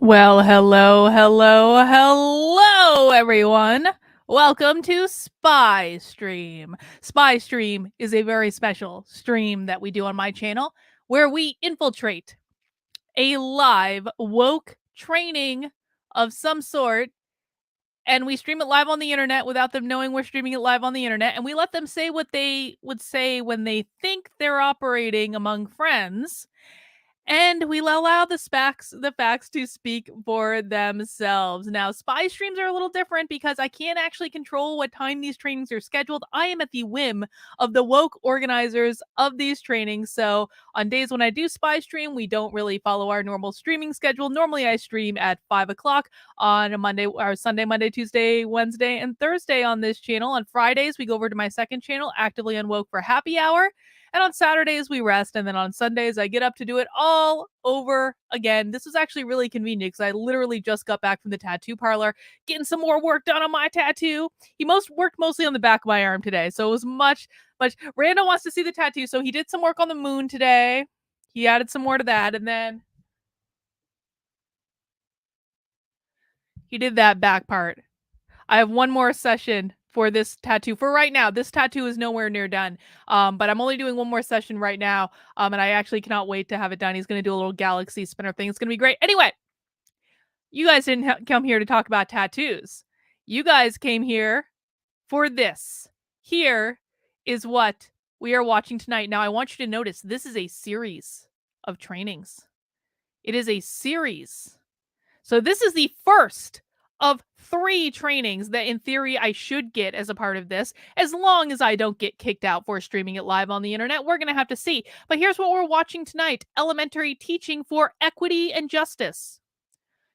Well, hello, everyone. Welcome to Spy Stream. Spy Stream is a very special stream that we do on my channel where we infiltrate a live woke training of some sort, and we stream it live on the internet without them knowing we're streaming it live on the internet, and we let them say what they would say when they think they're operating among friends. And we allow the facts to speak for themselves. Now, spy streams are a little different because I can't actually control what time these trainings are scheduled. I am at the whim of the woke organizers of these trainings. So on days when I do spy stream, we don't really follow our normal streaming schedule. Normally I stream at 5 o'clock on a Monday or Sunday, Monday, Tuesday, Wednesday, and Thursday on this channel. On Fridays, we go over to my second channel, Actively Unwoke, for happy hour. And on Saturdays, we rest. And then on Sundays, I get up to do it all over again. This was actually really convenient because I literally just got back from the tattoo parlor, getting some more work done on my tattoo. He worked mostly on the back of my arm today. So it was much. Randall wants to see the tattoo. So he did some work on the moon today. He added some more to that. And then he did that back part. I have one more session for this tattoo for right now. This tattoo is nowhere near done, but I'm only doing one more session right now, and I actually cannot wait to have it done. He's going to do a little galaxy spinner thing. It's going to be great. Anyway, you guys didn't come here to talk about tattoos. You guys came here for this. Here is what we are watching tonight. Now, I want you to notice this is a series of trainings. It is a series. So this is the first of 3 trainings that in theory I should get as a part of this, as long as I don't get kicked out for streaming it live on the internet. We're going to have to see. But here's what we're watching tonight: Elementary Teaching for Equity and Justice.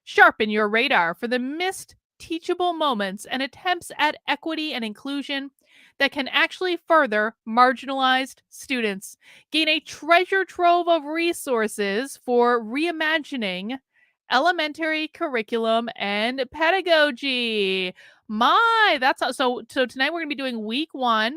Sharpen your radar for the missed teachable moments and attempts at equity and inclusion that can actually further marginalized students. Gain a treasure trove of resources for reimagining elementary curriculum and pedagogy. So tonight we're going to be doing week 1.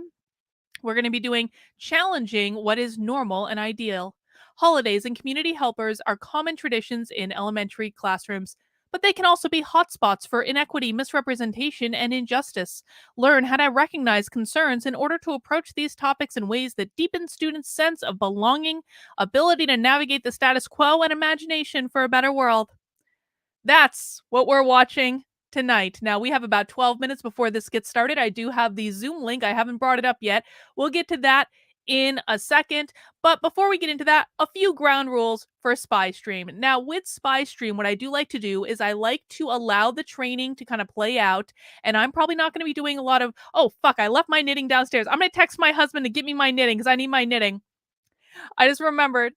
We're going to be doing challenging what is normal and ideal. Holidays and community helpers are common traditions in elementary classrooms, but they can also be hotspots for inequity, misrepresentation, and injustice. Learn how to recognize concerns in order to approach these topics in ways that deepen students' sense of belonging, ability to navigate the status quo, and imagination for a better world. That's what we're watching tonight. Now, we have about 12 minutes before this gets started. I do have the Zoom link. I haven't brought it up yet. We'll get to that in a second. But before we get into that, a few ground rules for Spy Stream. Now, with Spy Stream, what I do like to do is I like to allow the training to kind of play out. And I'm probably not going to be doing a lot of, oh, fuck, I left my knitting downstairs. I'm going to text my husband to get me my knitting because I need my knitting. I just remembered.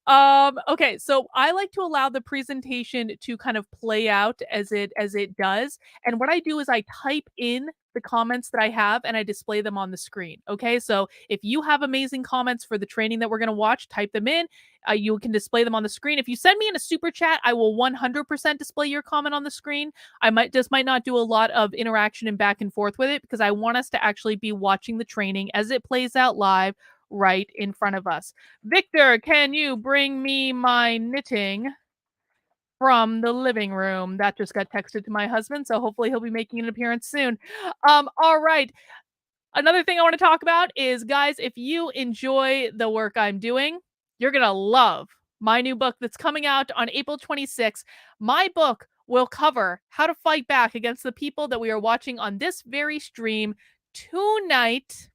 Okay, so I like to allow the presentation to kind of play out as it does. And what I do is I type in the comments that I have and I display them on the screen. Okay, so if you have amazing comments for the training that we're going to watch, type them in. You can display them on the screen. If you send me in a super chat, I will 100% display your comment on the screen. I might not do a lot of interaction and back and forth with it because I want us to actually be watching the training as it plays out live right in front of us. Victor, can you bring me my knitting from the living room? That just got texted to my husband, so hopefully he'll be making an appearance soon. All right. Another thing I want to talk about is, guys, if you enjoy the work I'm doing, you're going to love my new book that's coming out on April 26th. My book will cover how to fight back against the people that we are watching on this very stream tonight.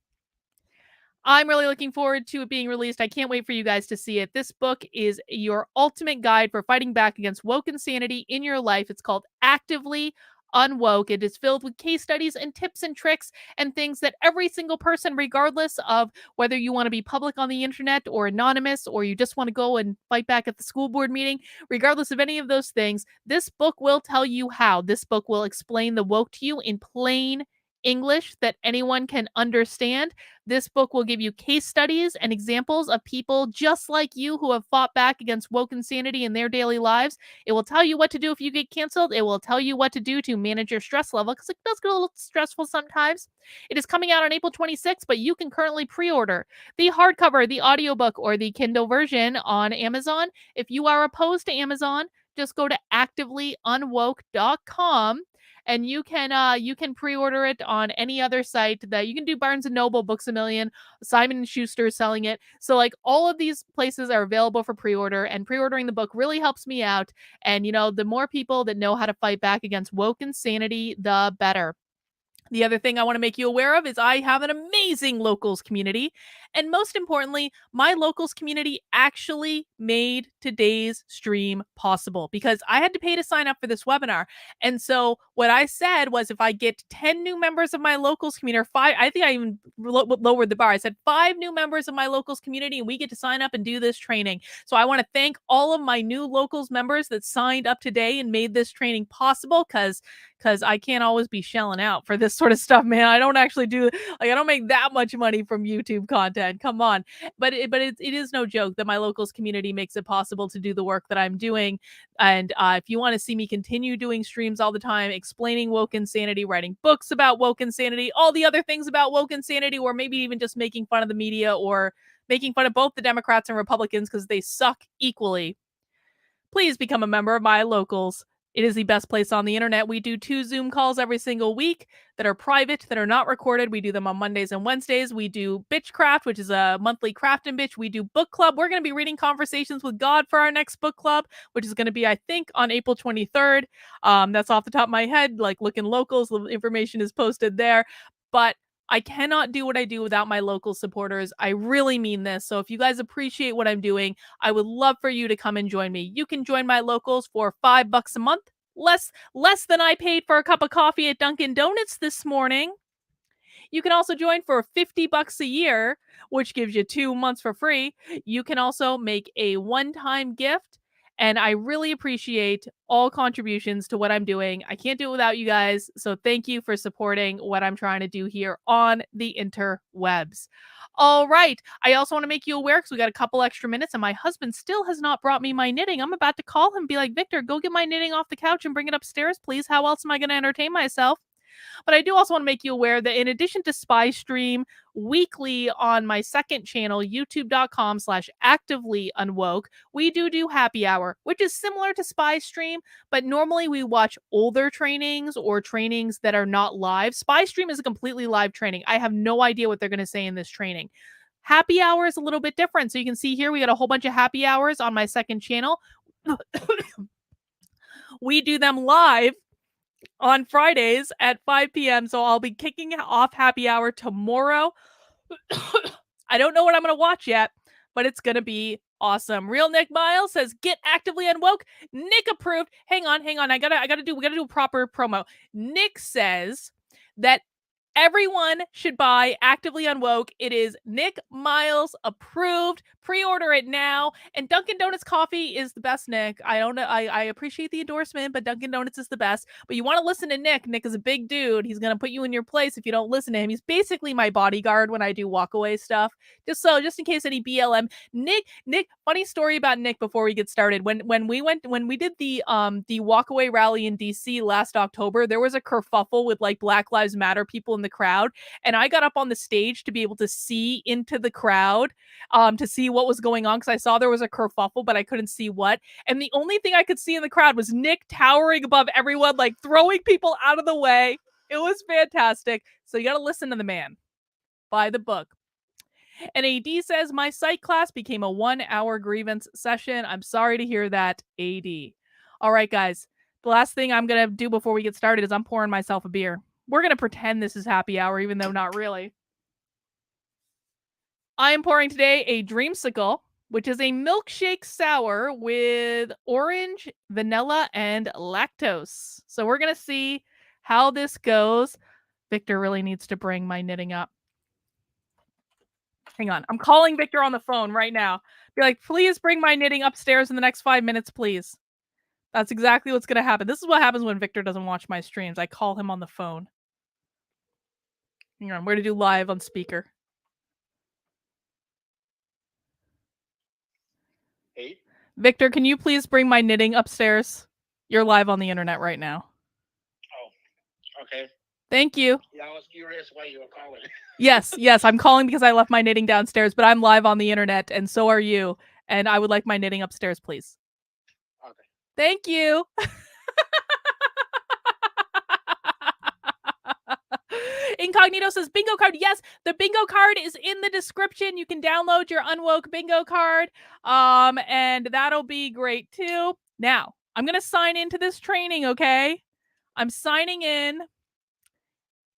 I'm really looking forward to it being released. I can't wait for you guys to see it. This book is your ultimate guide for fighting back against woke insanity in your life. It's called Actively Unwoke. It is filled with case studies and tips and tricks and things that every single person, regardless of whether you want to be public on the internet or anonymous, or you just want to go and fight back at the school board meeting, regardless of any of those things, this book will tell you how. This book will explain the woke to you in plain English that anyone can understand. This book will give you case studies and examples of people just like you who have fought back against woke insanity in their daily lives. It will tell you what to do if you get canceled. It will tell you what to do to manage your stress level, because it does get a little stressful sometimes. It is coming out on April 26th, but you can currently pre-order the hardcover, the audiobook, or the Kindle version on Amazon. If you are opposed to Amazon, just go to activelyunwoke.com and you can pre-order it on any other site that you can do. Barnes and Noble, Books a Million, Simon and Schuster is selling it. So like all of these places are available for pre-order, and pre-ordering the book really helps me out. And the more people that know how to fight back against woke insanity, the better. The other thing I want to make you aware of is I have an amazing locals community. And most importantly, my locals community actually made today's stream possible because I had to pay to sign up for this webinar. And so what I said was if I get 10 new members of my locals community, or 5, I think I even lowered the bar. I said 5 new members of my locals community and we get to sign up and do this training. So I want to thank all of my new locals members that signed up today and made this training possible because I can't always be shelling out for this sort of stuff, man. I don't actually I don't make that much money from YouTube content. Come on. But it is no joke that my locals community makes it possible to do the work that I'm doing. And if you want to see me continue doing streams all the time, explaining woke insanity, writing books about woke insanity, all the other things about woke insanity, or maybe even just making fun of the media or making fun of both the Democrats and Republicans because they suck equally, please become a member of my locals. It is the best place on the internet. We do 2 Zoom calls every single week that are private, that are not recorded. We do them on Mondays and Wednesdays. We do Bitchcraft, which is a monthly craft and bitch. We do book club. We're going to be reading Conversations with God for our next book club, which is going to be, I think, on April 23rd. That's off the top of my head, like looking locals. The information is posted there. But I cannot do what I do without my local supporters. I really mean this. So if you guys appreciate what I'm doing, I would love for you to come and join me. You can join my locals for $5 a month, less than I paid for a cup of coffee at Dunkin' Donuts this morning. You can also join for $50 a year, which gives you 2 months for free. You can also make a one-time gift, and I really appreciate all contributions to what I'm doing. I can't do it without you guys, so thank you for supporting what I'm trying to do here on the interwebs. All right. I also want to make you aware because we got a couple extra minutes and my husband still has not brought me my knitting. I'm about to call him and be like, Victor, go get my knitting off the couch and bring it upstairs, please. How else am I going to entertain myself? But I do also want to make you aware that in addition to Spy Stream weekly on my second channel, youtube.com/activelyunwoke, we do happy hour, which is similar to Spy Stream, but normally we watch older trainings or trainings that are not live. Spy Stream is a completely live training. I have no idea what they're going to say in this training. Happy hour is a little bit different. So you can see here, we got a whole bunch of happy hours on my second channel. We do them live on Fridays at 5 p.m. So I'll be kicking off happy hour tomorrow. I don't know what I'm going to watch yet, but it's going to be awesome. Real Nick Miles says, get actively unwoke. Nick approved. Hang on. We gotta do a proper promo. Nick says that everyone should buy Actively Unwoke. It is Nick Miles approved. Pre-order it now. And Dunkin' Donuts coffee is the best, Nick. I don't know. I appreciate the endorsement, but Dunkin' Donuts is the best. But you want to listen to Nick. Nick is a big dude. He's going to put you in your place if you don't listen to him. He's basically my bodyguard when I do walkaway stuff. Just in case any BLM. Nick, funny story about Nick before we get started. When we did the walkaway rally in DC last October, there was a kerfuffle with like Black Lives Matter people in the crowd, and I got up on the stage to be able to see into the crowd to see what was going on, because I saw there was a kerfuffle but I couldn't see what, and the only thing I could see in the crowd was Nick towering above everyone, like throwing people out of the way. It was fantastic. So you got to listen to the man. Buy the book. And AD says, my psych class became a 1-hour grievance session. I'm sorry to hear that, AD. All right, guys. The last thing I'm going to do before we get started is I'm pouring myself a beer. We're going to pretend this is happy hour, even though not really. I am pouring today a Dreamsicle, which is a milkshake sour with orange, vanilla, and lactose. So we're going to see how this goes. Victor really needs to bring my knitting up. Hang on. I'm calling Victor on the phone right now. Be like, please bring my knitting upstairs in the next 5 minutes, please. That's exactly what's going to happen. This is what happens when Victor doesn't watch my streams. I call him on the phone. Hang on. We're going to do live on speaker. Hey? Victor, can you please bring my knitting upstairs? You're live on the internet right now. Oh, okay. Thank you. Yeah, I was curious why you were calling. Yes, I'm calling because I left my knitting downstairs, but I'm live on the internet, and so are you. And I would like my knitting upstairs, please. Okay. Thank you. Incognito says bingo card. Yes, the bingo card is in the description. You can download your Unwoke bingo card. And that'll be great too. Now, I'm gonna sign into this training, okay? I'm signing in.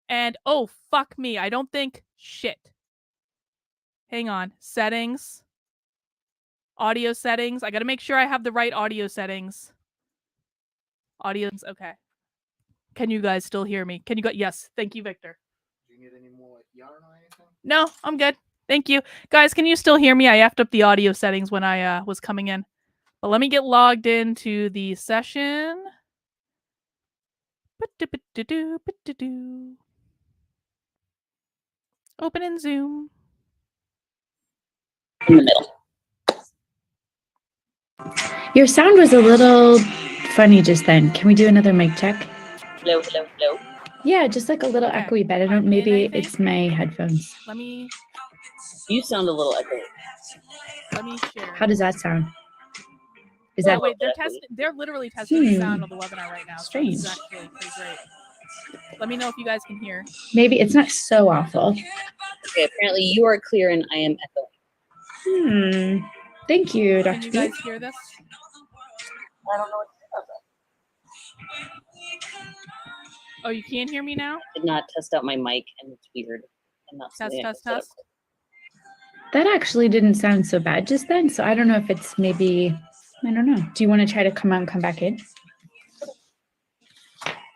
And oh fuck me. I don't think shit. Hang on. Settings. Audio settings. I gotta make sure I have the right audio settings. Audio. Okay. Can you guys still hear me? Can you go? Yes. Thank you, Victor. Do you need any more yarn or anything? No, I'm good. Thank you. Guys, can you still hear me? I effed up the audio settings when I was coming in. But let me get logged into the session. Open in Zoom. In the middle. Your sound was a little funny just then. Can we do another mic check? Hello, hello, hello. Yeah, just like a little Okay. echoey, but I don't. I'm in, Maybe I think. it's my headphones. Let me You sound a little echoey. share. How does that sound? Is Oh that wait, they're echoey? testing. They're literally testing the sound Hmm. of the webinar right now. So Strange. this is actually pretty great. Let me know if you guys can hear. maybe it's not so awful? Okay, apparently you are clear and I am echoing. Thank you, Dr. Can you B. guys hear this? I don't know what Oh, you can't hear me now? I did not test out my mic and it's weird. I'm not Test, something I test, can set up. test. That actually didn't sound so bad just then. So I don't know if it's maybe, I don't know. Do you want to try to come out and come back in?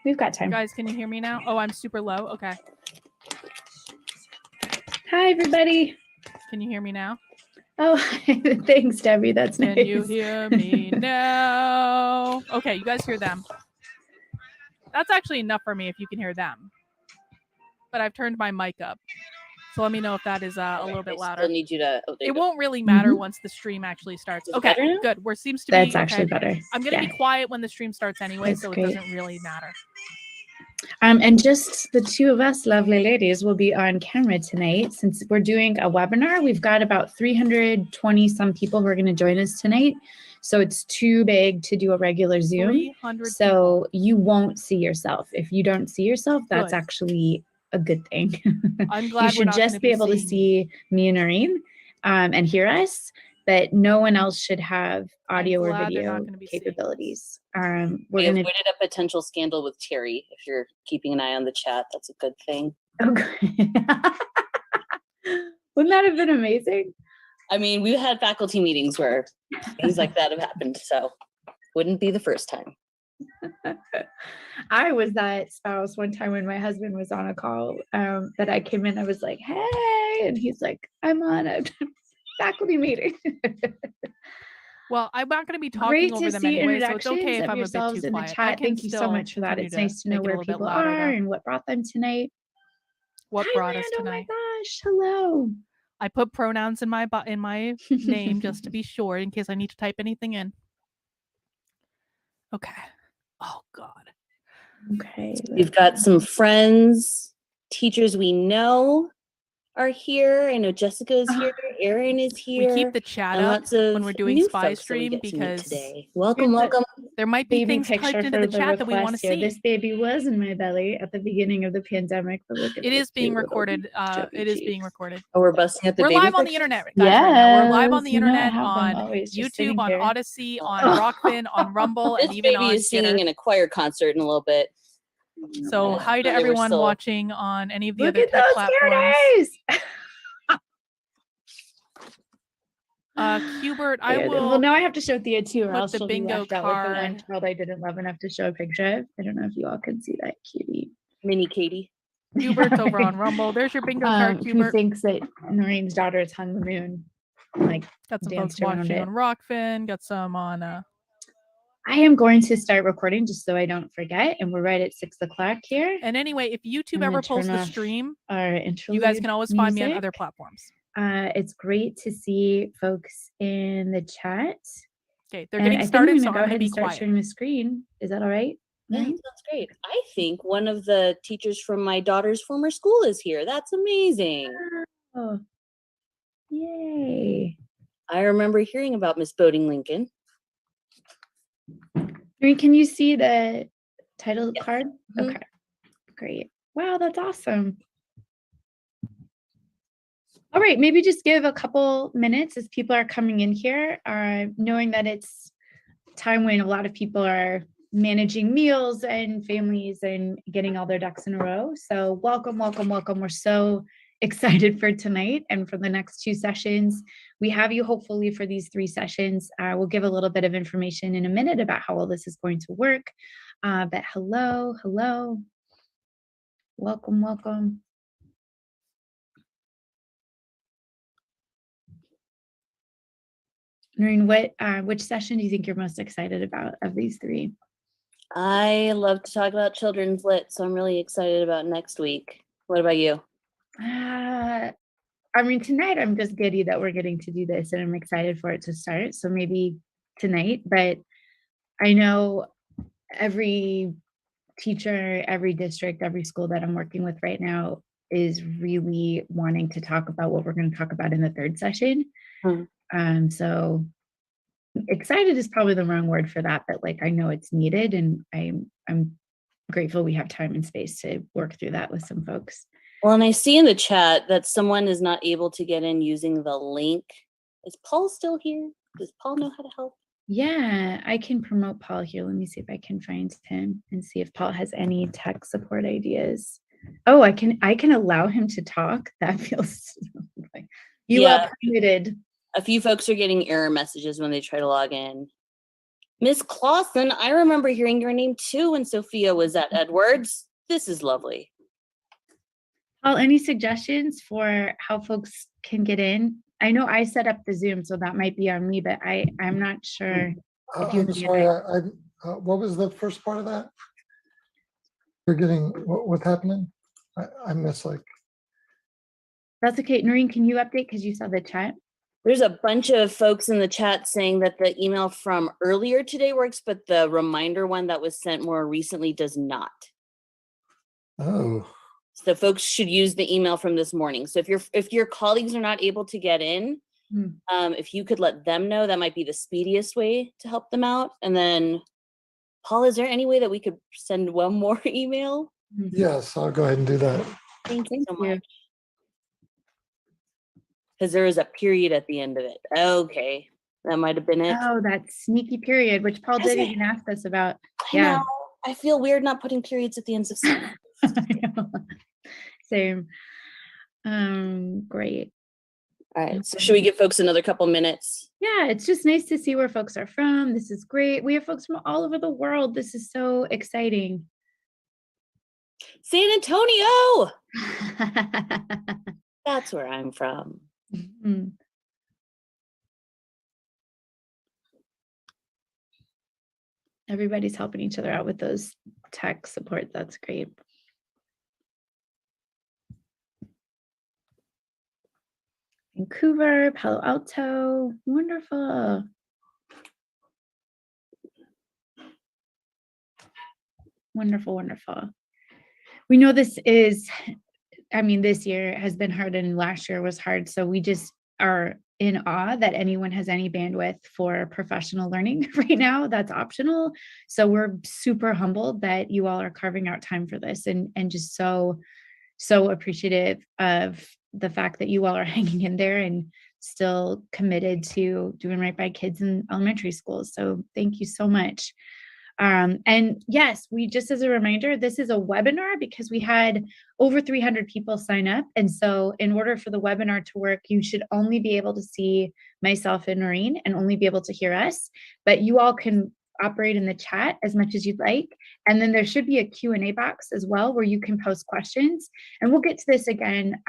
We've got time. Guys, can you hear me now? Oh, I'm super low. Okay. Hi, everybody. Can you hear me now? Oh, thanks, Debbie. That's nice. Can you hear me now? Okay, you guys hear them. That's actually enough for me if you can hear them. But I've turned my mic up. So let me know if that is a little bit I louder. still need you to. Oh, there you It go. won't really matter once the stream actually starts. Is it Okay, better now? good. Where seems to That's be actually better. I'm gonna Yeah. be quiet when the stream starts anyway, That's so great. it doesn't really matter. And just the two of us lovely ladies will be on camera tonight. Since we're doing a webinar, we've got about 320 some people who are going to join us tonight. So it's too big to do a regular Zoom. 300 So you won't see yourself. If you don't see yourself, that's Good. actually a good thing. I'm glad you we're should not gonna just be able to seeing you. see me and Noreen and hear us, but no one else should have audio or glad they're not video gonna be seeing us. capabilities. We We're going to. avoided a potential scandal with Terry. If you're keeping an eye on the chat, that's a good thing. Okay. Wouldn't that have been amazing? I mean, we've had faculty meetings where things like that have happened, so wouldn't be the first time. I was that spouse one time when my husband was on a call that I came in. I was like, hey, and he's like, I'm on a faculty meeting. Well, I'm not going to be talking Great over to them see anyway, so it's introductions okay if of I'm a bit yourselves too in the quiet. I chat. can Thank you so still much for that. continue It's nice to know make it a where little bit people louder, are though. and what brought them tonight. What Hi, brought us Land, oh my tonight? gosh, hello. I put pronouns in my name just to be sure in case I need to type anything in. Okay. Oh God. Okay. We've got some friends, teachers we know are here. I know Jessica is here, Erin is here. We keep the chat and up lots of when we're doing new Spy folks that we Stream get to meet because today. Welcome, Here's the welcome. there might be baby things picture typed into for the chat that we want to request here. see. This baby was in my belly at the beginning of the pandemic. But look at It this is being cute little recorded. chubby It is cheeks. being recorded. Oh, we're busting at the We're baby live on the picture? internet, guys, right now. We're live on the Yes, you know I internet have them on always just YouTube, sitting on here. Odyssey, on Oh. Rockfin, on Rumble, and This even baby on is singing Skitter. in a choir concert in a little bit. So Yeah, hi to they were everyone still- watching on any of the Look other at tech those platforms. cuties. Qbert, I Good. will. Well, now I have to show Thea too, or put else the she'll be bingo left out like the one card. child I didn't love enough to show a picture of. I don't know if you all can see that cutie. Mini Katie. Qbert's over on Rumble. There's your bingo card, Who Qbert. thinks that Noreen's daughter is hung the moon? Like, Got some folks danced around watching it. on Rockfin. Got some on. I am going to start recording just so I don't forget, and we're right at 6 o'clock here. And anyway, if YouTube I'm gonna ever posts turn the off stream, Our you interlude guys can always find me on music. other platforms. It's great to see folks in the chat. Okay, they're And getting I think started, I'm so gonna I'm go going to ahead be and start quiet. sharing the screen. Is that all right? Yeah, Noreen? that's great. I think one of the teachers from my daughter's former school is here. That's amazing. Oh, yay. I remember hearing about Miss Boating Lincoln. Marie, can you see the title Yes. card? Mhm. Okay, great. Wow, that's awesome. All right, maybe just give a couple minutes as people are coming in here, knowing that it's time when a lot of people are managing meals and families and getting all their ducks in a row. So welcome, welcome, welcome. We're so excited for tonight and for the next 2 sessions. We have you hopefully for these 3 sessions. We'll give a little bit of information in a minute about how all this is going to work. But hello, hello. Welcome, welcome. Noreen, which session do you think you're most excited about of these 3? I love to talk about children's lit, so I'm really excited about next week. What about you? I mean, tonight I'm just giddy that we're getting to do this and I'm excited for it to start. So maybe tonight, but I know every teacher, every district, every school that I'm working with right now is really wanting to talk about what we're going to talk about in the 3rd session. So excited is probably the wrong word for that, but like I know it's needed and I'm grateful we have time and space to work through that with some folks. Well, and I see in the chat that someone is not able to get in using the link. Is Paul still here? Does Paul know how to help? Yeah, I can promote Paul here. Let me see if I can find him and see if Paul has any tech support ideas. Oh, I can allow him to talk. That feels like you are permitted. A few folks are getting error messages when they try to log in. Miss Clausen, I remember hearing your name too when Sophia was at Edwards. This is lovely. Paul, any suggestions for how folks can get in? I know I set up the Zoom, so that might be on me, but I'm not sure. If you I'm sorry, what was the first part of that? You're getting, what's happening? I missed like. That's okay. Noreen, can you update because you saw the chat? There's a bunch of folks in the chat saying that the email from earlier today works, but the reminder one that was sent more recently does not. Oh. So folks should use the email from this morning. So if your colleagues are not able to get in, if you could let them know, that might be the speediest way to help them out. And then, Paul, is there any way that we could send one more email? Yes, I'll go ahead and do that. Thank you so much. Because there is a period at the end of it. Okay, that might have been it. Oh, that sneaky period, which Paul did even ask us about. I know. I feel weird not putting periods at the ends of sentences. Same. Great. All right, so should we give folks another couple minutes? Yeah, it's just nice to see where folks are from. This is great. We have folks from all over the world. This is so exciting. San Antonio! That's where I'm from. Everybody's helping each other out with those tech support. That's great. Vancouver, Palo Alto, wonderful. Wonderful, wonderful. We know this is, I mean, this year has been hard and last year was hard. So we just are in awe that anyone has any bandwidth for professional learning right now. That's optional. So we're super humbled that you all are carving out time for this and just so appreciative of the fact that you all are hanging in there and still committed to doing right by kids in elementary schools. So thank you so much. And yes, we just as a reminder, this is a webinar because we had over 300 people sign up. And so in order for the webinar to work, you should only be able to see myself and Noreen and only be able to hear us, but you all can operate in the chat as much as you'd like. And then there should be a Q&A box as well where you can post questions. And we'll get to this again,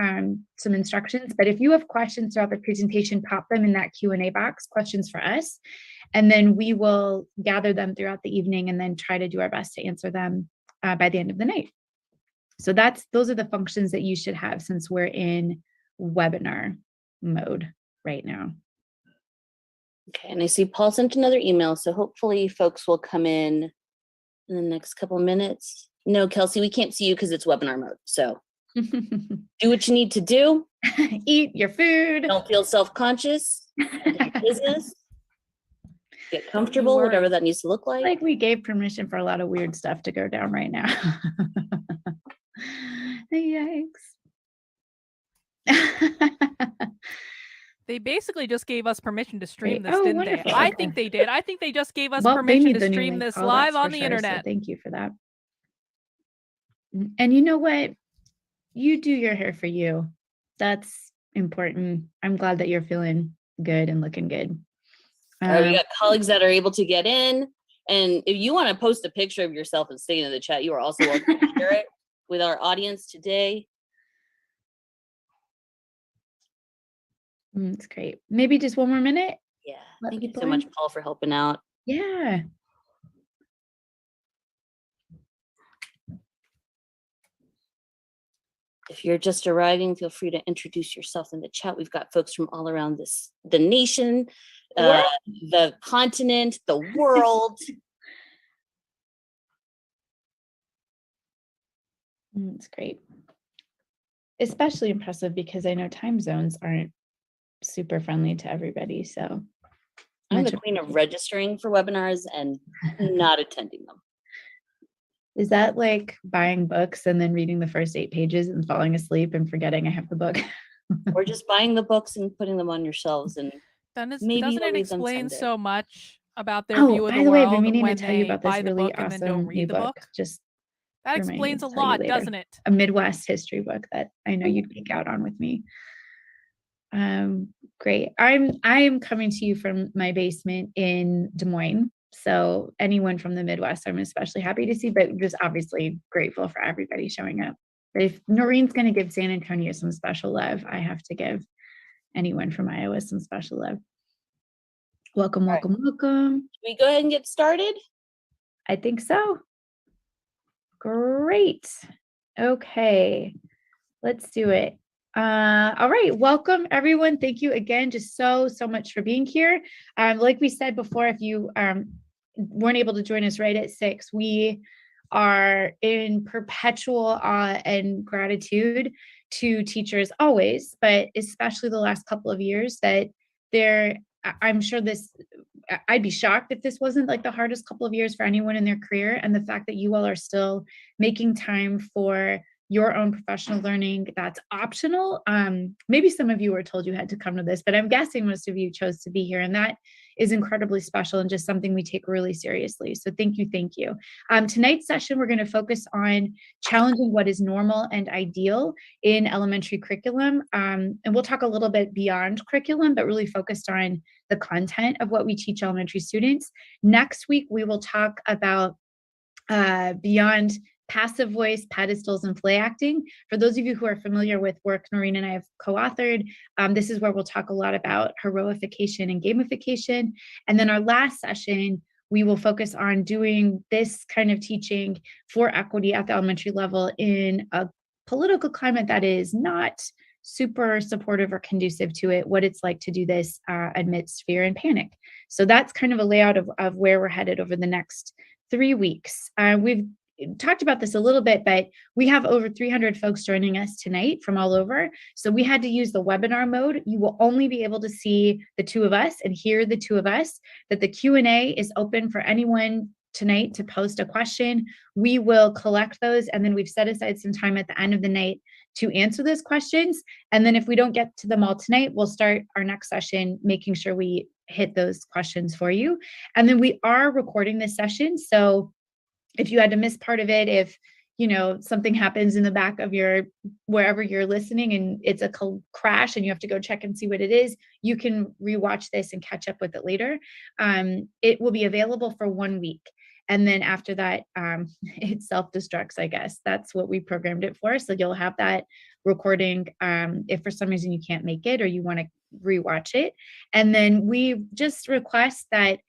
some instructions, but if you have questions throughout the presentation, pop them in that Q&A box, questions for us. And then we will gather them throughout the evening and then try to do our best to answer them by the end of the night. So those are the functions that you should have since we're in webinar mode right now. Okay, and I see Paul sent another email, so hopefully folks will come in the next couple minutes. No, Kelsey, we can't see you because it's webinar mode, so do what you need to do. Eat your food. Don't feel self-conscious. Business. Get comfortable, whatever that needs to look like. Like we gave permission for a lot of weird stuff to go down right now. Yikes. They basically just gave us permission to stream Great. this, Oh, didn't wonderful. they? I Okay. think they did. I think they just gave us Well, they permission need to the new stream link. this Oh, live that's for on the sure. So internet. thank you for that. And you know what? You do your hair for you. That's important. I'm glad that you're feeling good and looking good. We got colleagues that are able to get in. And if you want to post a picture of yourself and stay in the chat, you are also welcome to share it with our audience today. It's great. Maybe just one more minute. Yeah. Let Thank you people so much, in. Paul, for helping out. Yeah. If you're just arriving, feel free to introduce yourself in the chat. We've got folks from all around the nation, the continent, the world. It's great. Especially impressive because I know time zones aren't super friendly to everybody. So I'm the queen of registering for webinars and not attending them. Is that like buying books and then reading the first 8 pages and falling asleep and forgetting I have the book? Or just buying the books and putting them on your shelves, and maybe Doesn't you'll it read them explain someday. so much about their view of by the the way, I've world been meaning to when tell you they about buy this the really book and then don't awesome new read the book. book? Just That remind me explains to a tell you lot, later. doesn't it? A Midwest history book that I know you'd geek out on with me. Great. I am coming to you from my basement in Des Moines. So anyone from the Midwest, I'm especially happy to see, but just obviously grateful for everybody showing up. But if Noreen's going to give San Antonio some special love, I have to give anyone from Iowa some special love. Welcome, welcome, welcome. Should we go ahead and get started? I think so. Great. Okay, let's do it. All right, welcome everyone. Thank you again just so much for being here. Like we said before, if you weren't able to join us right at 6, we are in perpetual awe and gratitude to teachers always, but especially the last couple of years that I'm sure I'd be shocked if this wasn't like the hardest couple of years for anyone in their career, and the fact that you all are still making time for your own professional learning that's optional. Maybe some of you were told you had to come to this, but I'm guessing most of you chose to be here, and that is incredibly special and just something we take really seriously. So thank you, thank you. Tonight's session, we're going to focus on challenging what is normal and ideal in elementary curriculum. And we'll talk a little bit beyond curriculum, but really focused on the content of what we teach elementary students. Next week, we will talk about beyond passive voice, pedestals, and play acting. For those of you who are familiar with work Noreen and I have co-authored, this is where we'll talk a lot about heroification and gamification. And then our last session, we will focus on doing this kind of teaching for equity at the elementary level in a political climate that is not super supportive or conducive to it, what it's like to do this amidst fear and panic. So that's kind of a layout of where we're headed over the next 3 weeks. We've talked about this a little bit, but we have over 300 folks joining us tonight from all over. So we had to use the webinar mode. You will only be able to see the two of us and hear the two of us, that the Q&A is open for anyone tonight to post a question. We will collect those, and then we've set aside some time at the end of the night to answer those questions. And then if we don't get to them all tonight, we'll start our next session making sure we hit those questions for you. And then we are recording this session. So if you had to miss part of it, if something happens in the back of wherever you're listening and it's a crash and you have to go check and see what it is, you can rewatch this and catch up with it later. It will be available for 1 week. And then after that, it self-destructs, I guess. That's what we programmed it for. So you'll have that recording if for some reason you can't make it or you want to rewatch it. And then we just request that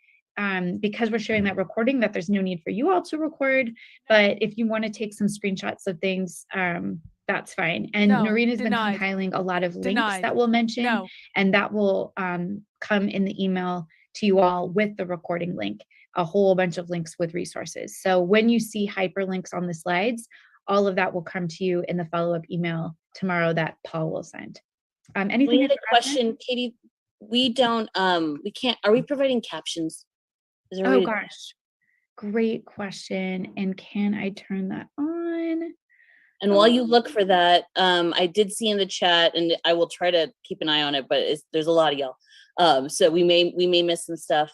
because we're sharing that recording, that there's no need for you all to record. But if you want to take some screenshots of things, that's fine. And Noreen has been compiling a lot of links that we'll mention, and that will come in the email to you all with the recording link, a whole bunch of links with resources. So when you see hyperlinks on the slides, all of that will come to you in the follow-up email tomorrow that Paul will send. Anything? We had a question, Katie. We can't, are we providing captions? Is there a way Oh to- gosh, great question. And can I turn that on? And while you look for that, I did see in the chat, and I will try to keep an eye on it, but there's a lot of y'all. So we may miss some stuff.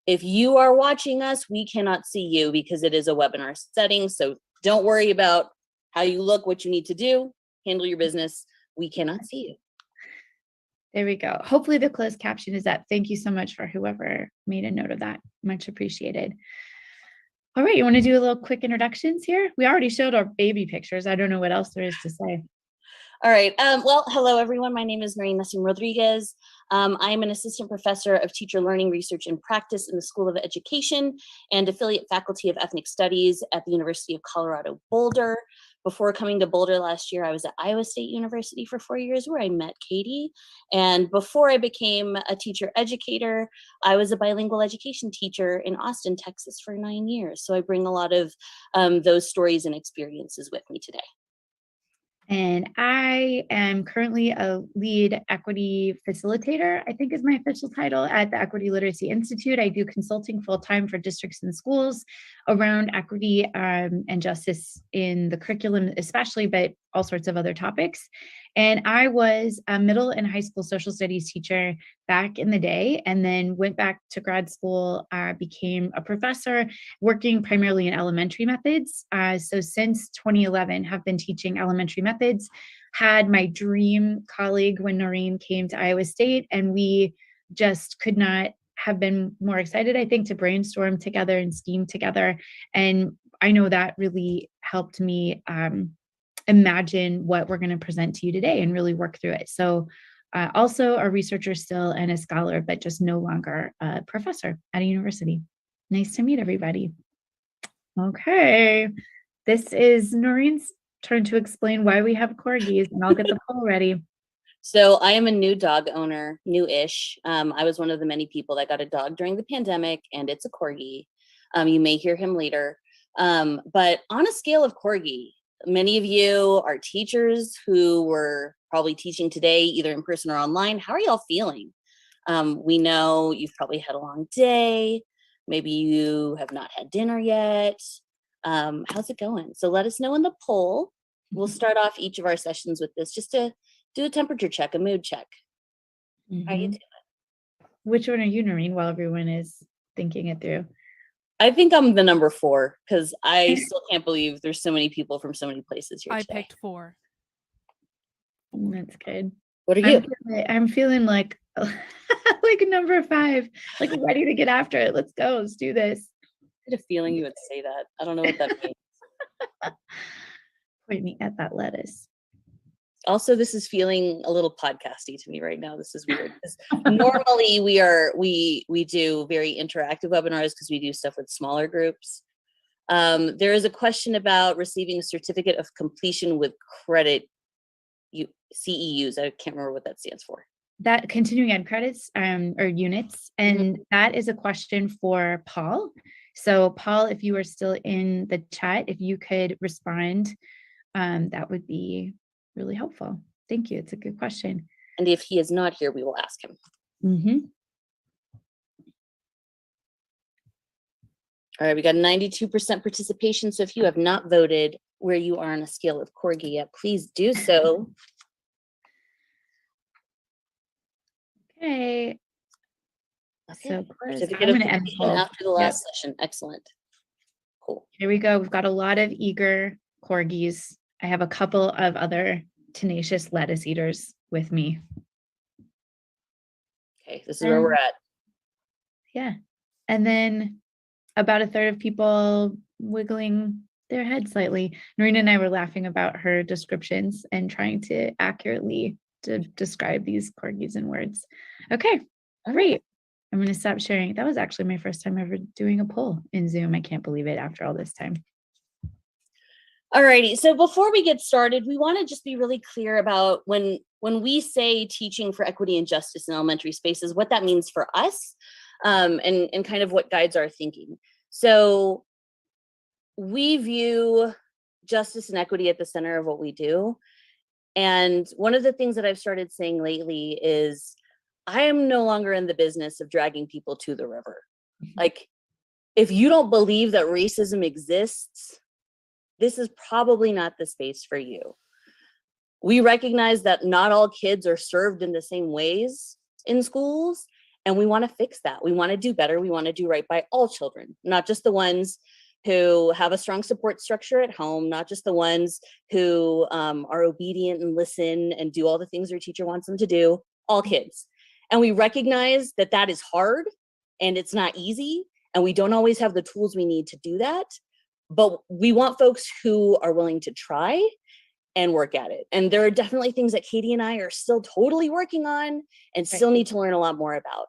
If you are watching us, we cannot see you because it is a webinar setting. So don't worry about how you look, what you need to do, handle your business. We cannot see you. There we go. Hopefully the closed caption is up. Thank you so much for whoever made a note of that. Much appreciated. All right, you want to do a little quick introductions here? We already showed our baby pictures. I don't know what else there is to say. All right. Well, hello, everyone. My name is Marina Rodriguez. I'm an assistant professor of teacher learning, research, and practice in the School of Education and affiliate faculty of ethnic studies at the University of Colorado Boulder. Before coming to Boulder last year, I was at Iowa State University for 4 years where I met Katie. And before I became a teacher educator, I was a bilingual education teacher in Austin, Texas for 9 years. So I bring a lot of those stories and experiences with me today. And I am currently a lead equity facilitator, I think is my official title, at the Equity Literacy Institute. I do consulting full-time for districts and schools around equity and justice in the curriculum especially, but all sorts of other topics. And I was a middle and high school social studies teacher back in the day, and then went back to grad school, became a professor working primarily in elementary methods. So since 2011, have been teaching elementary methods. Had my dream colleague when Noreen came to Iowa State, and we just could not have been more excited, I think, to brainstorm together and scheme together. And I know that really helped me imagine what we're going to present to you today and really work through it. So also a researcher still and a scholar, but just no longer a professor at a university. Nice to meet everybody. Okay, this is Noreen's turn to explain why we have corgis, and I'll get the poll ready. So I am a new dog owner, new-ish. I was one of the many people that got a dog during the pandemic, and it's a corgi. You may hear him later. But on a scale of corgi, many of you are teachers who were probably teaching today, either in person or online. How are y'all feeling? We know you've probably had a long day. Maybe you have not had dinner yet. How's it going? So let us know in the poll. We'll start off each of our sessions with this just to do a temperature check, a mood check. How you doing? Which one are you, Noreen, while everyone is thinking it through? I think I'm the number 4 because I still can't believe there's so many people from so many places here I today. picked 4. That's good. What are you? I'm feeling like like number 5, like ready to get after it. Let's go. Let's do this. I had a feeling you would say that. I don't know what that means. Point me at that lettuce. Also, this is feeling a little podcasty to me right now. This is weird. Normally we do very interactive webinars because we do stuff with smaller groups. There is a question about receiving a certificate of completion with credit, CEUs. I can't remember what that stands for. That continuing ed credits or units, and that is a question for Paul. So Paul, if you are still in the chat, if you could respond, that would be really helpful. Thank you. It's a good question. And if he is not here, we will ask him. All right, we got 92% participation. So if you have not voted where you are on a scale of corgi yet, please do so. Okay. So Certificate I'm of going to end the completion poll. after the last session. Excellent. Cool. Here we go. We've got a lot of eager corgis. I have a couple of other tenacious lettuce eaters with me. Okay, this is where we're at. Yeah. And then about a third of people wiggling their head slightly. Noreen and I were laughing about her descriptions and trying to accurately describe these corgis in words. Okay, great. I'm going to stop sharing. That was actually my first time ever doing a poll in Zoom. I can't believe it after all this time. All righty. So before we get started, we want to just be really clear about when we say teaching for equity and justice in elementary spaces, what that means for us, and kind of what guides our thinking. So we view justice and equity at the center of what we do. And one of the things that I've started saying lately is I am no longer in the business of dragging people to the river. Like, if you don't believe that racism exists, this is probably not the space for you. We recognize that not all kids are served in the same ways in schools, and we want to fix that. We want to do better. We want to do right by all children, not just the ones who have a strong support structure at home, not just the ones who are obedient and listen and do all the things their teacher wants them to do, all kids. And we recognize that that is hard and it's not easy, and we don't always have the tools we need to do that, but we want folks who are willing to try and work at it. And there are definitely things that Katie and I are still totally working on and still need to learn a lot more about.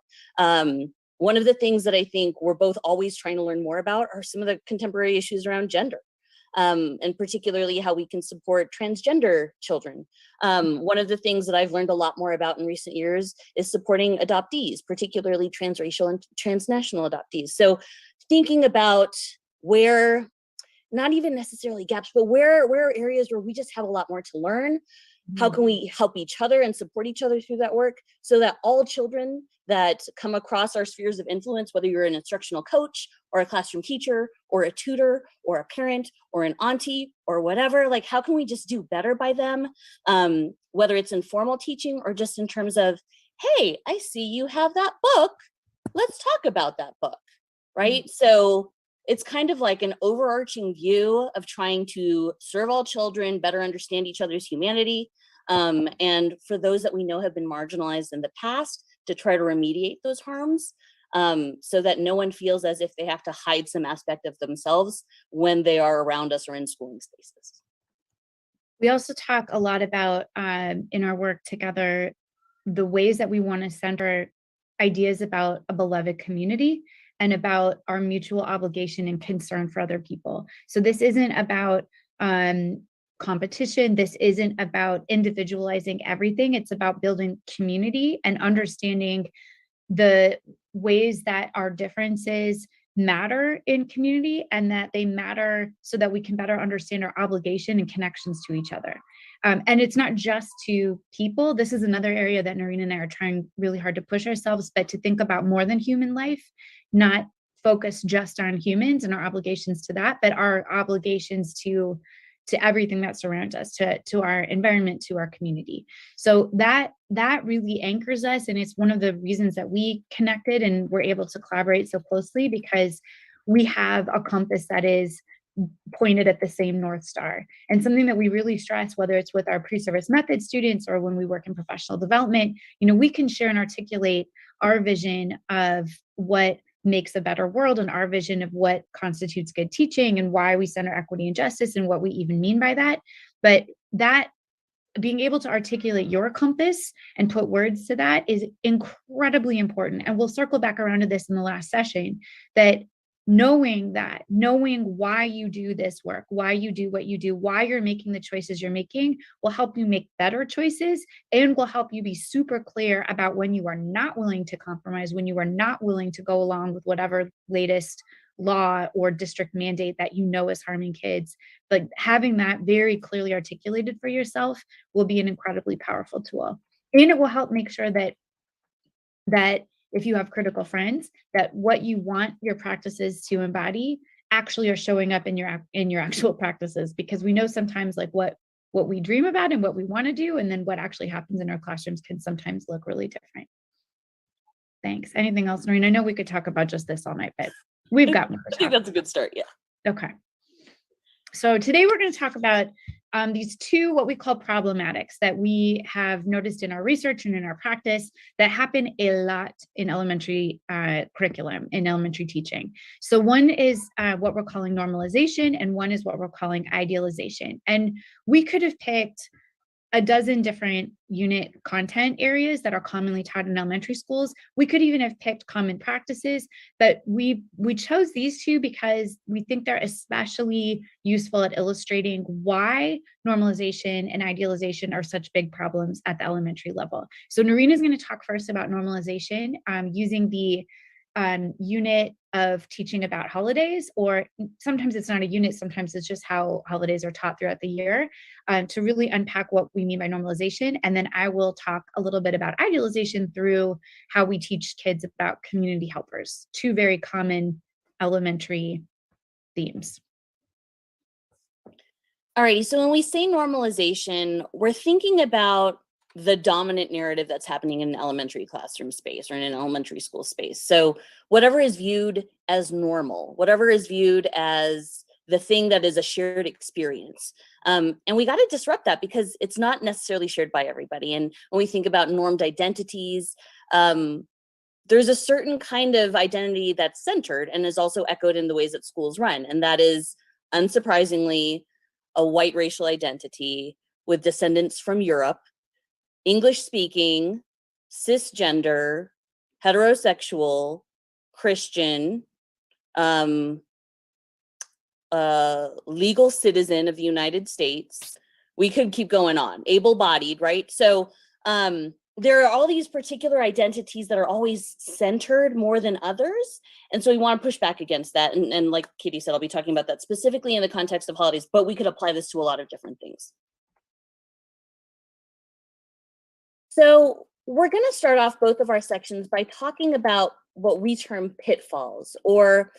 One of the things that I think we're both always trying to learn more about are some of the contemporary issues around gender, and particularly how we can support transgender children. One of the things that I've learned a lot more about in recent years is supporting adoptees, particularly transracial and transnational adoptees. So thinking about where, not even necessarily gaps, but where are areas where we just have a lot more to learn? How can we help each other and support each other through that work so that all children that come across our spheres of influence, whether you're an instructional coach or a classroom teacher or a tutor or a parent or an auntie or whatever, like how can we just do better by them? Whether it's in formal teaching or just in terms of, hey, I see you have that book. Let's talk about that book, right? So it's kind of like an overarching view of trying to serve all children, better understand each other's humanity, and for those that we know have been marginalized in the past, to try to remediate those harms, so that no one feels as if they have to hide some aspect of themselves when they are around us or in schooling spaces. We also talk a lot about, in our work together, the ways that we want to center ideas about a beloved community and about our mutual obligation and concern for other people. So this isn't about competition. This isn't about individualizing everything. It's about building community and understanding the ways that our differences matter in community, and that they matter so that we can better understand our obligation and connections to each other. And it's not just to people. This is another area that Noreen and I are trying really hard to push ourselves, but to think about more than human life, not focus just on humans and our obligations to that, but our obligations to everything that surrounds us, to our environment, to our community. So that really anchors us, and it's one of the reasons that we connected and were able to collaborate so closely, because we have a compass that is pointed at the same North Star. And something that we really stress, whether it's with our pre-service method students or when we work in professional development, we can share and articulate our vision of what makes a better world and our vision of what constitutes good teaching and why we center equity and justice and what we even mean by that. But that being able to articulate your compass and put words to that is incredibly important. And we'll circle back around to this in the last session, that knowing why you do this work, why you do what you do, why you're making the choices you're making, will help you make better choices and will help you be super clear about when you are not willing to compromise, when you are not willing to go along with whatever latest law or district mandate that is harming kids. But having that very clearly articulated for yourself will be an incredibly powerful tool. And it will help make sure that if you have critical friends, that what you want your practices to embody actually are showing up in your actual practices, because we know sometimes like what we dream about and what we want to do, and then what actually happens in our classrooms can sometimes look really different. Thanks. Anything else, Noreen? I know we could talk about just this all night, but we've got more. I think that's a good start. Yeah. Okay. So today we're going to talk about these two, what we call problematics, that we have noticed in our research and in our practice that happen a lot in elementary curriculum, in elementary teaching. So one is what we're calling normalization, and one is what we're calling idealization. And we could have picked a dozen different unit content areas that are commonly taught in elementary schools. We could even have picked common practices, but we chose these two because we think they're especially useful at illustrating why normalization and idealization are such big problems at the elementary level. So Noreen is going to talk first about normalization using the unit of teaching about holidays, or sometimes it's not a unit, sometimes it's just how holidays are taught throughout the year, to really unpack what we mean by normalization. And then I will talk a little bit about idealization through how we teach kids about community helpers, two very common elementary themes. Alrighty, so when we say normalization, we're thinking about the dominant narrative that's happening in an elementary classroom space or in an elementary school space. So whatever is viewed as normal, whatever is viewed as the thing that is a shared experience. And we got to disrupt that because it's not necessarily shared by everybody. And when we think about normed identities, there's a certain kind of identity that's centered and is also echoed in the ways that schools run. And that is, unsurprisingly, a white racial identity with descendants from Europe, English speaking, cisgender, heterosexual, Christian, legal citizen of the United States. We could keep going on, able-bodied, right? So there are all these particular identities that are always centered more than others. And so we want to push back against that. And like Katie said, I'll be talking about that specifically in the context of holidays, but we could apply this to a lot of different things. So we're going to start off both of our sections by talking about what we term pitfalls, or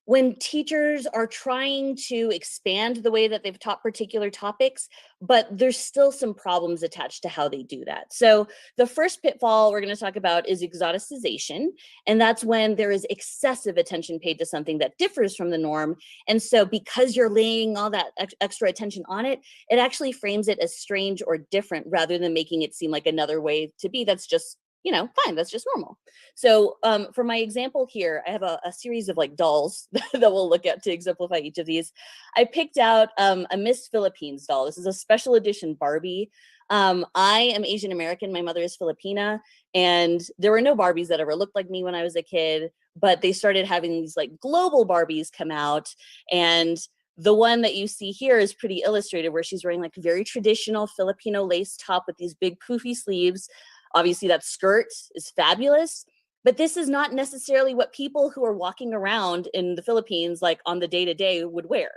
when teachers are trying to expand the way that they've taught particular topics, but there's still some problems attached to how they do that. So the first pitfall we're going to talk about is exoticization, and that's when there is excessive attention paid to something that differs from the norm. And so because you're laying all that extra attention on it, it actually frames it as strange or different rather than making it seem like another way to be that's just, you know, fine, that's just normal. So for my example here, I have a series of like dolls that we'll look at to exemplify each of these. I picked out a Miss Philippines doll. This is a special edition Barbie. I am Asian American, my mother is Filipina, and there were no Barbies that ever looked like me when I was a kid, but they started having these like global Barbies come out, and the one that you see here is pretty illustrated, where she's wearing like a very traditional Filipino lace top with these big poofy sleeves. Obviously that skirt is fabulous, but this is not necessarily what people who are walking around in the Philippines, like on the day-to-day, would wear.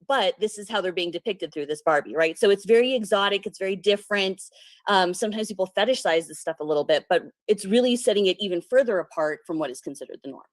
But this is how they're being depicted through this Barbie, right? So it's very exotic, it's very different. Sometimes people fetishize this stuff a little bit, but it's really setting it even further apart from what is considered the norm.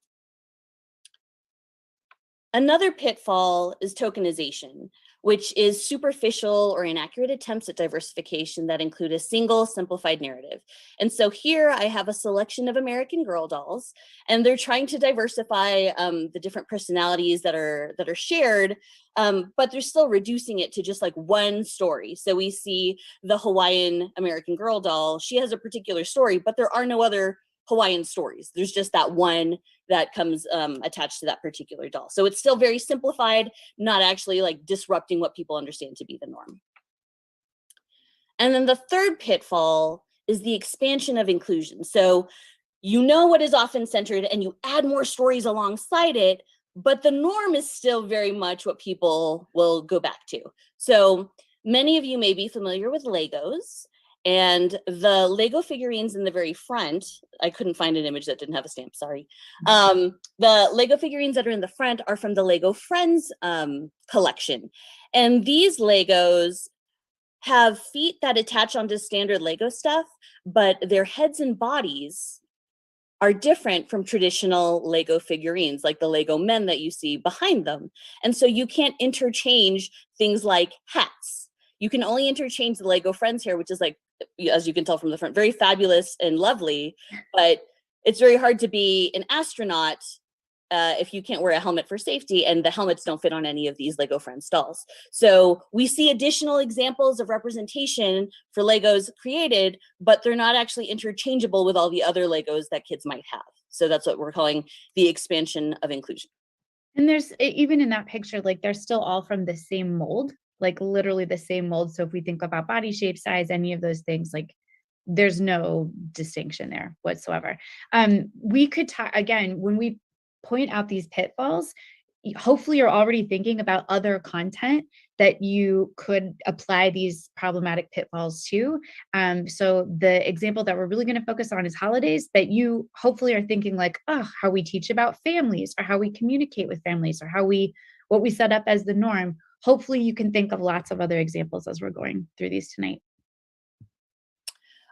Another pitfall is tokenization, which is superficial or inaccurate attempts at diversification that include a single simplified narrative. And so here I have a selection of American Girl dolls, and they're trying to diversify the different personalities that are shared, but they're still reducing it to just like one story. So we see the Hawaiian American Girl doll. She has a particular story, but there are no other Hawaiian stories. There's just that one that comes attached to that particular doll. So it's still very simplified, not actually like disrupting what people understand to be the norm. And then the third pitfall is the expansion of inclusion. So you know what is often centered and you add more stories alongside it, but the norm is still very much what people will go back to. So many of you may be familiar with Legos. And the Lego figurines in the very front, I couldn't find an image that didn't have a stamp, sorry. The Lego figurines that are in the front are from the Lego Friends collection. And these Legos have feet that attach onto standard Lego stuff, but their heads and bodies are different from traditional Lego figurines, like the Lego men that you see behind them. And so you can't interchange things like hats. You can only interchange the Lego Friends here, which is like, as you can tell from the front, very fabulous and lovely, but it's very hard to be an astronaut if you can't wear a helmet for safety, and the helmets don't fit on any of these Lego Friends dolls. So we see additional examples of representation for Legos created, but they're not actually interchangeable with all the other Legos that kids might have. So that's what we're calling the expansion of inclusion. And there's, even in that picture, like they're still all from the same mold, like literally the same mold. So if we think about body shape, size, any of those things, like there's no distinction there whatsoever. We could talk again, when we point out these pitfalls, hopefully you're already thinking about other content that you could apply these problematic pitfalls to. So the example that we're really going to focus on is holidays, that you hopefully are thinking like, oh, how we teach about families, or how we communicate with families, or what we set up as the norm. Hopefully you can think of lots of other examples as we're going through these tonight.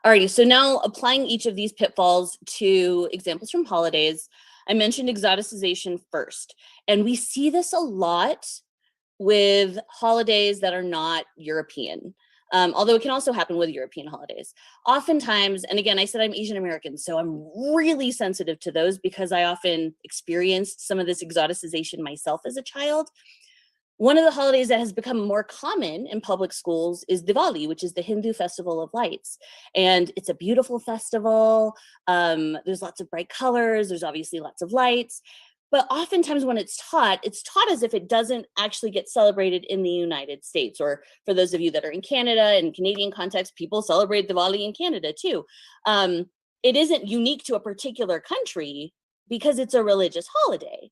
Alrighty, so now applying each of these pitfalls to examples from holidays. I mentioned exoticization first, and we see this a lot with holidays that are not European, although it can also happen with European holidays. Oftentimes, and again, I said I'm Asian American, so I'm really sensitive to those because I often experienced some of this exoticization myself as a child. One of the holidays that has become more common in public schools is Diwali, which is the Hindu festival of lights. And it's a beautiful festival. There's lots of bright colors. There's obviously lots of lights. But oftentimes when it's taught as if it doesn't actually get celebrated in the United States. Or for those of you that are in Canada, in Canadian context, people celebrate Diwali in Canada too. It isn't unique to a particular country because it's a religious holiday.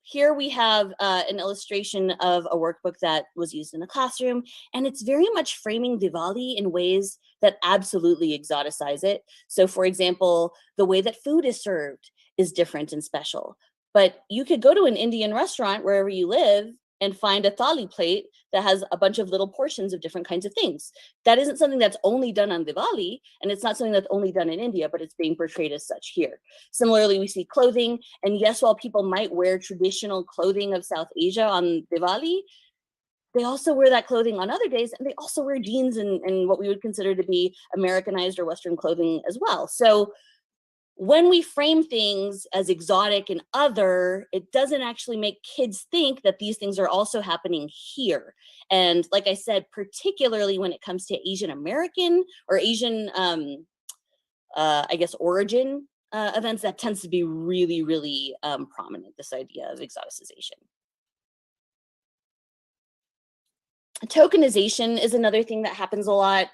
Here we have an illustration of a workbook that was used in the classroom, and it's very much framing Diwali in ways that absolutely exoticize it. So for example, the way that food is served is different and special. But you could go to an Indian restaurant wherever you live and find a thali plate that has a bunch of little portions of different kinds of things. That isn't something that's only done on Diwali, and it's not something that's only done in India, but it's being portrayed as such here. Similarly, we see clothing, and yes, while people might wear traditional clothing of South Asia on Diwali, they also wear that clothing on other days, and they also wear jeans and what we would consider to be Americanized or Western clothing as well. So when we frame things as exotic and other, it doesn't actually make kids think that these things are also happening here. And like I said, particularly when it comes to Asian American or Asian, I guess, origin events, that tends to be really, really prominent, this idea of exoticization. Tokenization is another thing that happens a lot.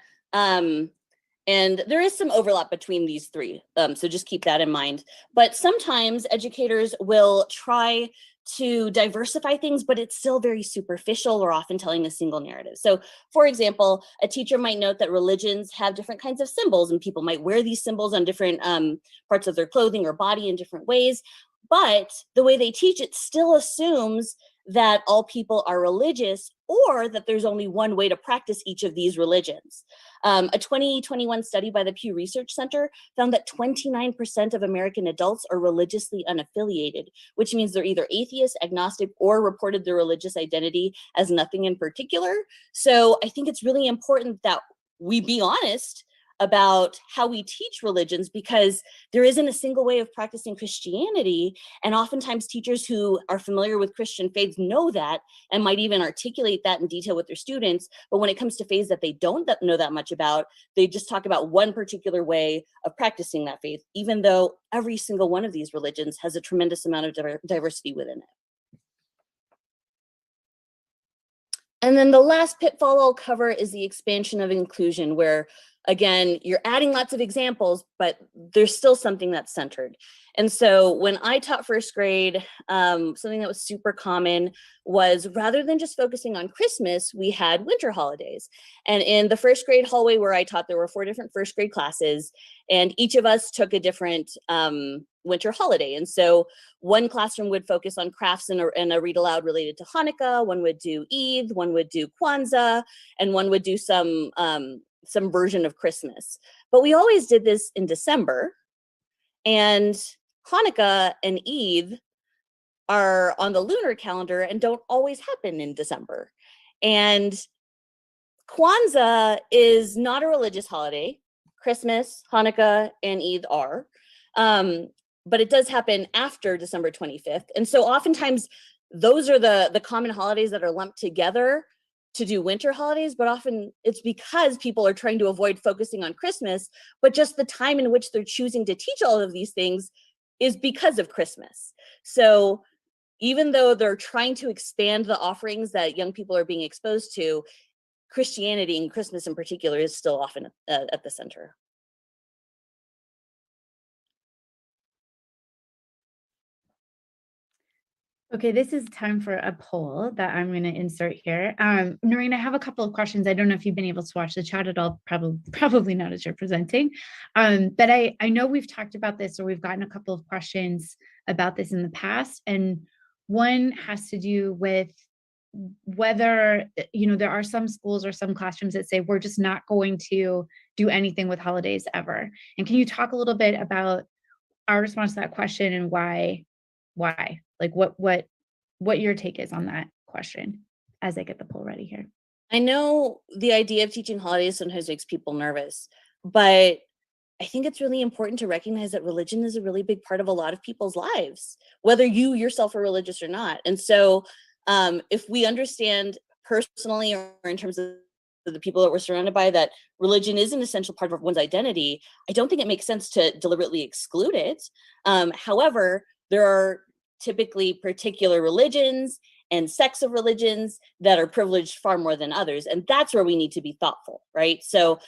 And there is some overlap between these three, so just keep that in mind. But sometimes educators will try to diversify things, but it's still very superficial or often telling a single narrative. So for example, a teacher might note that religions have different kinds of symbols, and people might wear these symbols on different parts of their clothing or body in different ways. But the way they teach it still assumes that all people are religious, or that there's only one way to practice each of these religions. A 2021 study by the Pew Research Center found that 29% of American adults are religiously unaffiliated, which means they're either atheist, agnostic, or reported their religious identity as nothing in particular. So I think it's really important that we be honest about how we teach religions, because there isn't a single way of practicing Christianity. And oftentimes teachers who are familiar with Christian faiths know that and might even articulate that in detail with their students. But when it comes to faiths that they don't know that much about, they just talk about one particular way of practicing that faith, even though every single one of these religions has a tremendous amount of diversity within it. And then the last pitfall I'll cover is the expansion of inclusion, where again, you're adding lots of examples, but there's still something that's centered. And so when I taught first grade, something that was super common was, rather than just focusing on Christmas, we had winter holidays. And in the first grade hallway where I taught, there were 4 different first grade classes, and each of us took a different winter holiday. And so one classroom would focus on crafts and a read aloud related to Hanukkah, one would do Eid, one would do Kwanzaa, and one would do some version of Christmas. But we always did this in December, and Hanukkah and Eid are on the lunar calendar and don't always happen in December. And Kwanzaa is not a religious holiday. Christmas, Hanukkah, and Eid are. But it does happen after December 25th. And so oftentimes those are the common holidays that are lumped together to do winter holidays, but often it's because people are trying to avoid focusing on Christmas, but just the time in which they're choosing to teach all of these things is because of Christmas. So even though they're trying to expand the offerings that young people are being exposed to, Christianity and Christmas in particular is still often at the center. Okay, this is time for a poll that I'm going to insert here. Noreen, I have a couple of questions. I don't know if you've been able to watch the chat at all. Probably not as you're presenting. But I know we've talked about this, or we've gotten a couple of questions about this in the past. And one has to do with whether, there are some schools or some classrooms that say we're just not going to do anything with holidays ever. And can you talk a little bit about our response to that question and why? Like what your take is on that question as I get the poll ready here. I know the idea of teaching holidays sometimes makes people nervous, but I think it's really important to recognize that religion is a really big part of a lot of people's lives, whether you yourself are religious or not. And so if we understand personally or in terms of the people that we're surrounded by that religion is an essential part of one's identity, I don't think it makes sense to deliberately exclude it. However, there are typically particular religions and sects of religions that are privileged far more than others. And that's where we need to be thoughtful, right? So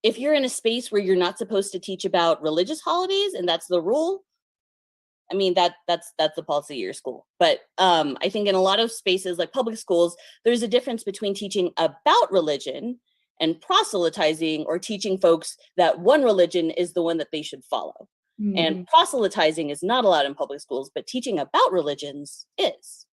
if you're in a space where you're not supposed to teach about religious holidays and that's the rule, I mean, that's the policy of your school. But I think in a lot of spaces like public schools, there's a difference between teaching about religion and proselytizing or teaching folks that one religion is the one that they should follow. Mm-hmm. And proselytizing is not allowed in public schools, but teaching about religions is.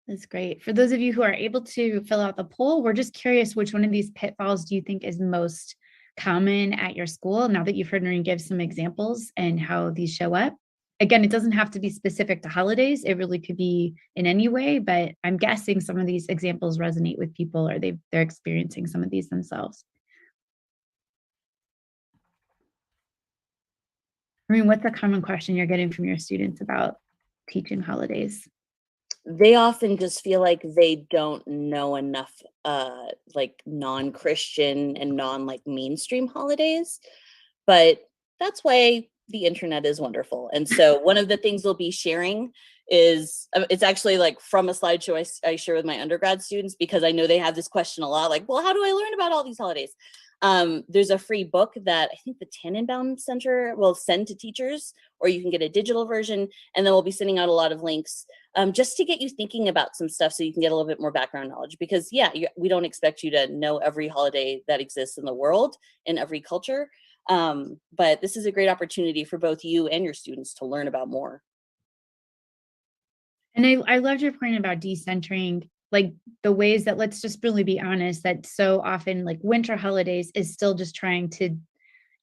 That's great. For those of you who are able to fill out the poll, we're just curious, which one of these pitfalls do you think is most common at your school, now that you've heard Noreen give some examples and how these show up? Again, it doesn't have to be specific to holidays. It really could be in any way, but I'm guessing some of these examples resonate with people, or they're experiencing some of these themselves. I mean, what's a common question you're getting from your students about teaching holidays? They often just feel like they don't know enough like non-Christian and non-like mainstream holidays, but that's why the internet is wonderful. And so one of the things we'll be sharing is, it's actually like from a slideshow I share with my undergrad students, because I know they have this question a lot, like, well, how do I learn about all these holidays? There's a free book that I think the Tannenbaum Center will send to teachers, or you can get a digital version, and then we'll be sending out a lot of links just to get you thinking about some stuff so you can get a little bit more background knowledge. Because yeah, we don't expect you to know every holiday that exists in the world in every culture, but this is a great opportunity for both you and your students to learn about more. And I loved your point about decentering, like the ways that, let's just really be honest, that so often like winter holidays is still just trying to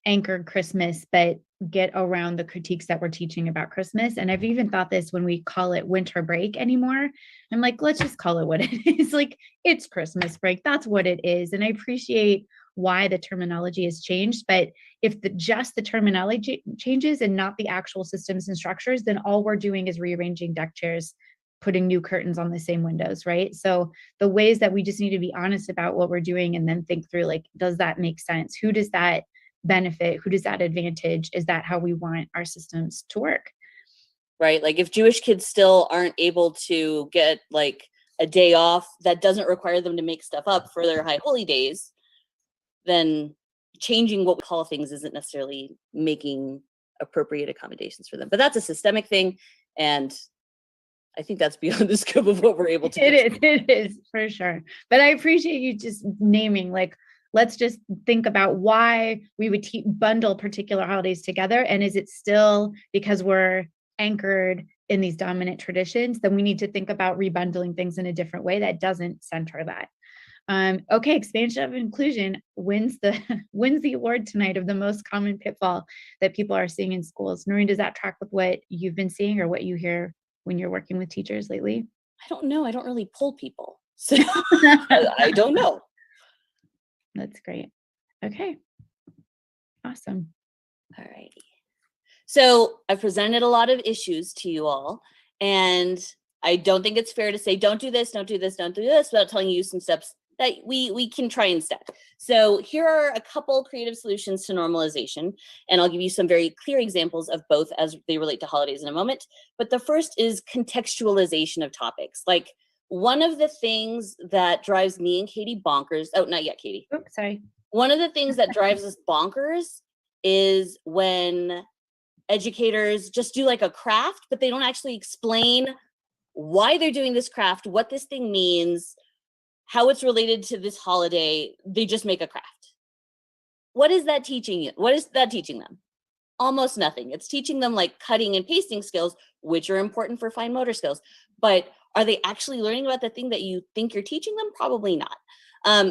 anchor Christmas, but get around the critiques that we're teaching about Christmas. And I've even thought this when we call it winter break anymore. I'm like, let's just call it what it is. Like, it's Christmas break. That's what it is. And I appreciate why the terminology has changed. But if just the terminology changes and not the actual systems and structures, then all we're doing is rearranging deck chairs, putting new curtains on the same windows, right? So the ways that we just need to be honest about what we're doing and then think through, like, does that make sense? Who does that benefit? Who does that advantage? Is that how we want our systems to work? Right. Like if Jewish kids still aren't able to get like a day off that doesn't require them to make stuff up for their high holy days, then changing what we call things isn't necessarily making appropriate accommodations for them. But that's a systemic thing. And I think that's beyond the scope of what we're able to do. It is for sure. But I appreciate you just naming, like, let's just think about why we would bundle particular holidays together. And is it still because we're anchored in these dominant traditions? Then we need to think about rebundling things in a different way that doesn't center that. Okay, expansion of inclusion wins the award tonight of the most common pitfall that people are seeing in schools. Noreen, does that track with what you've been seeing or what you hear when you're working with teachers lately? I don't know. I don't really pull people. So I don't know. That's great. Okay. Awesome. All righty. So I've presented a lot of issues to you all, and I don't think it's fair to say, don't do this, don't do this, don't do this, without telling you some steps that we can try instead. So here are a couple creative solutions to normalization, and I'll give you some very clear examples of both as they relate to holidays in a moment. But the first is contextualization of topics. Like, one of the things that drives me and Katie bonkers, oh, not yet, Katie. Oops, sorry. One of the things that drives us bonkers is when educators just do like a craft, but they don't actually explain why they're doing this craft, what this thing means, how it's related to this holiday. They just make a craft. What is that teaching you? What is that teaching them? Almost nothing. It's teaching them like cutting and pasting skills, which are important for fine motor skills. But are they actually learning about the thing that you think you're teaching them? Probably not.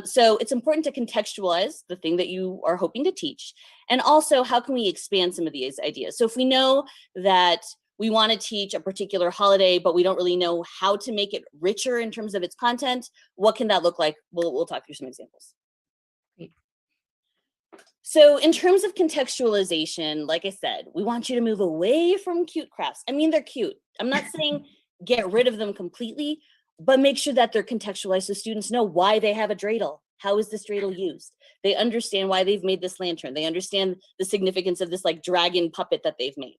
So it's important to contextualize the thing that you are hoping to teach. And also, how can we expand some of these ideas? So if we know that we want to teach a particular holiday, but we don't really know how to make it richer in terms of its content, what can that look like? We'll talk through some examples. Great. So in terms of contextualization, like I said, we want you to move away from cute crafts. I mean, they're cute. I'm not saying get rid of them completely, but make sure that they're contextualized so students know why they have a dreidel. How is this dreidel used? They understand why they've made this lantern. They understand the significance of this like dragon puppet that they've made.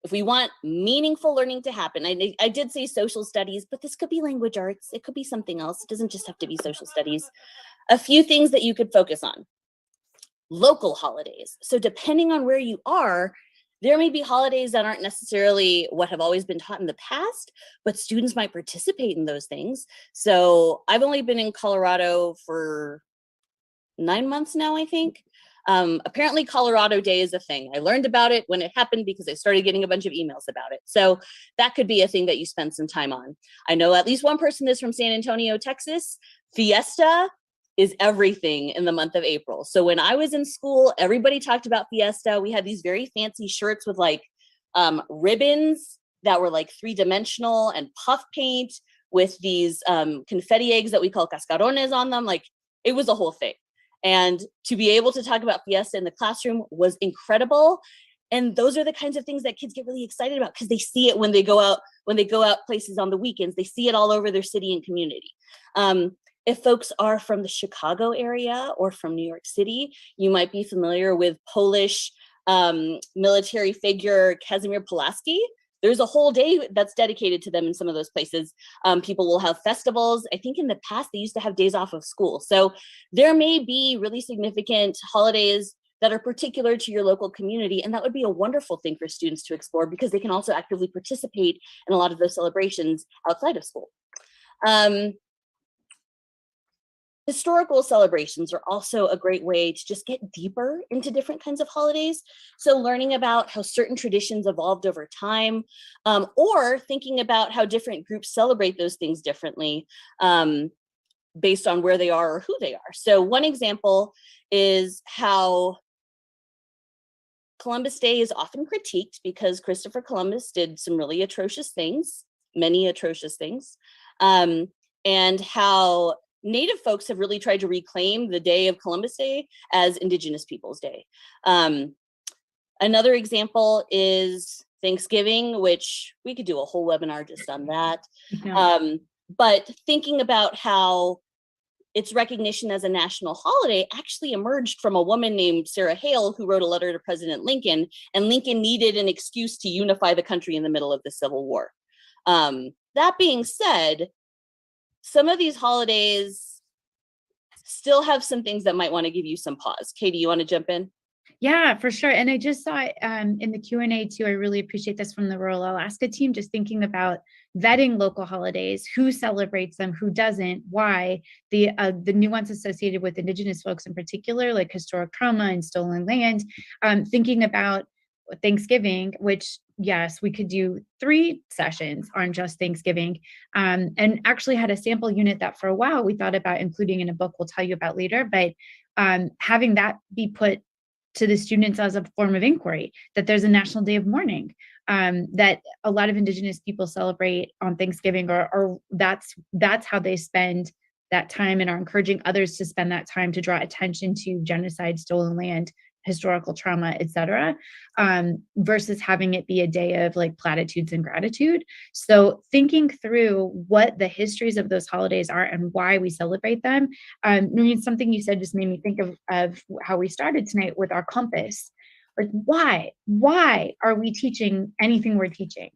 If we want meaningful learning to happen, I did say social studies, but this could be language arts. It could be something else. It doesn't just have to be social studies. A few things that you could focus on. Local holidays. So depending on where you are, there may be holidays that aren't necessarily what have always been taught in the past, but students might participate in those things. So I've only been in Colorado for 9 months now, I think. Apparently Colorado Day is a thing. I learned about it when it happened because I started getting a bunch of emails about it. So that could be a thing that you spend some time on. I know at least one person is from San Antonio, Texas. Fiesta is everything in the month of April. So when I was in school, everybody talked about Fiesta. We had these very fancy shirts with like ribbons that were like 3-dimensional and puff paint with these confetti eggs that we call cascarones on them. Like it was a whole thing. And to be able to talk about Fiesta in the classroom was incredible. And those are the kinds of things that kids get really excited about because they see it when they go out places on the weekends. They see it all over their city and community. If folks are from the Chicago area or from New York City, you might be familiar with Polish military figure Kazimierz Pulaski. There's a whole day that's dedicated to them in some of those places. People will have festivals. I think in the past, they used to have days off of school. So there may be really significant holidays that are particular to your local community. And that would be a wonderful thing for students to explore because they can also actively participate in a lot of those celebrations outside of school. Historical celebrations are also a great way to just get deeper into different kinds of holidays. So learning about how certain traditions evolved over time, or thinking about how different groups celebrate those things differently based on where they are or who they are. So one example is how Columbus Day is often critiqued because Christopher Columbus did some really atrocious things, many atrocious things, and how Native folks have really tried to reclaim the day of Columbus Day as Indigenous Peoples Day. Another example is Thanksgiving, which we could do a whole webinar just on that. Yeah. But thinking about how its recognition as a national holiday actually emerged from a woman named Sarah Hale, who wrote a letter to President Lincoln, and Lincoln needed an excuse to unify the country in the middle of the Civil War. That being said, some of these holidays still have some things that might want to give you some pause. Katie, you want to jump in? Yeah, for sure. And I just saw in the Q&A too, I really appreciate this from the Rural Alaska team, just thinking about vetting local holidays, who celebrates them, who doesn't, why, the nuance associated with Indigenous folks in particular, like historic trauma and stolen land, thinking about Thanksgiving, which yes, we could do 3 sessions on just Thanksgiving, and actually had a sample unit that for a while we thought about including in a book we'll tell you about later, but having that be put to the students as a form of inquiry, that there's a National Day of Mourning, that a lot of Indigenous people celebrate on Thanksgiving, or that's how they spend that time and are encouraging others to spend that time to draw attention to genocide, stolen land, historical trauma, etc., versus having it be a day of like platitudes and gratitude. So thinking through what the histories of those holidays are and why we celebrate them. Noreen, something you said just made me think of how we started tonight with our compass. Like, why are we teaching anything we're teaching?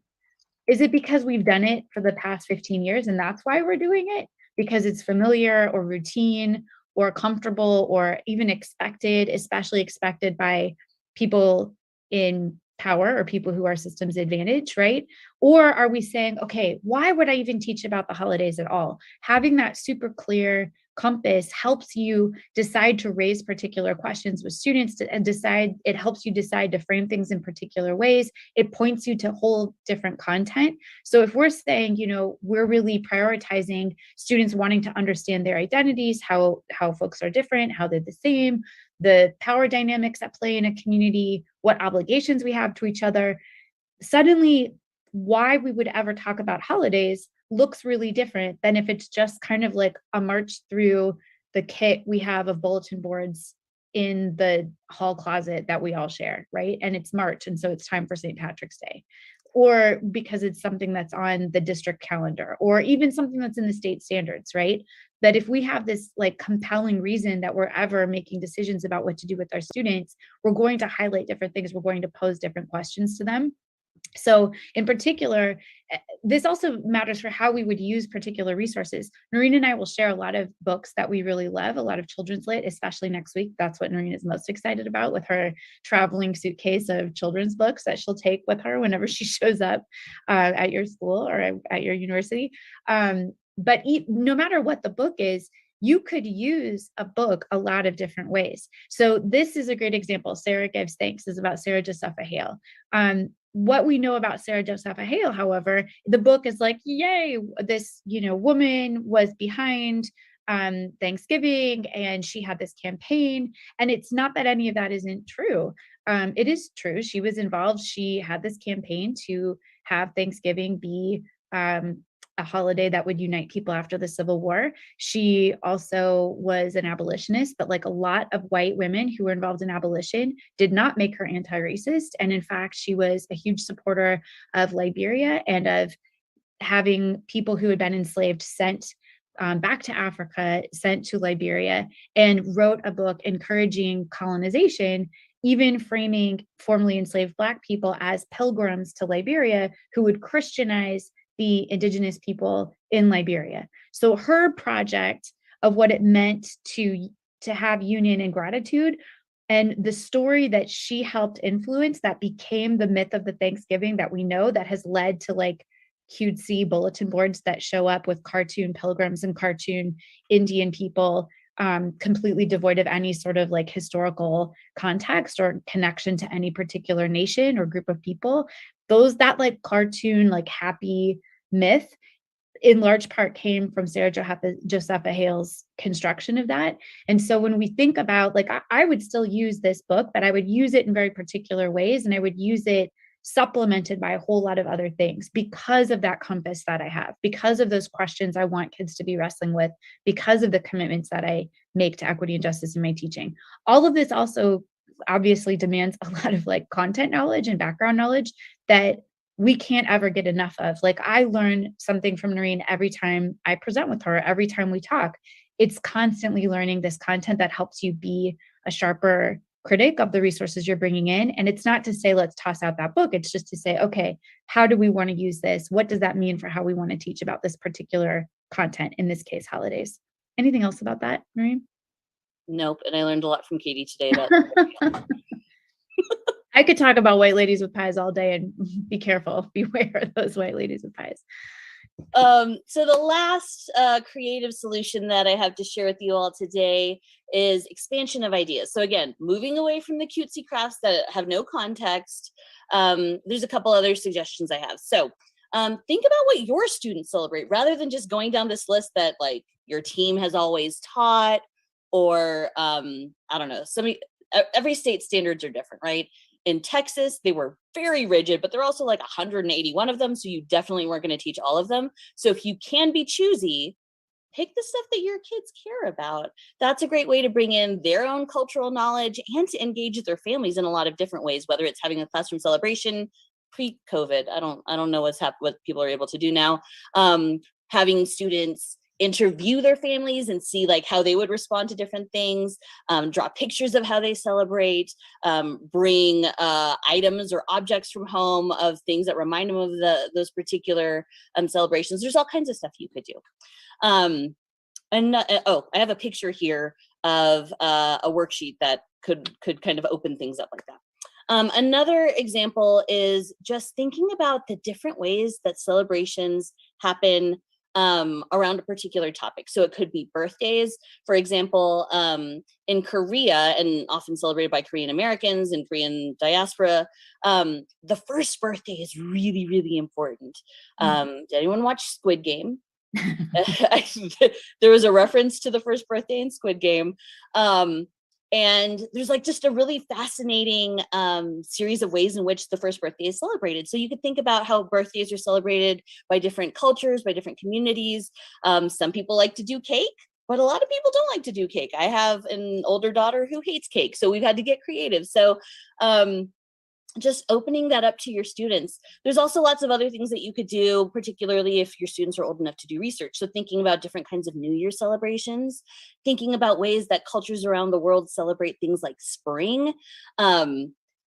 Is it because we've done it for the past 15 years and that's why we're doing it? Because it's familiar or routine or comfortable or even expected, especially expected by people in power or people who are systems advantage, right? Or are we saying, okay, why would I even teach about the holidays at all? Having that super clear compass helps you decide to raise particular questions with students and decide, it helps you decide to frame things in particular ways. It points you to whole different content. So if we're saying, you know, we're really prioritizing students wanting to understand their identities, how folks are different, how they're the same, the power dynamics at play in a community, what obligations we have to each other, suddenly why we would ever talk about holidays looks really different than if it's just kind of like a march through the kit we have of bulletin boards in the hall closet that we all share, right? And it's March, and so it's time for St. Patrick's Day. Or because it's something that's on the district calendar, or even something that's in the state standards, right? That if we have this like compelling reason that we're ever making decisions about what to do with our students, we're going to highlight different things, we're going to pose different questions to them. So in particular, this also matters for how we would use particular resources. Noreen and I will share a lot of books that we really love, a lot of children's lit, especially next week. That's what Noreen is most excited about, with her traveling suitcase of children's books that she'll take with her whenever she shows up at your school or at your university. But no matter what the book is, you could use a book a lot of different ways. So this is a great example. Sarah Gives Thanks is about Sarah Josepha Hale. What we know about Sarah Josepha Hale, however, the book is like, yay, this, you know, woman was behind Thanksgiving and she had this campaign. And it's not that any of that isn't true. It is true. She was involved. She had this campaign to have Thanksgiving be a holiday that would unite people after the Civil War. She also was an abolitionist, but like a lot of white women who were involved in abolition did not make her anti-racist. And in fact, she was a huge supporter of Liberia and of having people who had been enslaved sent back to Africa, sent to Liberia, and wrote a book encouraging colonization, even framing formerly enslaved Black people as pilgrims to Liberia who would Christianize the indigenous people in Liberia. So her project of what it meant to have union and gratitude, and the story that she helped influence that became the myth of the Thanksgiving that we know, that has led to like cutesy bulletin boards that show up with cartoon pilgrims and cartoon Indian people, completely devoid of any sort of like historical context or connection to any particular nation or group of people. That like cartoon, like happy myth in large part came from Sarah Josepha Hale's construction of that. And so when we think about, like, I would still use this book, but I would use it in very particular ways, and I would use it supplemented by a whole lot of other things because of that compass that I have, because of those questions I want kids to be wrestling with, because of the commitments that I make to equity and justice in my teaching. All of this also obviously demands a lot of like content knowledge and background knowledge that we can't ever get enough of. Like, I learn something from Noreen every time I present with her, every time we talk. It's constantly learning this content that helps you be a sharper critic of the resources you're bringing in. And it's not to say, let's toss out that book. It's just to say, okay, how do we want to use this? What does that mean for how we want to teach about this particular content, in this case, holidays? Anything else about that, Noreen? Nope. And I learned a lot from Katie today. I could talk about white ladies with pies all day, and be careful, beware of those white ladies with pies. So the last creative solution that I have to share with you all today is expansion of ideas. So again, moving away from the cutesy crafts that have no context, there's a couple other suggestions I have. So think about what your students celebrate, rather than just going down this list that like your team has always taught, or I don't know, every state standards are different, right? In Texas, they were very rigid, but there are also like 181 of them. So you definitely weren't going to teach all of them. So if you can be choosy, pick the stuff that your kids care about. That's a great way to bring in their own cultural knowledge and to engage with their families in a lot of different ways, whether it's having a classroom celebration pre-COVID. I don't know what people are able to do now. Having students interview their families and see like how they would respond to different things, draw pictures of how they celebrate, bring items or objects from home of things that remind them of those particular celebrations. There's all kinds of stuff you could do. I have a picture here of a worksheet that could kind of open things up like that. Another example is just thinking about the different ways that celebrations happen around a particular topic. So it could be birthdays, for example, in Korea, and often celebrated by Korean Americans and Korean diaspora, the first birthday is really, really important. Did anyone watch Squid Game? There was a reference to the first birthday in Squid Game. And there's like just a really fascinating series of ways in which the first birthday is celebrated. So you could think about how birthdays are celebrated by different cultures, by different communities. Some people like to do cake, but a lot of people don't like to do cake. I have an older daughter who hates cake, so we've had to get creative. So just opening that up to your students. There's also lots of other things that you could do, particularly if your students are old enough to do research. So thinking about different kinds of New Year celebrations, thinking about ways that cultures around the world celebrate things like spring.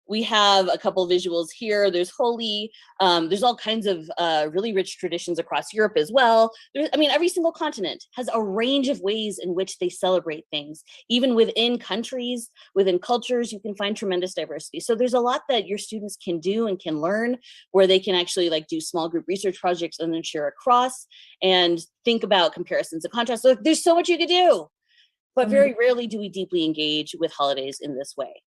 We have a couple visuals here. There's Holi. There's all kinds of really rich traditions across Europe as well. I mean, every single continent has a range of ways in which they celebrate things. Even within countries, within cultures, you can find tremendous diversity. So there's a lot that your students can do and can learn, where they can actually like do small group research projects and then share across and think about comparisons and contrasts. So there's so much you could do, but very rarely do we deeply engage with holidays in this way.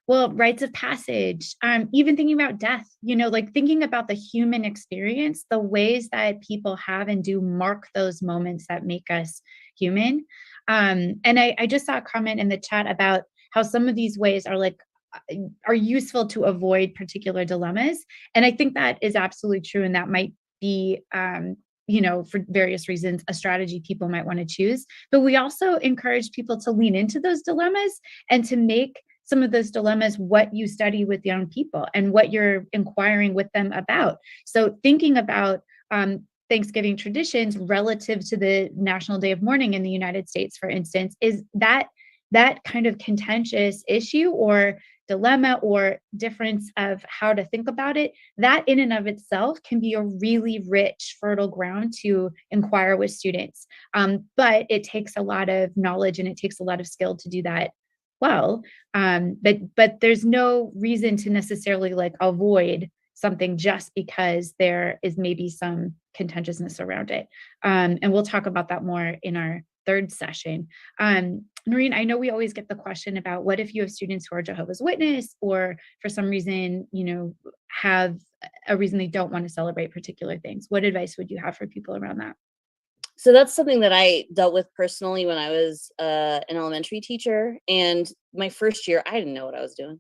Well, rites of passage, even thinking about death, you know, like thinking about the human experience, the ways that people have and do mark those moments that make us human. And I just saw a comment in the chat about how some of these ways are like, are useful to avoid particular dilemmas. And I think that is absolutely true. And that might be, you know, for various reasons, a strategy people might want to choose. But we also encourage people to lean into those dilemmas and to make some of those dilemmas what you study with young people and what you're inquiring with them about. So thinking about Thanksgiving traditions relative to the National Day of Mourning in the United States, for instance, is that kind of contentious issue or dilemma or difference of how to think about it, that in and of itself can be a really rich, fertile ground to inquire with students. But it takes a lot of knowledge and it takes a lot of skill to do that well. But there's no reason to necessarily like avoid something just because there is maybe some contentiousness around it. And we'll talk about that more in our third session. Noreen, I know we always get the question about what if you have students who are Jehovah's Witness or for some reason, you know, have a reason they don't want to celebrate particular things. What advice would you have for people around that? So that's something that I dealt with personally when I was an elementary teacher. And my first year, I didn't know what I was doing.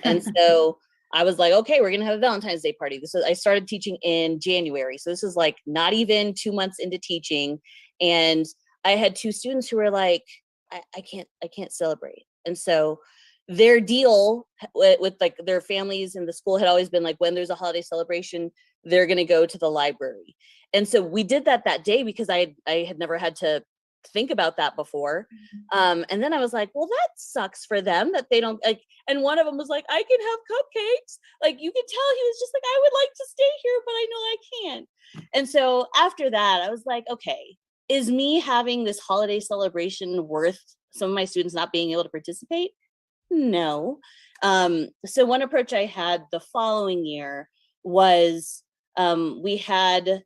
And so I was like, okay, we're going to have a Valentine's Day party. I started teaching in January. So this is like not even 2 months into teaching. And I had 2 students who were like, I can't celebrate. And so their deal with like their families and the school had always been like, when there's a holiday celebration, they're going to go to the library. And so we did that day because I had never had to think about that before. And then I was like, well, that sucks for them that they don't like, and one of them was like, I can have cupcakes. Like you could tell he was just like, I would like to stay here, but I know I can't. And so after that, I was like, okay, is me having this holiday celebration worth some of my students not being able to participate? No. So one approach I had the following year was we had,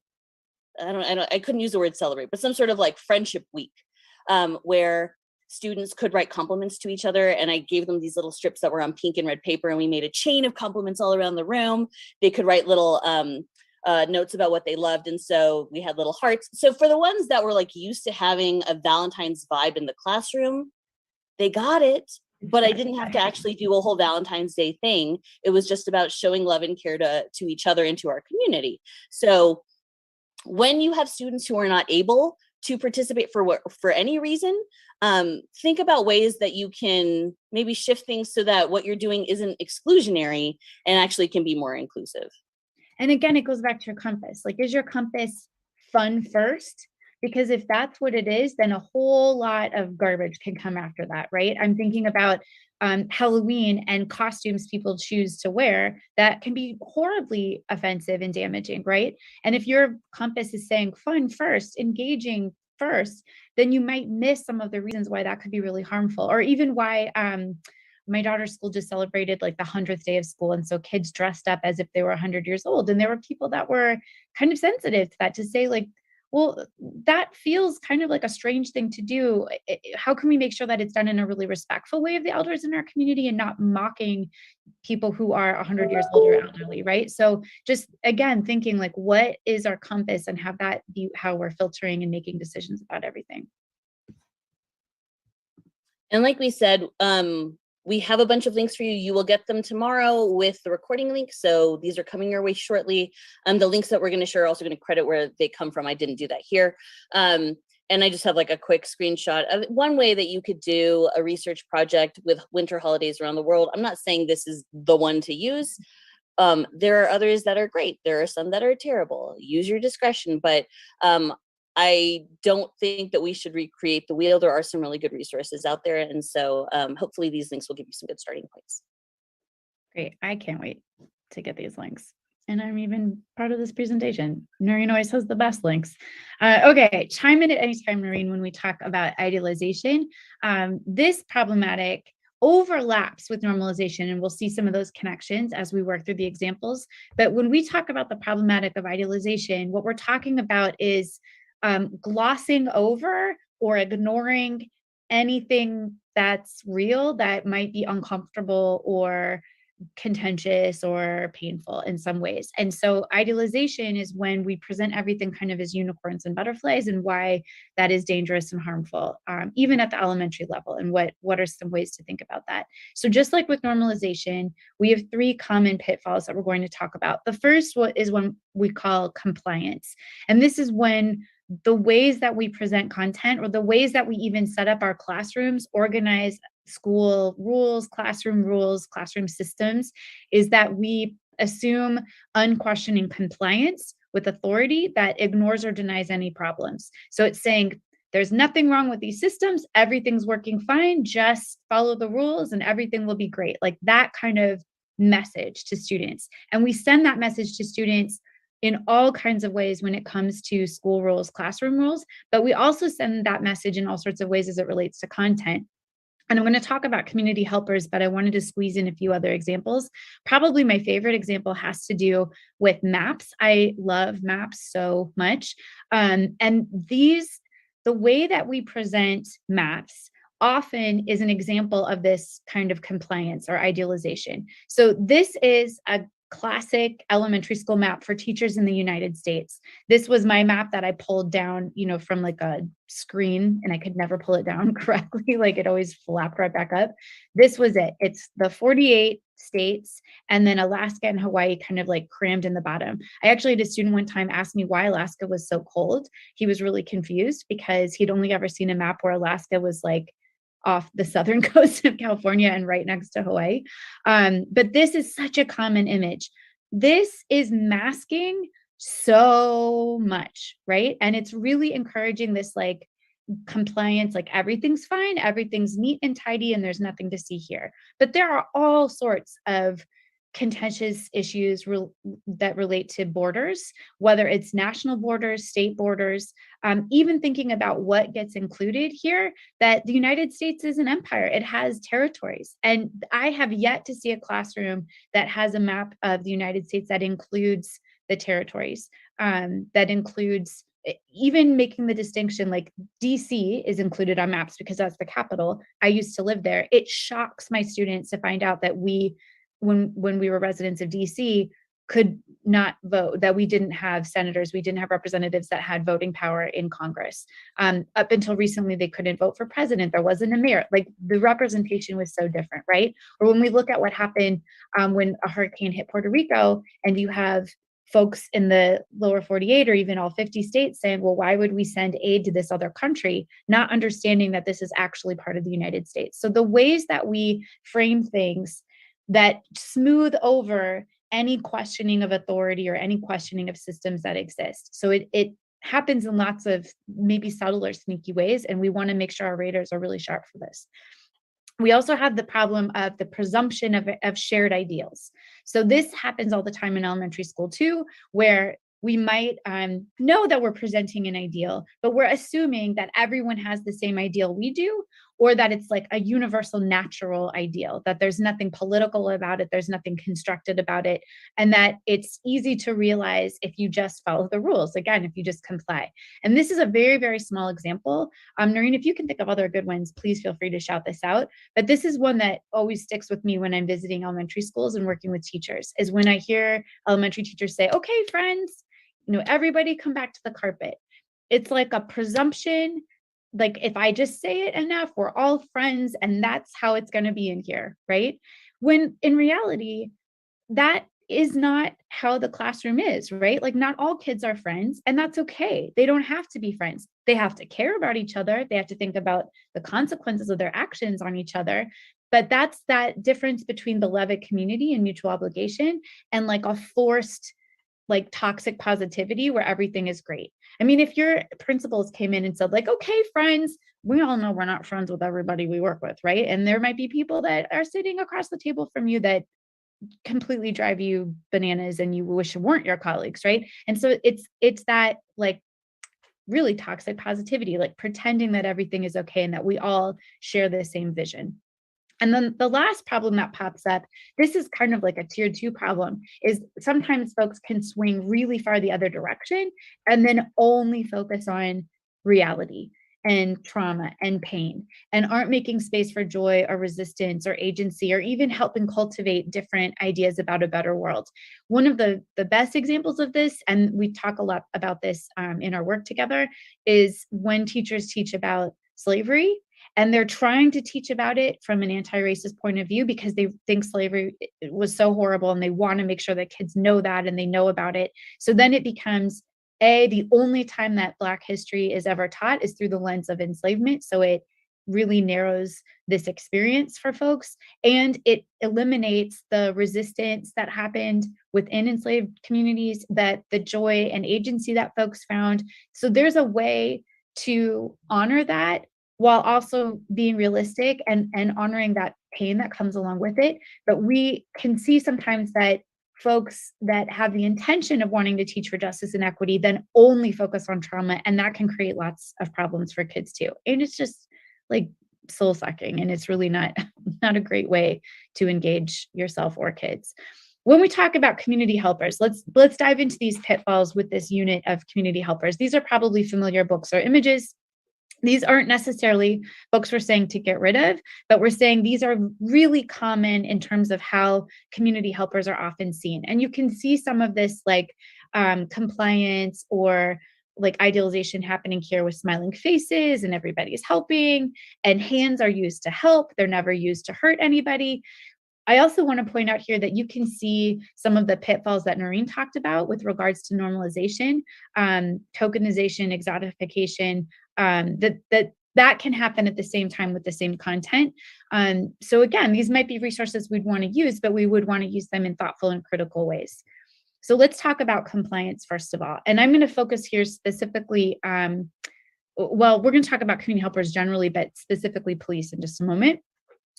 I couldn't use the word celebrate, but some sort of like friendship week where students could write compliments to each other. And I gave them these little strips that were on pink and red paper, and we made a chain of compliments all around the room. They could write little notes about what they loved. And so we had little hearts. So for the ones that were like used to having a Valentine's vibe in the classroom, they got it. But I didn't have to actually do a whole Valentine's Day thing. It was just about showing love and care to each other and to our community. So when you have students who are not able to participate for any reason, think about ways that you can maybe shift things so that what you're doing isn't exclusionary and actually can be more inclusive. And again, it goes back to your compass. Like, is your compass fun first? Because if that's what it is, then a whole lot of garbage can come after that, right? I'm thinking about Halloween and costumes people choose to wear that can be horribly offensive and damaging, right? And if your compass is saying fun first, engaging first, then you might miss some of the reasons why that could be really harmful, or even why my daughter's school just celebrated like the 100th day of school. And so kids dressed up as if they were 100 years old. And there were people that were kind of sensitive to that, to say like, well, that feels kind of like a strange thing to do. How can we make sure that it's done in a really respectful way of the elders in our community and not mocking people who are 100 years old or elderly, right? So just, again, thinking like, what is our compass, and have that be how we're filtering and making decisions about everything. And like we said, we have a bunch of links for you. You will get them tomorrow with the recording link. So these are coming your way shortly. The links that we're going to share are also going to credit where they come from. I didn't do that here. And I just have like a quick screenshot of one way that you could do a research project with winter holidays around the world. I'm not saying this is the one to use. There are others that are great. There are some that are terrible. Use your discretion. But I don't think that we should recreate the wheel. There are some really good resources out there. And so hopefully these links will give you some good starting points. Great. I can't wait to get these links. And I'm even part of this presentation. Noreen always has the best links. Okay, chime in at any time, Noreen, when we talk about idealization. This problematic overlaps with normalization, and we'll see some of those connections as we work through the examples. But when we talk about the problematic of idealization, what we're talking about is glossing over or ignoring anything that's real that might be uncomfortable or contentious or painful in some ways. And so idealization is when we present everything kind of as unicorns and butterflies, and why that is dangerous and harmful, even at the elementary level. And what are some ways to think about that? So just like with normalization, we have 3 common pitfalls that we're going to talk about. The first is one we call compliance. And this is when the ways that we present content, or the ways that we even set up our classrooms, organize school rules, classroom systems, is that we assume unquestioning compliance with authority that ignores or denies any problems. So it's saying there's nothing wrong with these systems, everything's working fine, just follow the rules and everything will be great. Like that kind of message to students. And we send that message to students in all kinds of ways when it comes to school rules, classroom rules, but we also send that message in all sorts of ways as it relates to content. And I'm going to talk about community helpers, but I wanted to squeeze in a few other examples. Probably my favorite example has to do with maps. I love maps so much. And the way that we present maps often is an example of this kind of compliance or idealization. So this is a classic elementary school map for teachers in the United States. This was my map that I pulled down, from like a screen, and I could never pull it down correctly. Like it always flapped right back up. This was it. It's the 48 states, and then Alaska and Hawaii kind of like crammed in the bottom. I actually had a student one time ask me why Alaska was so cold. He was really confused because he'd only ever seen a map where Alaska was like off the southern coast of California and right next to Hawaii. But this is such a common image. This is masking so much, right? And it's really encouraging this like compliance, like everything's fine, everything's neat and tidy, and there's nothing to see here. But there are all sorts of contentious issues that relate to borders, whether it's national borders, state borders, even thinking about what gets included here, that the United States is an empire. It has territories. And I have yet to see a classroom that has a map of the United States that includes the territories, that includes even making the distinction, like DC is included on maps because that's the capital. I used to live there. It shocks my students to find out that when we were residents of DC, could not vote, that we didn't have senators, we didn't have representatives that had voting power in Congress. Up until recently, they couldn't vote for president. There wasn't a mayor. Like the representation was so different, right? Or when we look at what happened when a hurricane hit Puerto Rico, and you have folks in the lower 48 or even all 50 states saying, well, why would we send aid to this other country, not understanding that this is actually part of the United States. So the ways that we frame things that smooth over any questioning of authority or any questioning of systems that exist. So it happens in lots of maybe subtle or sneaky ways, and we want to make sure our radars are really sharp for this. We also have the problem of the presumption of shared ideals. So this happens all the time in elementary school too, where we might know that we're presenting an ideal, but we're assuming that everyone has the same ideal we do, or that it's like a universal natural ideal, that there's nothing political about it, there's nothing constructed about it, and that it's easy to realize if you just follow the rules, again, if you just comply. And this is a very, very small example. Noreen, if you can think of other good ones, please feel free to shout this out. But this is one that always sticks with me when I'm visiting elementary schools and working with teachers, is when I hear elementary teachers say, okay, friends, everybody come back to the carpet. It's like a presumption, like if I just say it enough, we're all friends and that's how it's going to be in here, right? When in reality, that is not how the classroom is, right? Like not all kids are friends, and that's okay. They don't have to be friends. They have to care about each other. They have to think about the consequences of their actions on each other. But that's that difference between beloved community and mutual obligation and like a forced, like toxic positivity where everything is great. I mean, if your principals came in and said like, okay, friends, we all know we're not friends with everybody we work with, right? And there might be people that are sitting across the table from you that completely drive you bananas and you wish weren't your colleagues, right? And so it's that like really toxic positivity, like pretending that everything is okay and that we all share the same vision. And then the last problem that pops up, this is kind of like a tier 2 problem, is sometimes folks can swing really far the other direction and then only focus on reality and trauma and pain and aren't making space for joy or resistance or agency or even helping cultivate different ideas about a better world. One of the best examples of this, and we talk a lot about this in our work together, is when teachers teach about slavery. And they're trying to teach about it from an anti-racist point of view because they think slavery was so horrible and they want to make sure that kids know that and they know about it. So then it becomes the only time that Black history is ever taught is through the lens of enslavement. So it really narrows this experience for folks, and it eliminates the resistance that happened within enslaved communities, that the joy and agency that folks found. So there's a way to honor that while also being realistic and honoring that pain that comes along with it. But we can see sometimes that folks that have the intention of wanting to teach for justice and equity then only focus on trauma, and that can create lots of problems for kids too. And it's just like soul sucking, and it's really not a great way to engage yourself or kids. When we talk about community helpers, let's dive into these pitfalls with this unit of community helpers. These are probably familiar books or images. These aren't necessarily books we're saying to get rid of, but we're saying these are really common in terms of how community helpers are often seen. And you can see some of this like compliance or like idealization happening here with smiling faces and everybody's helping, and hands are used to help. They're never used to hurt anybody. I also want to point out here that you can see some of the pitfalls that Noreen talked about with regards to normalization, tokenization, exotification, that can happen at the same time with the same content. So again, these might be resources we'd want to use, but we would want to use them in thoughtful and critical ways. So let's talk about compliance first of all. And I'm going to focus here specifically, well, we're going to talk about community helpers generally, but specifically police in just a moment.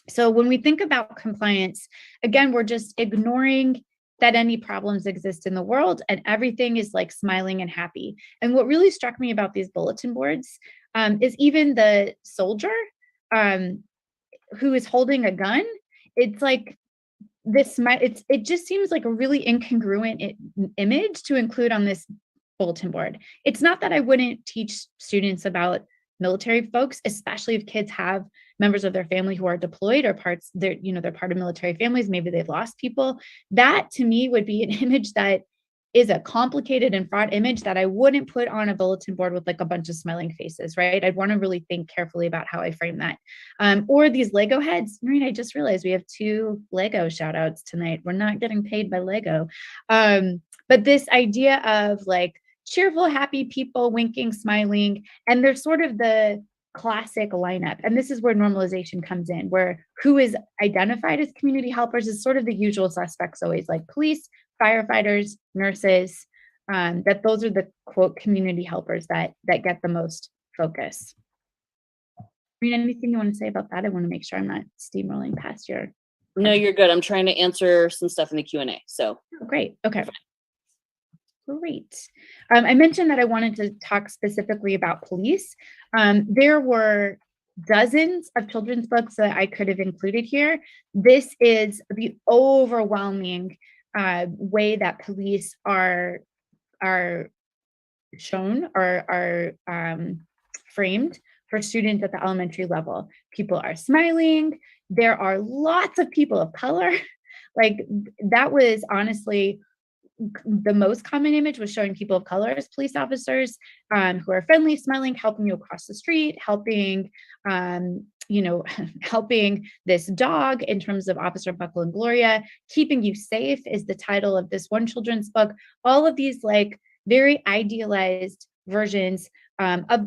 So when we think about compliance, again, we're just ignoring that any problems exist in the world and everything is like smiling and happy. And what really struck me about these bulletin boards is even the soldier who is holding a gun, it's like this, it just seems like a really incongruent image to include on this bulletin board. It's not that I wouldn't teach students about military folks, especially if kids have members of their family who are deployed or they're part of military families, maybe they've lost people. That to me would be an image that is a complicated and fraught image that I wouldn't put on a bulletin board with like a bunch of smiling faces, right? I'd want to really think carefully about how I frame that. Or these Lego heads. Marina, I just realized we have 2 Lego shout outs tonight. We're not getting paid by Lego. But this idea of like cheerful, happy people, winking, smiling, and they're sort of the classic lineup. And this is where normalization comes in, where who is identified as community helpers is sort of the usual suspects always, like police, firefighters, nurses, that those are the quote community helpers that get the most focus. Marina, anything you want to say about that? I want to make sure I'm not steamrolling past your. No, you're good. I'm trying to answer some stuff in the Q&A. So great. Okay. Great. I mentioned that I wanted to talk specifically about police. There were dozens of children's books that I could have included here. This is the overwhelming way that police are shown or are framed for students at the elementary level. People are smiling. There are lots of people of color. Like, that was honestly the most common image, was showing people of color as police officers, who are friendly, smiling, helping you across the street, helping, helping this dog in terms of Officer Buckle and Gloria. Keeping You Safe is the title of this one children's book. All of these like very idealized versions of,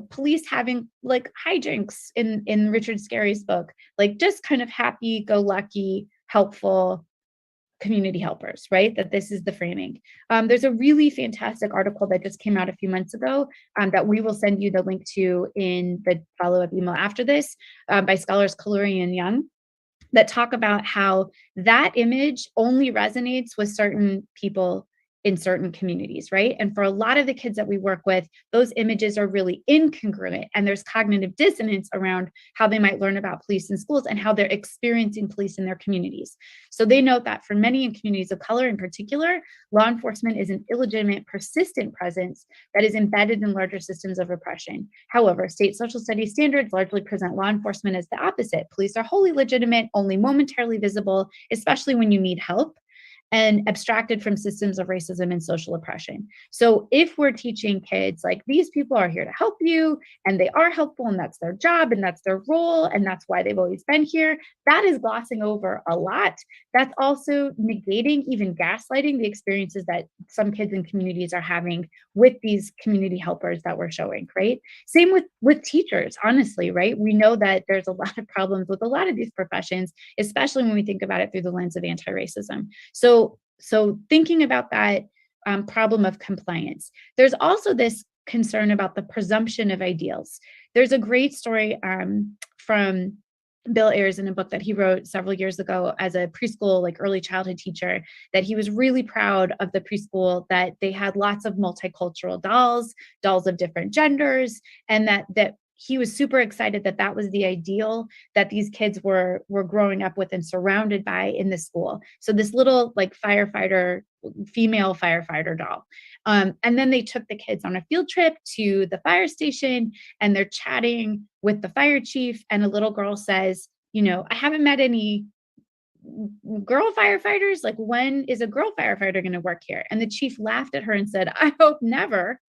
police having like hijinks in Richard Scarry's book, like just kind of happy-go-lucky, helpful community helpers, right? That this is the framing. There's a really fantastic article that just came out a few months ago that we will send you the link to in the follow-up email after this, by scholars Kaluri and Young, that talk about how that image only resonates with certain people in certain communities, right? And for a lot of the kids that we work with, those images are really incongruent, and there's cognitive dissonance around how they might learn about police in schools and how they're experiencing police in their communities. So they note that for many in communities of color in particular, law enforcement is an illegitimate, persistent presence that is embedded in larger systems of repression. However, state social studies standards largely present law enforcement as the opposite. Police are wholly legitimate, only momentarily visible, especially when you need help, and abstracted from systems of racism and social oppression. So if we're teaching kids like, these people are here to help you, and they are helpful, and that's their job, and that's their role, and that's why they've always been here, that is glossing over a lot. That's also negating, even gaslighting, the experiences that some kids in communities are having with these community helpers that we're showing, right? Same with teachers, honestly, right? We know that there's a lot of problems with a lot of these professions, especially when we think about it through the lens of anti-racism. So thinking about that problem of compliance, there's also this concern about the presumption of ideals. There's a great story from Bill Ayers in a book that he wrote several years ago as a preschool, like early childhood teacher, that he was really proud of the preschool, that they had lots of multicultural dolls of different genders, and that he was super excited that that was the ideal that these kids were growing up with and surrounded by in the school. So this little like female firefighter doll. And then they took the kids on a field trip to the fire station, and they're chatting with the fire chief, and a little girl says, I haven't met any girl firefighters. Like, when is a girl firefighter going to work here? And the chief laughed at her and said, I hope never.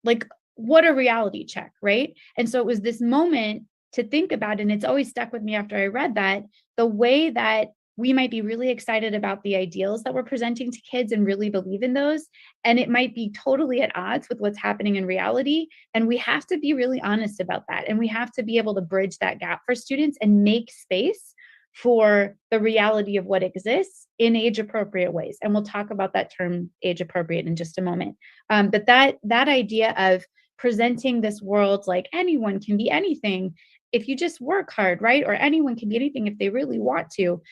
Like, what a reality check, right? And so it was this moment to think about, and it's always stuck with me after I read that, the way that we might be really excited about the ideals that we're presenting to kids and really believe in those, and it might be totally at odds with what's happening in reality. And we have to be really honest about that. And we have to be able to bridge that gap for students and make space for the reality of what exists in age-appropriate ways. And we'll talk about that term age-appropriate in just a moment. But that idea of presenting this world like anyone can be anything if you just work hard, right? Or anyone can be anything if they really want to.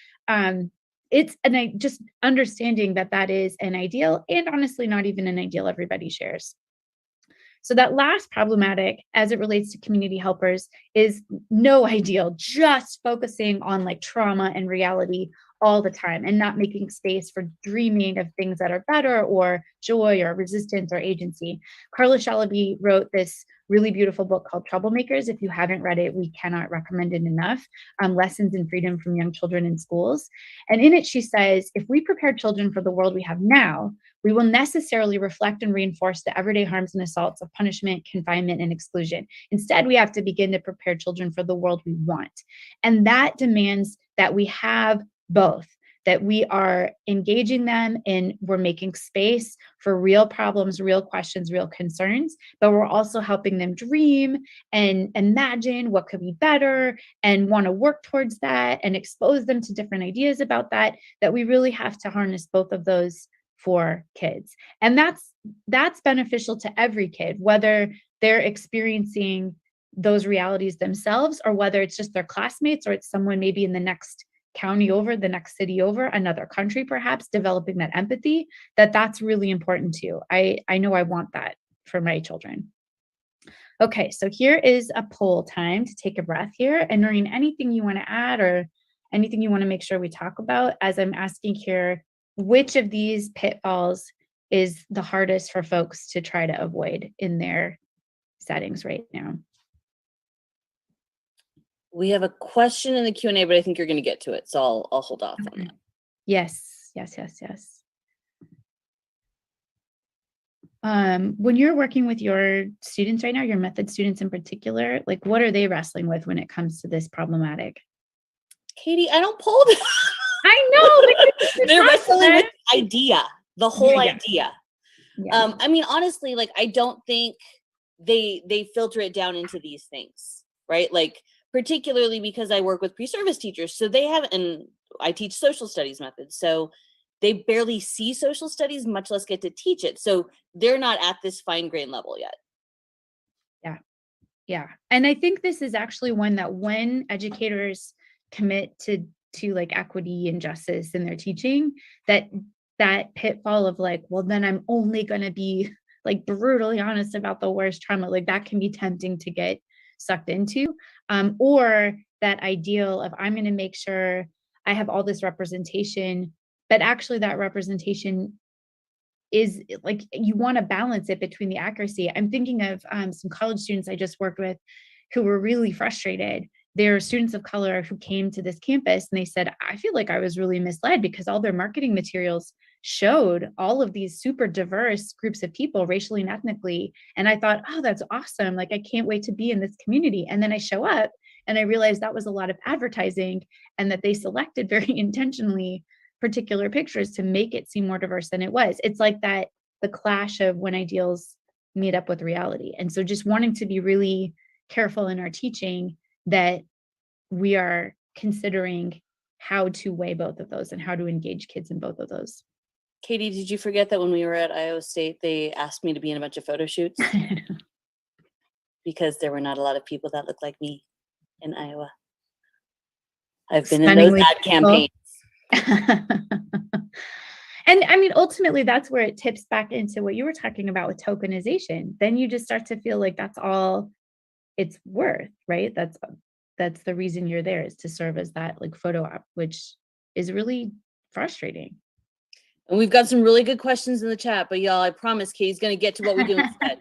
Just understanding that is an ideal, and honestly not even an ideal everybody shares. So that last problematic as it relates to community helpers is no ideal, just focusing on like trauma and reality all the time and not making space for dreaming of things that are better, or joy, or resistance, or agency. Carla Shalaby wrote this really beautiful book called Troublemakers. If you haven't read it, we cannot recommend it enough. Lessons in Freedom from Young Children in Schools. And in it, she says, if we prepare children for the world we have now, we will necessarily reflect and reinforce the everyday harms and assaults of punishment, confinement, and exclusion. Instead, we have to begin to prepare children for the world we want. And that demands that we have both, that we are engaging them and we're making space for real problems, real questions, real concerns, but we're also helping them dream and imagine what could be better and want to work towards that and expose them to different ideas about that we really have to harness both of those for kids. And that's beneficial to every kid, whether they're experiencing those realities themselves, or whether it's just their classmates, or it's someone maybe in the next county over, the next city over, another country perhaps, developing that empathy, that's really important too. I know I want that for my children. Okay, so here is a poll time to take a breath here. And Noreen, anything you want to add or anything you want to make sure we talk about as I'm asking here, which of these pitfalls is the hardest for folks to try to avoid in their settings right now? We have a question in the Q&A, but I think you're going to get to it, so I'll hold off on that. Yes. When you're working with your students right now, your method students in particular, like what are they wrestling with when it comes to this problematic? Katie, I don't pull them. I know. They're wrestling with the idea, the whole idea. Yeah. I mean, honestly, like, I don't think they filter it down into these things, right? Like, particularly because I work with pre-service teachers, so they have, and I teach social studies methods, so they barely see social studies, much less get to teach it. So they're not at this fine grain level yet. Yeah. And I think this is actually one that when educators commit to like equity and justice in their teaching, that pitfall of like, well, then I'm only going to be like brutally honest about the worst trauma, like that can be tempting to get sucked into. Or that ideal of I'm going to make sure I have all this representation, but actually that representation is like, you want to balance it between the accuracy. I'm thinking of some college students I just worked with who were really frustrated. They're students of color who came to this campus and they said, I feel like I was really misled because all their marketing materials showed all of these super diverse groups of people racially and ethnically. And I thought, oh, that's awesome. Like, I can't wait to be in this community. And then I show up and I realized that was a lot of advertising and that they selected very intentionally particular pictures to make it seem more diverse than it was. It's like that, the clash of when ideals meet up with reality. And so just wanting to be really careful in our teaching that we are considering how to weigh both of those and how to engage kids in both of those. Katie, did you forget that when we were at Iowa State, they asked me to be in a bunch of photo shoots? Because there were not a lot of people that looked like me in Iowa. I've been in those ad campaigns. And I mean, ultimately, that's where it tips back into what you were talking about with tokenization. Then you just start to feel like that's all it's worth, right? That's the reason you're there, is to serve as that like photo op, which is really frustrating. And we've got some really good questions in the chat, but y'all, I promise Katie's going to get to what we do instead.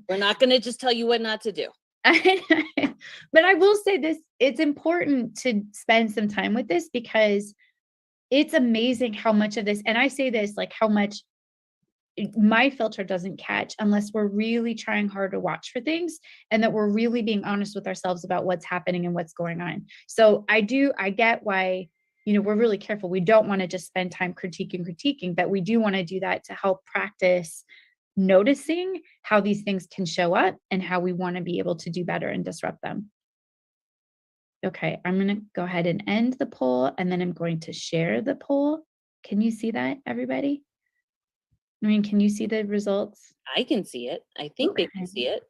We're not going to just tell you what not to do. But I will say this, it's important to spend some time with this because it's amazing how much of this, and I say this, like how much my filter doesn't catch unless we're really trying hard to watch for things and that we're really being honest with ourselves about what's happening and what's going on. So I get why, we're really careful. We don't want to just spend time critiquing, but we do want to do that to help practice noticing how these things can show up and how we want to be able to do better and disrupt them. Okay, I'm going to go ahead and end the poll and then I'm going to share the poll. Can you see that, everybody? I mean, can you see the results? I can see it. I think they can see it.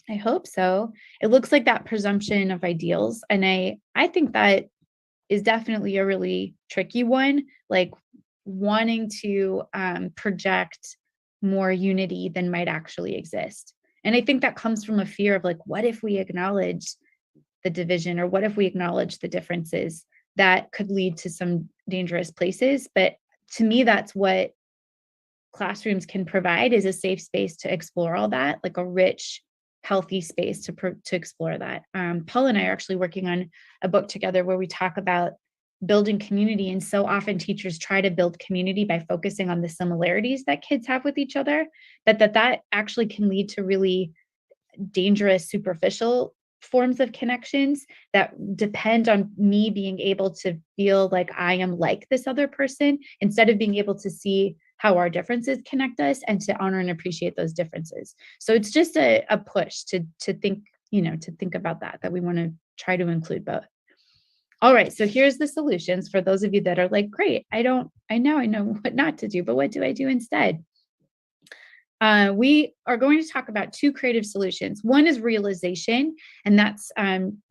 I hope so. It looks like that presumption of ideals. And I think that is definitely a really tricky one, like wanting to project more unity than might actually exist. And I think that comes from a fear of like, what if we acknowledge the division, or what if we acknowledge the differences? That could lead to some dangerous places. But to me, that's what classrooms can provide, is a safe space to explore all that, like a rich, healthy space to explore that. Paul and I are actually working on a book together where we talk about building community. And so often teachers try to build community by focusing on the similarities that kids have with each other, but that actually can lead to really dangerous, superficial forms of connections that depend on me being able to feel like I am like this other person, instead of being able to see how our differences connect us and to honor and appreciate those differences. So it's just a push to think, to think about that we want to try to include both. All right, so here's the solutions for those of you that are like, great, I know what not to do, but what do I do instead? We are going to talk about two creative solutions. One is realization, and that's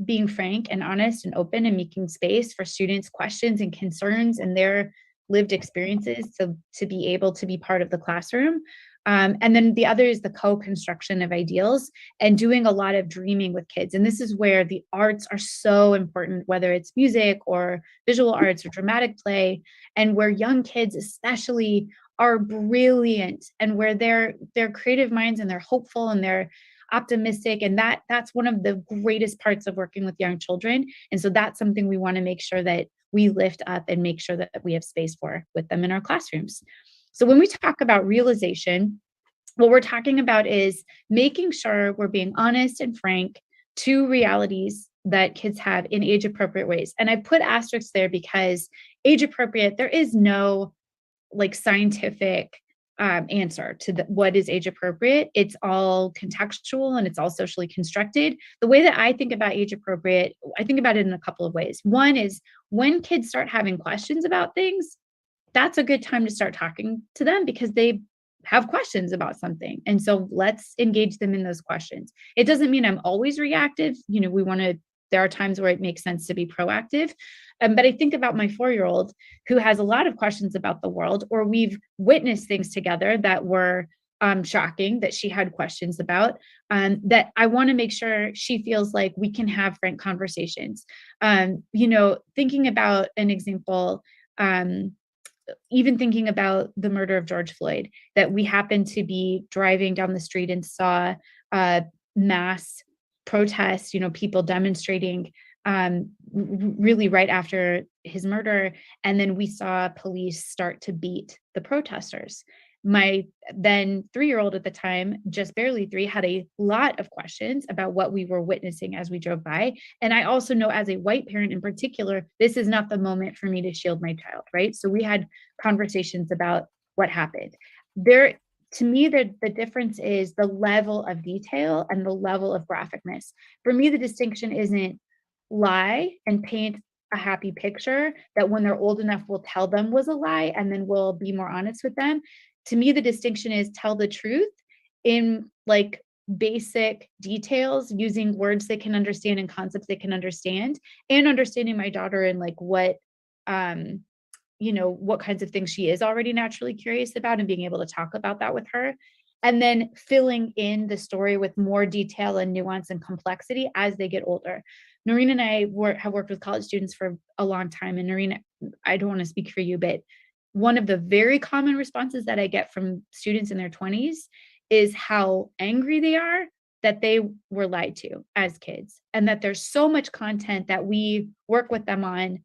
being frank and honest and open and making space for students' questions and concerns and their lived experiences to be able to be part of the classroom. And then the other is the co-construction of ideals and doing a lot of dreaming with kids. And this is where the arts are so important, whether it's music or visual arts or dramatic play, and where young kids especially are brilliant, and where their creative minds and they're hopeful and they're optimistic. And that's one of the greatest parts of working with young children. And so that's something we want to make sure that we lift up and make sure that we have space for with them in our classrooms. So when we talk about realization, what we're talking about is making sure we're being honest and frank to realities that kids have in age appropriate ways. And I put asterisks there because age appropriate, there is no like scientific answer to what is age appropriate. It's all contextual and it's all socially constructed. The way that I think about age appropriate, I think about it in a couple of ways. One is when kids start having questions about things, that's a good time to start talking to them because they have questions about something. And so let's engage them in those questions. It doesn't mean I'm always reactive. You know, there are times where it makes sense to be proactive. But I think about my 4-year-old who has a lot of questions about the world, or we've witnessed things together that were shocking that she had questions about, that I want to make sure she feels like we can have frank conversations. You know, thinking about an example, even thinking about the murder of George Floyd, that we happened to be driving down the street and saw mass protests, you know, people demonstrating really right after his murder. And then we saw police start to beat the protesters. My then 3-year-old at the time, just barely 3, had a lot of questions about what we were witnessing as we drove by. And I also know as a white parent in particular, this is not the moment for me to shield my child, right? So we had conversations about what happened. To me, the difference is the level of detail and the level of graphicness. For me, the distinction isn't lie and paint a happy picture that when they're old enough, we'll tell them was a lie and then we'll be more honest with them. To me, the distinction is tell the truth in like basic details, using words they can understand and concepts they can understand, and understanding my daughter and like what, you know, what kinds of things she is already naturally curious about and being able to talk about that with her. And then filling in the story with more detail and nuance and complexity as they get older. Noreen and I have worked with college students for a long time. And Noreen, I don't want to speak for you, but one of the very common responses that I get from students in their 20s is how angry they are that they were lied to as kids, and that there's so much content that we work with them on,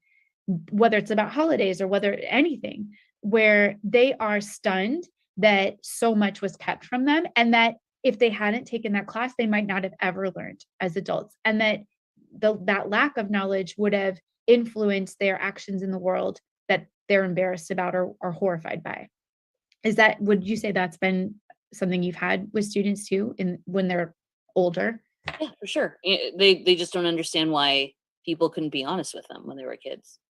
whether it's about holidays or whether anything, where they are stunned that so much was kept from them, and that if they hadn't taken that class, they might not have ever learned as adults, and that that lack of knowledge would have influenced their actions in the world that they're embarrassed about or horrified by. Would you say that's been something you've had with students too, when they're older? Yeah, for sure. They just don't understand why people couldn't be honest with them when they were kids.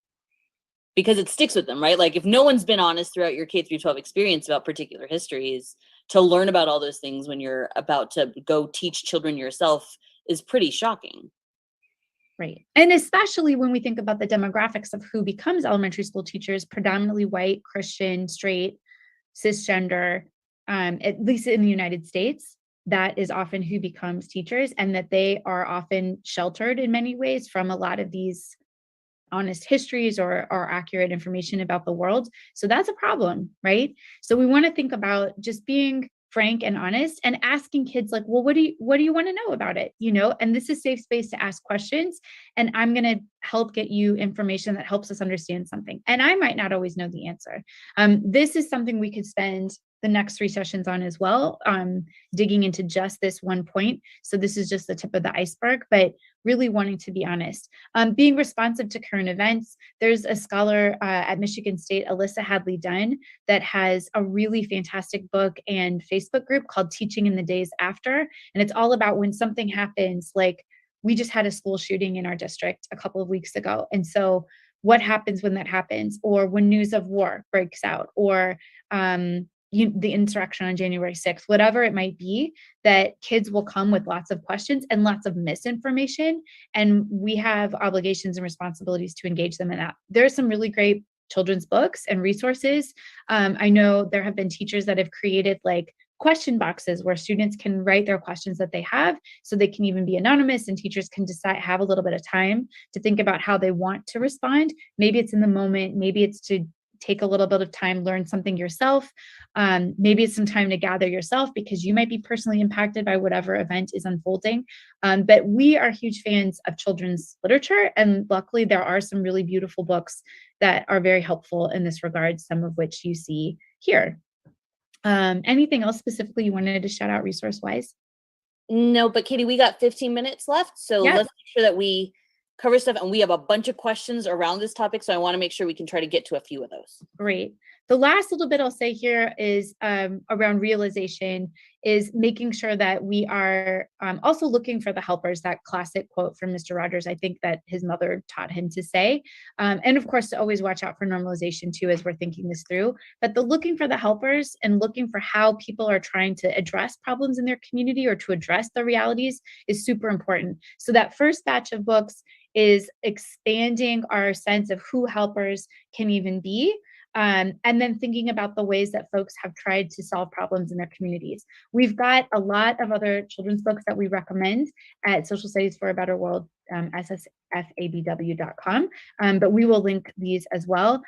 Because it sticks with them, right? Like if no one's been honest throughout your K through 12 experience about particular histories, to learn about all those things when you're about to go teach children yourself is pretty shocking. Right. And especially when we think about the demographics of who becomes elementary school teachers, predominantly white, Christian, straight, cisgender, at least in the United States, that is often who becomes teachers, and that they are often sheltered in many ways from a lot of these honest histories or accurate information about the world. So that's a problem, right? So we want to think about just being frank and honest and asking kids like, well, what do you want to know about it? You know, and this is safe space to ask questions. And I'm going to help get you information that helps us understand something. And I might not always know the answer. This is something we could spend the next 3 sessions on as well, digging into just this one point. So this is just the tip of the iceberg, but really wanting to be honest. Being responsive to current events. There's a scholar at Michigan State, Alyssa Hadley Dunn, that has a really fantastic book and Facebook group called Teaching in the Days After. And it's all about when something happens, like we just had a school shooting in our district a couple of weeks ago. And so what happens when that happens, or when news of war breaks out, or the insurrection on January 6th, whatever it might be, that kids will come with lots of questions and lots of misinformation. And we have obligations and responsibilities to engage them in that. There's some really great children's books and resources. I know there have been teachers that have created like question boxes where students can write their questions that they have, so they can even be anonymous, and teachers can decide, have a little bit of time to think about how they want to respond. Maybe it's in the moment, maybe it's to take a little bit of time, learn something yourself. Maybe it's some time to gather yourself because you might be personally impacted by whatever event is unfolding. But we are huge fans of children's literature, and luckily there are some really beautiful books that are very helpful in this regard, some of which you see here. Anything else specifically you wanted to shout out resource-wise? No, but Katie, we got 15 minutes left, so Yeah. let's make sure that we cover stuff, and we have a bunch of questions around this topic, so I want to make sure we can try to get to a few of those. Great. The last little bit I'll say here is around realization, is making sure that we are also looking for the helpers, that classic quote from Mr. Rogers, I think that his mother taught him to say. And of course, to always watch out for normalization too, as we're thinking this through. But the looking for the helpers and looking for how people are trying to address problems in their community or to address the realities is super important. So that first batch of books is expanding our sense of who helpers can even be. And then thinking about the ways that folks have tried to solve problems in their communities. We've got a lot of other children's books that we recommend at Social Studies for a Better World, ssfabw.com, but we will link these as well.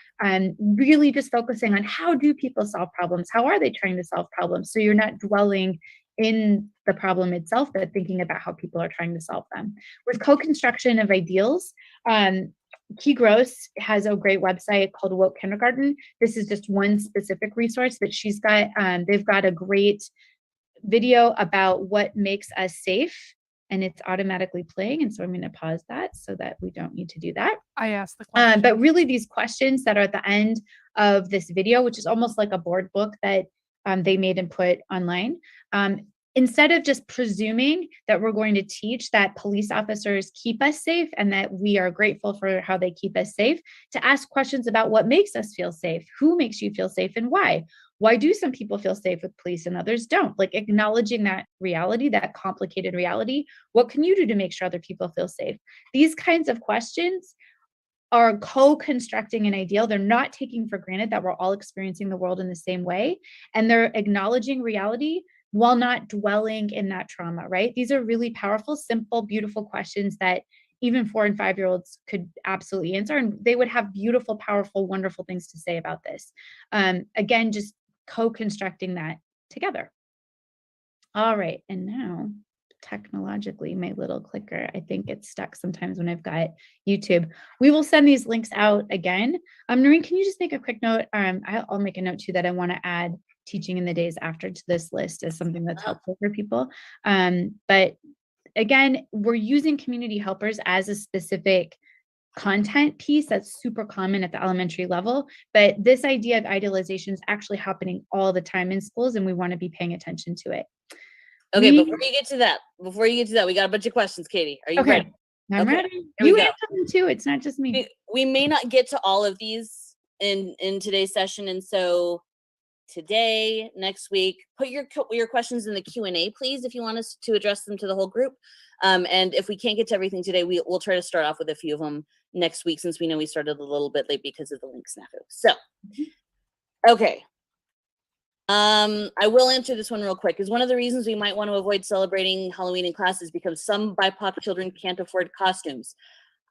Really just focusing on how do people solve problems? How are they trying to solve problems? So you're not dwelling in the problem itself, but thinking about how people are trying to solve them. With co-construction of ideals, Key Gross has a great website called Woke Kindergarten. This is just one specific resource, but she's got, they've got a great video about what makes us safe, and it's automatically playing. And so I'm going to pause that so that we don't need to do that. I asked the question. But really these questions that are at the end of this video, which is almost like a board book that they made and put online, instead of just presuming that we're going to teach that police officers keep us safe and that we are grateful for how they keep us safe, to ask questions about what makes us feel safe, who makes you feel safe, and why. Why do some people feel safe with police and others don't? Like acknowledging that reality, that complicated reality. What can you do to make sure other people feel safe? These kinds of questions are co-constructing an ideal. They're not taking for granted that we're all experiencing the world in the same way, and they're acknowledging reality while not dwelling in that trauma, right? These are really powerful, simple, beautiful questions that even 4- and 5-year-olds could absolutely answer, and they would have beautiful, powerful, wonderful things to say about this. Again, just co-constructing that together. All right, and now technologically, my little clicker, I think it's stuck sometimes when I've got YouTube. We will send these links out again. Noreen, can you just make a quick note? I'll make a note too that I want to add teaching in the days after to this list as something that's helpful for people. But again, we're using community helpers as a specific content piece that's super common at the elementary level, but this idea of idealization is actually happening all the time in schools, and we want to be paying attention to it. Okay, before you get to that, we got a bunch of questions, Katie. Are you ready? I'm Okay, ready. here we You go. answer them too. It's not just me. We may not get to all of these in today's session, and so today, next week, put your questions in the Q&A, please, if you want us to address them to the whole group. And if we can't get to everything today, we'll try to start off with a few of them next week, since we know we started a little bit late because of the link snafu. So, okay. I will answer this one real quick, because one of the reasons we might want to avoid celebrating Halloween in class is because some BIPOC children can't afford costumes.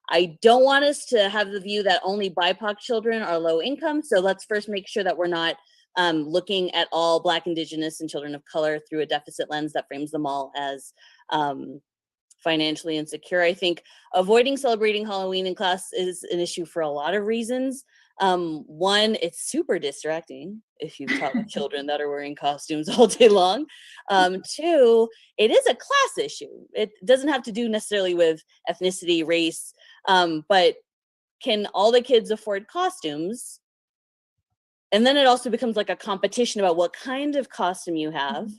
I don't want us to have the view that only BIPOC children are low income, so let's first make sure that we're not looking at all Black, Indigenous, and children of color through a deficit lens that frames them all as financially insecure. I think avoiding celebrating Halloween in class is an issue for a lot of reasons. One, it's super distracting if you've taught with children that are wearing costumes all day long. Two, it is a class issue. It doesn't have to do necessarily with ethnicity, race, but can all the kids afford costumes? And then it also becomes like a competition about what kind of costume you have.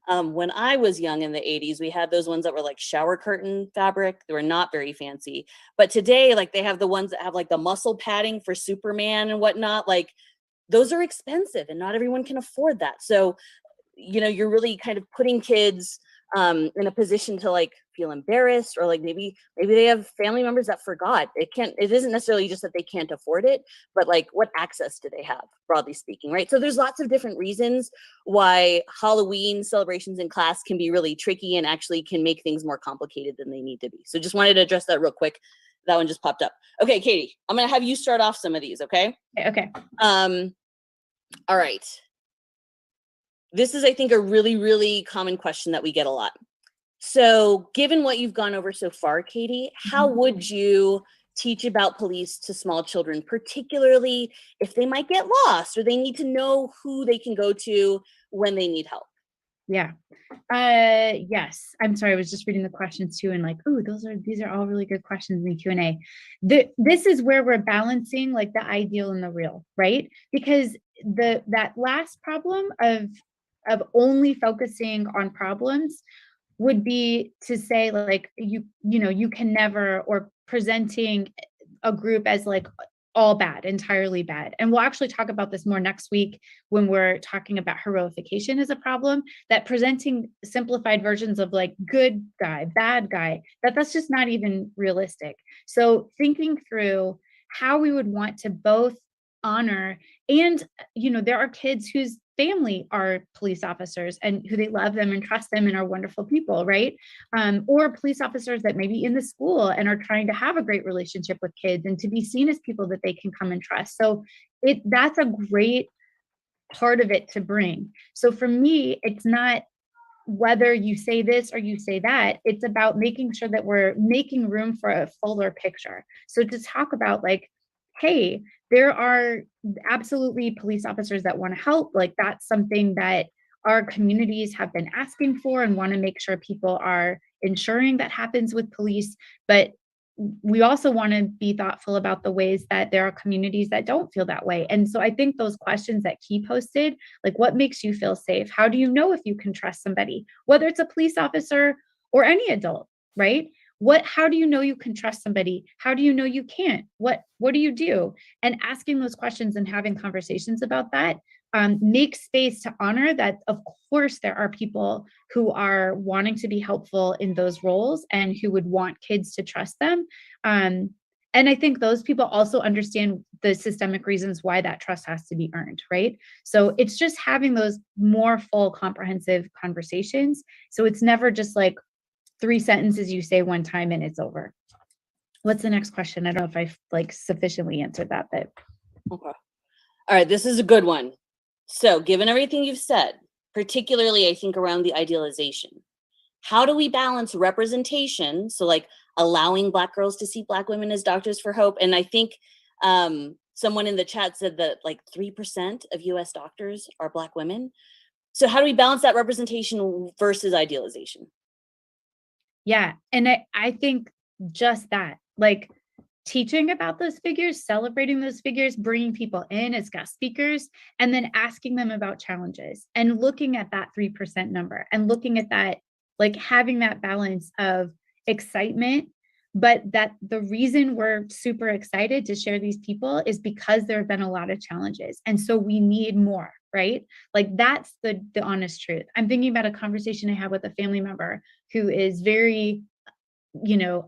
When I was young in the 80s, we had those ones that were like shower curtain fabric. They were not very fancy. But today, like, they have the ones that have like the muscle padding for Superman and whatnot. Like, those are expensive and not everyone can afford that. So, you know, you're really kind of putting kids in a position to like feel embarrassed, or like maybe they have family members that forgot. It isn't necessarily just that they can't afford it, but like what access do they have, broadly speaking, right? So there's lots of different reasons why Halloween celebrations in class can be really tricky and actually can make things more complicated than they need to be. So just wanted to address that real quick. That one just popped up. Okay, Katie, I'm gonna have you start off some of these, okay? Okay. All right. This is, I think, a really, really common question that we get a lot. So given what you've gone over so far, Katie, how would you teach about police to small children, particularly if they might get lost or they need to know who they can go to when they need help? Yeah. Yes. I'm sorry. I was just reading the questions too, and like, ooh, these are all really good questions in the Q&A. This is where we're balancing like the ideal and the real, right? Because that last problem of only focusing on problems would be to say like you can never, or presenting a group as like all bad, entirely bad. And we'll actually talk about this more next week when we're talking about heroification as a problem, that presenting simplified versions of like good guy, bad guy, that's just not even realistic. So thinking through how we would want to both honor, and there are kids whose family are police officers and who they love them and trust them and are wonderful people, right? Or police officers that maybe in the school and are trying to have a great relationship with kids and to be seen as people that they can come and trust. So that's a great part of it to bring. So for me, it's not whether you say this or you say that, it's about making sure that we're making room for a fuller picture. So to talk about like, hey, there are absolutely police officers that want to help. Like that's something that our communities have been asking for and want to make sure people are ensuring that happens with police. But we also want to be thoughtful about the ways that there are communities that don't feel that way. And so I think those questions that Key posted, like what makes you feel safe? How do you know if you can trust somebody, whether it's a police officer or any adult, right? How do you know you can trust somebody? How do you know you can't? What do you do? And asking those questions and having conversations about that make space to honor that, of course, there are people who are wanting to be helpful in those roles and who would want kids to trust them. And I think those people also understand the systemic reasons why that trust has to be earned, right? So it's just having those more full, comprehensive conversations. So it's never just like 3 sentences you say one time and it's over. What's the next question? I don't know if I've like sufficiently answered that, but. Okay. All right, this is a good one. So given everything you've said, particularly I think around the idealization, how do we balance representation? So like allowing Black girls to see Black women as doctors for hope. And I think someone in the chat said that like 3% of US doctors are Black women. So how do we balance that representation versus idealization? Yeah, and I think just that, like teaching about those figures, celebrating those figures, bringing people in as guest speakers, and then asking them about challenges and looking at that 3% number and looking at that, like having that balance of excitement, but that the reason we're super excited to share these people is because there have been a lot of challenges. And so we need more, right? Like that's the honest truth. I'm thinking about a conversation I had with a family member who is very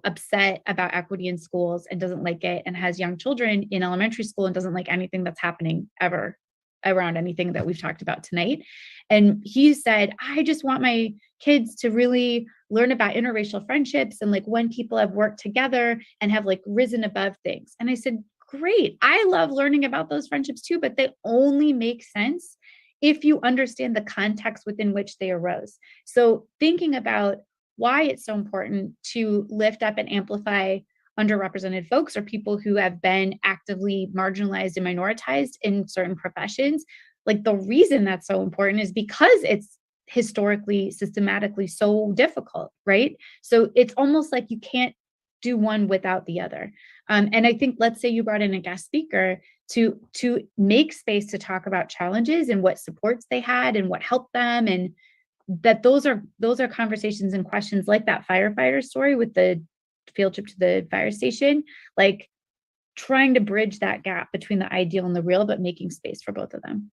upset about equity in schools and doesn't like it, and has young children in elementary school and doesn't like anything that's happening ever around anything that we've talked about tonight. And he said, I just want my kids to really learn about interracial friendships and like when people have worked together and have like risen above things. And I said, great. I love learning about those friendships too, but they only make sense if you understand the context within which they arose. So thinking about why it's so important to lift up and amplify underrepresented folks or people who have been actively marginalized and minoritized in certain professions. Like the reason that's so important is because it's historically, systematically so difficult, right? So it's almost like you can't do one without the other. And I think, let's say you brought in a guest speaker to make space to talk about challenges and what supports they had and what helped them, and that those are conversations and questions like that firefighter story with the field trip to the fire station, like trying to bridge that gap between the ideal and the real, but making space for both of them.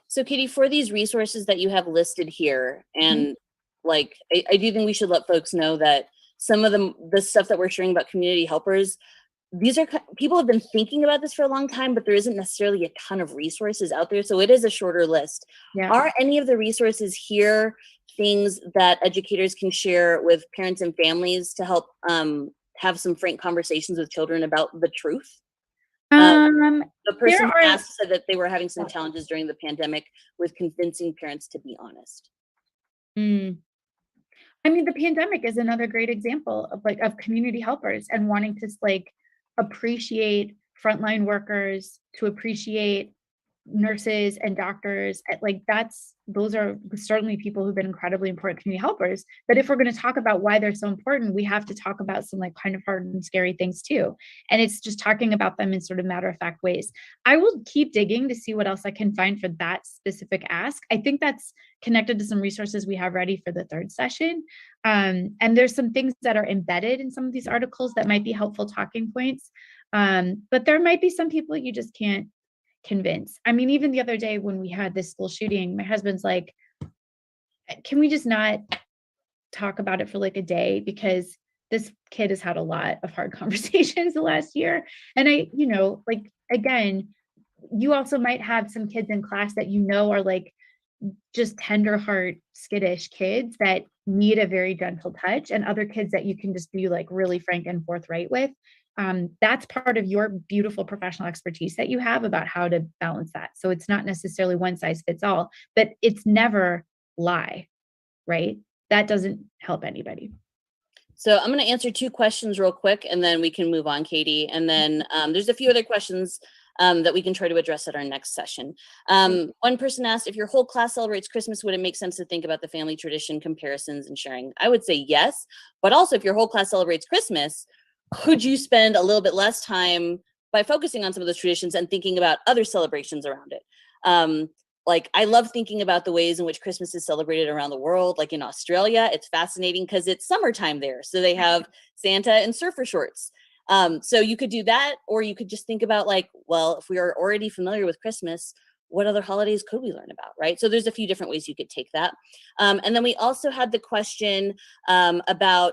So Katie, for these resources that you have listed here, and like, I do think we should let folks know that some of the stuff that we're sharing about community helpers, these are people have been thinking about this for a long time, but there isn't necessarily a ton of resources out there. So it is a shorter list. Yeah. Are any of the resources here things that educators can share with parents and families to help have some frank conversations with children about the truth? The person who asked said that they were having some challenges during the pandemic with convincing parents to be honest. I mean, the pandemic is another great example of like of community helpers and wanting to like appreciate frontline workers, to appreciate nurses and doctors. Like those are certainly people who've been incredibly important community helpers. But if we're going to talk about why they're so important, we have to talk about some like kind of hard and scary things too. And it's just talking about them in sort of matter-of-fact ways. I will keep digging to see what else I can find for that specific ask. I think that's connected to some resources we have ready for the third session. And there's some things that are embedded in some of these articles that might be helpful talking points. But there might be some people you just can't convince. I mean, even the other day when we had this school shooting, my husband's like, can we just not talk about it for like a day? Because this kid has had a lot of hard conversations the last year. And like, again, you also might have some kids in class that are like just tender heart, skittish kids that need a very gentle touch, and other kids that you can just be like really frank and forthright with. That's part of your beautiful professional expertise that you have about how to balance that. So it's not necessarily one size fits all, but it's never lie, right? That doesn't help anybody. So I'm going to answer 2 questions real quick, and then we can move on, Katie. And then there's a few other questions that we can try to address at our next session. One person asked, if your whole class celebrates Christmas, would it make sense to think about the family tradition comparisons and sharing? I would say yes, but also if your whole class celebrates Christmas, could you spend a little bit less time by focusing on some of those traditions and thinking about other celebrations around it? Like, I love thinking about the ways in which Christmas is celebrated around the world. Like in Australia, it's fascinating because it's summertime there. So they have Santa in surfer shorts. So you could do that, or you could just think about like, well, if we are already familiar with Christmas, what other holidays could we learn about, right? So there's a few different ways you could take that. And then we also had the question about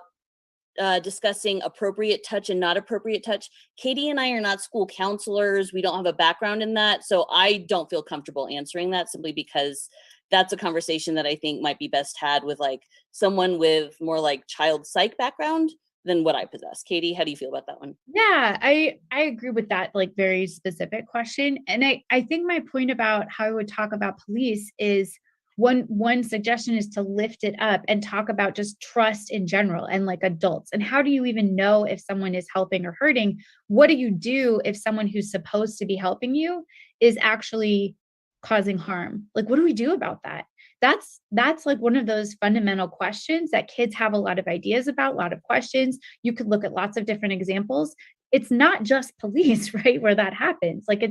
discussing appropriate touch and not appropriate touch. Katie and I are not school counselors. We don't have a background in that. So I don't feel comfortable answering that, simply because that's a conversation that I think might be best had with like someone with more like child psych background than what I possess. Katie, how do you feel about that one? Yeah, I agree with that like very specific question. And I think my point about how I would talk about police is one suggestion is to lift it up and talk about just trust in general and like adults. And how do you even know if someone is helping or hurting? What do you do if someone who's supposed to be helping you is actually causing harm? Like, what do we do about that? That's like one of those fundamental questions that kids have a lot of ideas about, a lot of questions. You could look at lots of different examples. It's not just police, right, where that happens. Like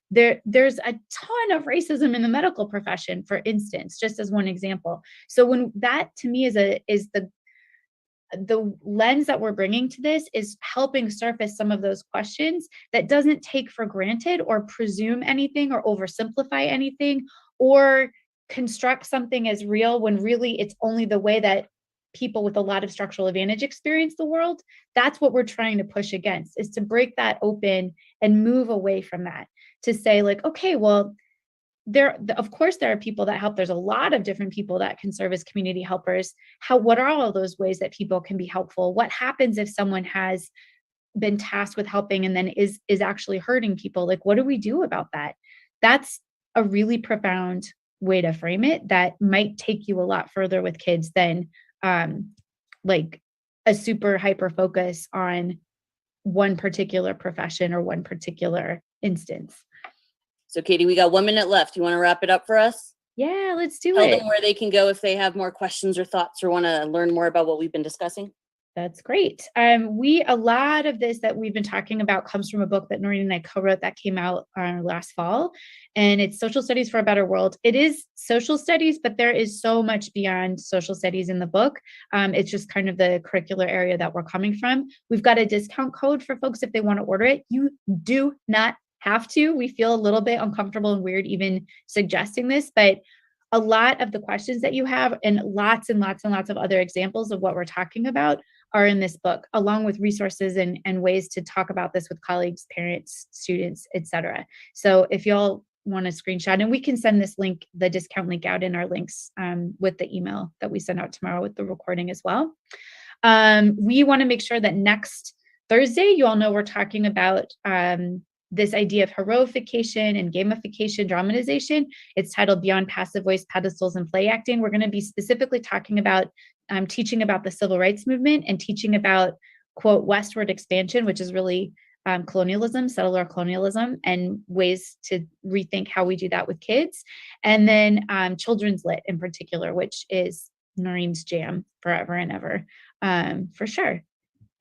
there's a ton of racism in the medical profession, for instance, just as one example. So when that to me is the lens that we're bringing to this is helping surface some of those questions that doesn't take for granted or presume anything or oversimplify anything or construct something as real when really it's only the way that people with a lot of structural advantage experience the world. That's what we're trying to push against, is to break that open and move away from that, to say like, okay, well, of course there are people that help. There's a lot of different people that can serve as community helpers. What are all of those ways that people can be helpful? What happens if someone has been tasked with helping and then is actually hurting people? Like, what do we do about that? That's a really profound way to frame it that might take you a lot further with kids than like a super hyper focus on one particular profession or one particular instance. So Katie, we got 1 minute left. You want to wrap it up for us? Yeah, let's do Tell it. them where they can go if they have more questions or thoughts or want to learn more about what we've been discussing. That's great. A lot of this that we've been talking about comes from a book that Marina and I co-wrote that came out last fall, and it's Social Studies for a Better World. It is social studies, but there is so much beyond social studies in the book. It's just kind of the curricular area that we're coming from. We've got a discount code for folks if they want to order it. You do not have to. We feel a little bit uncomfortable and weird even suggesting this, but a lot of the questions that you have and lots and lots and lots of other examples of what we're talking about are in this book, along with resources and ways to talk about this with colleagues, parents, students, etc. So if y'all want to screenshot, and we can send this link, the discount link out in our links with the email that we send out tomorrow with the recording as well. We want to make sure that next Thursday, you all know we're talking about this idea of heroification and gamification, dramatization. It's titled Beyond Passive Voice, Pedestals, and Play Acting. We're going to be specifically talking about teaching about the civil rights movement and teaching about, quote, westward expansion, which is really colonialism, settler colonialism, and ways to rethink how we do that with kids. And then children's lit in particular, which is Noreen's jam forever and ever, for sure.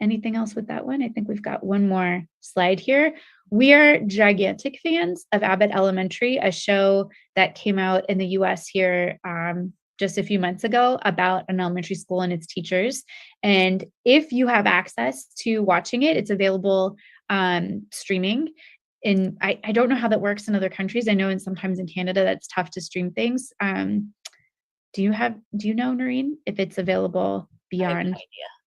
Anything else with that one? I think we've got one more slide here. We are gigantic fans of Abbott Elementary, a show that came out in the US here just a few months ago about an elementary school and its teachers. And if you have access to watching it, it's available streaming. And I don't know how that works in other countries. I know sometimes in Canada that's tough to stream things. Do you know, Noreen, if it's available beyond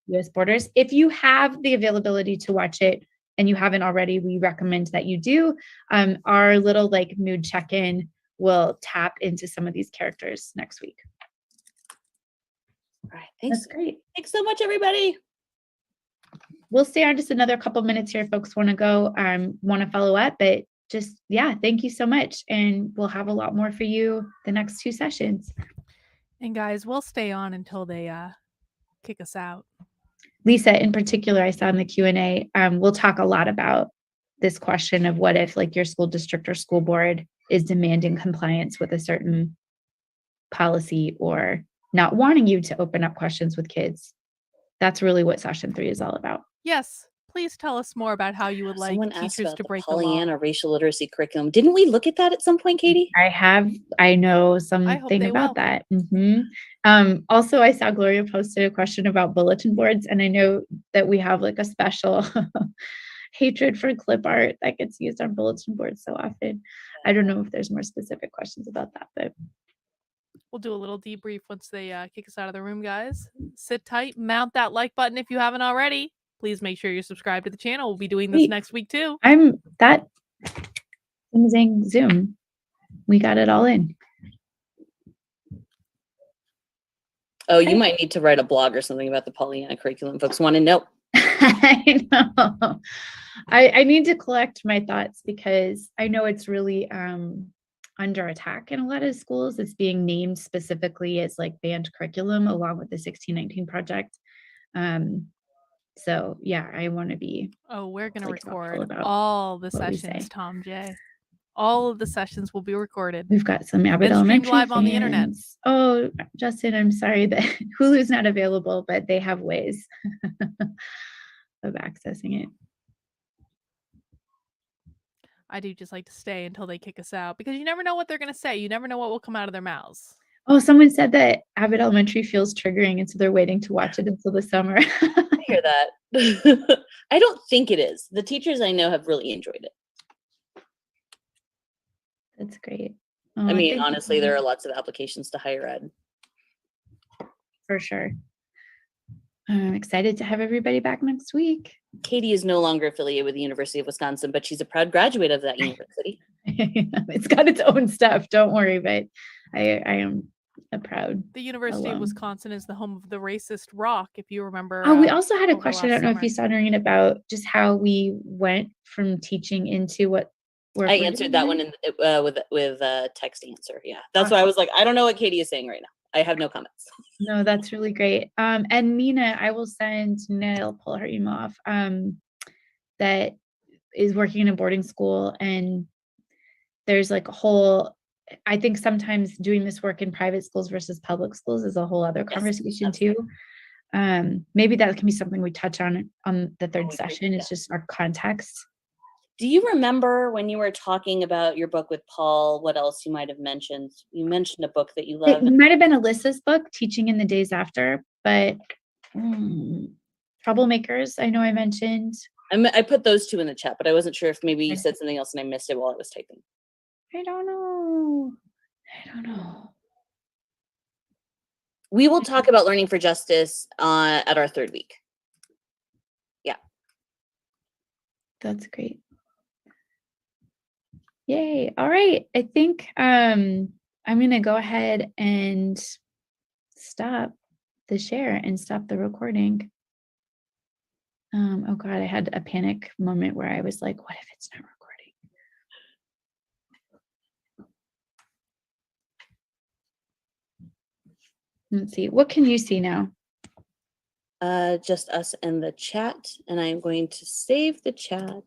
US borders? If you have the availability to watch it and you haven't already, we recommend that you do. Our little like mood check-in will tap into some of these characters next week. All right, thanks. That's great. Thanks so much, everybody. We'll stay on just another couple minutes here if folks want to go, want to follow up, but just, yeah, thank you so much. And we'll have a lot more for you the next 2 sessions. And guys, we'll stay on until they kick us out. Lisa, in particular, I saw in the Q&A, we'll talk a lot about this question of what if like your school district or school board is demanding compliance with a certain policy or not wanting you to open up questions with kids. That's really what session 3 is all about. Yes, please tell us more about how you would like Someone asked teachers about to the break the law. Pollyanna racial literacy curriculum. Didn't we look at that at some point, Katie? I know I hope something they about will. that. Also, I saw Gloria posted a question about bulletin boards, and I know that we have like a special hatred for clip art that gets used on bulletin boards so often. I don't know if there's more specific questions about that, but We'll do a little debrief once they kick us out of the room, guys. Sit tight, mount that like button if you haven't already. Please make sure you're subscribed to the channel. We'll be doing this Wait. next week too. that amazing Zoom. We got it all in. Oh, you might need to write a blog or something about the Pollyanna curriculum. Folks want to know. I know. I need to collect my thoughts because I know it's really under attack in a lot of schools. It's being named specifically as like banned curriculum along with the 1619 project. So yeah, I want to be. Oh, we're going to like, thoughtful record about all the what we sessions, say. Tom J. All of the sessions will be recorded. We've got some Abbott Been streamed Elementary live on the internet. fans. Oh, Justin, I'm sorry that Hulu's not available, but they have ways of accessing it. I do just like to stay until they kick us out because you never know what they're going to say. You never know what will come out of their mouths. Oh, someone said that Abbott Elementary feels triggering, and so they're waiting to watch it until the summer. I hear that. I don't think it is. The teachers I know have really enjoyed it. That's great. I mean, honestly, there are lots of applications to higher ed. For sure. I'm excited to have everybody back next week. Katie is no longer affiliated with the University of Wisconsin, but she's a proud graduate of that university. It's got its own stuff, don't worry, but I am a proud. The University of alum. Wisconsin is the home of the racist rock, if you remember. Oh, we also had a over question. I last don't know if you summer. saw, Noreen, about just how we went from teaching into what work I we're answered doing that now. one in, with a text answer. Yeah, that's why I was like, I don't know what Katie is saying right now. I have no comments. No, that's really great. And Nina, I will send Nina, I'll pull her email off, that is working in a boarding school. And there's like a whole, I think sometimes doing this work in private schools versus public schools is a whole other conversation too. Maybe that can be something we touch on the third session. It's just our context. Do you remember when you were talking about your book with Paul, what else you might have mentioned? You mentioned a book that you love. It might have been Alyssa's book, Teaching in the Days After, but Troublemakers, I know I mentioned. I put those two in the chat, but I wasn't sure if maybe you said something else and I missed it while I was typing. I don't know. We will talk about learning for justice at our 3rd week. That's great. Yay. All right. I think I'm going to go ahead and stop the share and stop the recording. Oh God, I had a panic moment where I was like, what if it's not recording? Let's see. What can you see now? Just us and the chat, and I'm going to save the chat.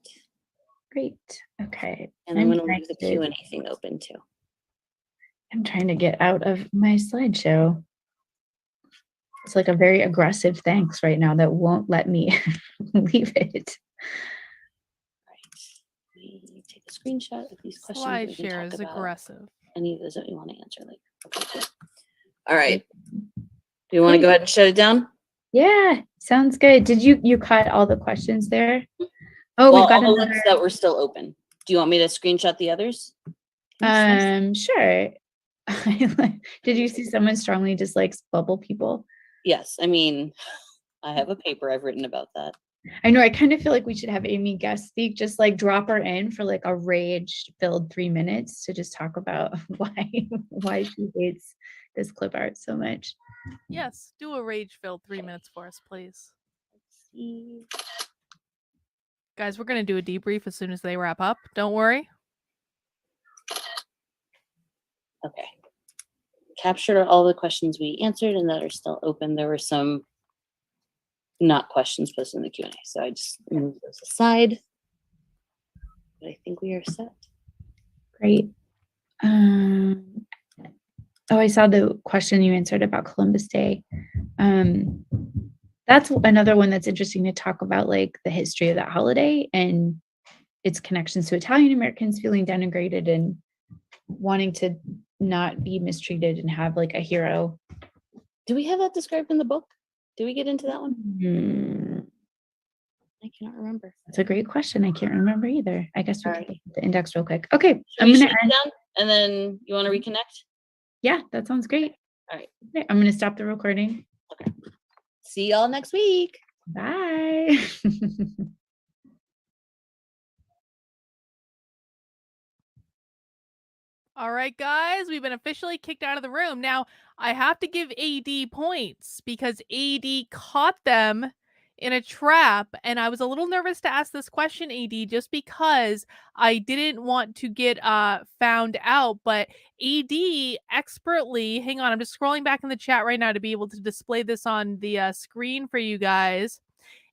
Great. Okay. And I'm going to leave the Q&A thing open too. I'm trying to get out of my slideshow. It's like a very aggressive thanks right now that won't let me leave it. Right. We take a screenshot of these questions. Slide share is aggressive. Any of those that we want to answer later. Okay, good. All right. Do you want to go ahead and shut it down? Yeah, sounds good. Did you cut all the questions there? Oh, well, we've got all the ones that were still open. Do you want me to screenshot the others? Sure. Did you see someone strongly dislikes bubble people? Yes. I mean, I have a paper I've written about that. I know. I kind of feel like we should have Amy guest speak, just like drop her in for like a rage-filled 3 minutes to just talk about why she hates this clip art so much. Yes, do a rage-filled 3 minutes for us, please. Let's see. Guys, we're going to do a debrief as soon as they wrap up. Don't worry. Okay. Captured all the questions we answered and that are still open. There were some not questions posted in the Q&A, so I just moved those aside. But I think we are set. Great. Oh, I saw the question you answered about Columbus Day. That's another one that's interesting to talk about, like the history of that holiday and its connections to Italian Americans feeling denigrated and wanting to not be mistreated and have like a hero. Do we have that described in the book? Do we get into that one? I cannot remember. That's a great question. I can't remember either. I guess we All can right. look at the index real quick. Okay, I'm going to shut it down, and then you want to reconnect? Yeah, that sounds great. All right. Okay, I'm going to stop the recording. Okay. See y'all next week. Bye. All right, guys, we've been officially kicked out of the room. Now, I have to give AD points because AD caught them in a trap, and I was a little nervous to ask this question, AD, just because I didn't want to get found out, but AD expertly, hang on, I'm just scrolling back in the chat right now to be able to display this on the screen for you guys.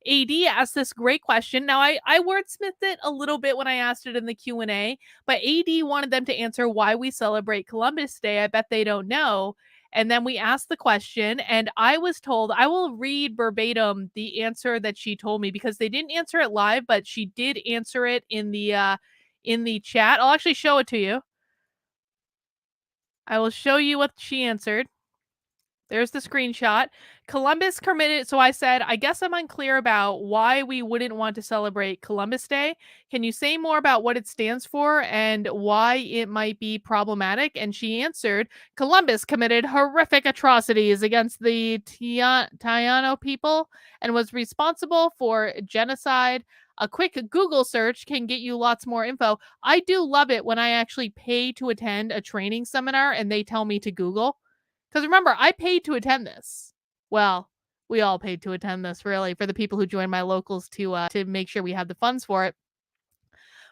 AD asked this great question. Now, I wordsmithed it a little bit when I asked it in the Q&A, but AD wanted them to answer why we celebrate Columbus Day. I bet they don't know. And then we asked the question, and I was told, I will read verbatim the answer that she told me because they didn't answer it live, but she did answer it in the chat. I'll actually show it to you. I will show you what she answered. There's the screenshot. Columbus committed. So I said, I guess I'm unclear about why we wouldn't want to celebrate Columbus Day. Can you say more about what it stands for and why it might be problematic? And she answered, Columbus committed horrific atrocities against the Taino people and was responsible for genocide. A quick Google search can get you lots more info. I do love it when I actually pay to attend a training seminar and they tell me to Google. Because remember, I paid to attend this. Well, we all paid to attend this, really, for the people who joined my locals to make sure we had the funds for it.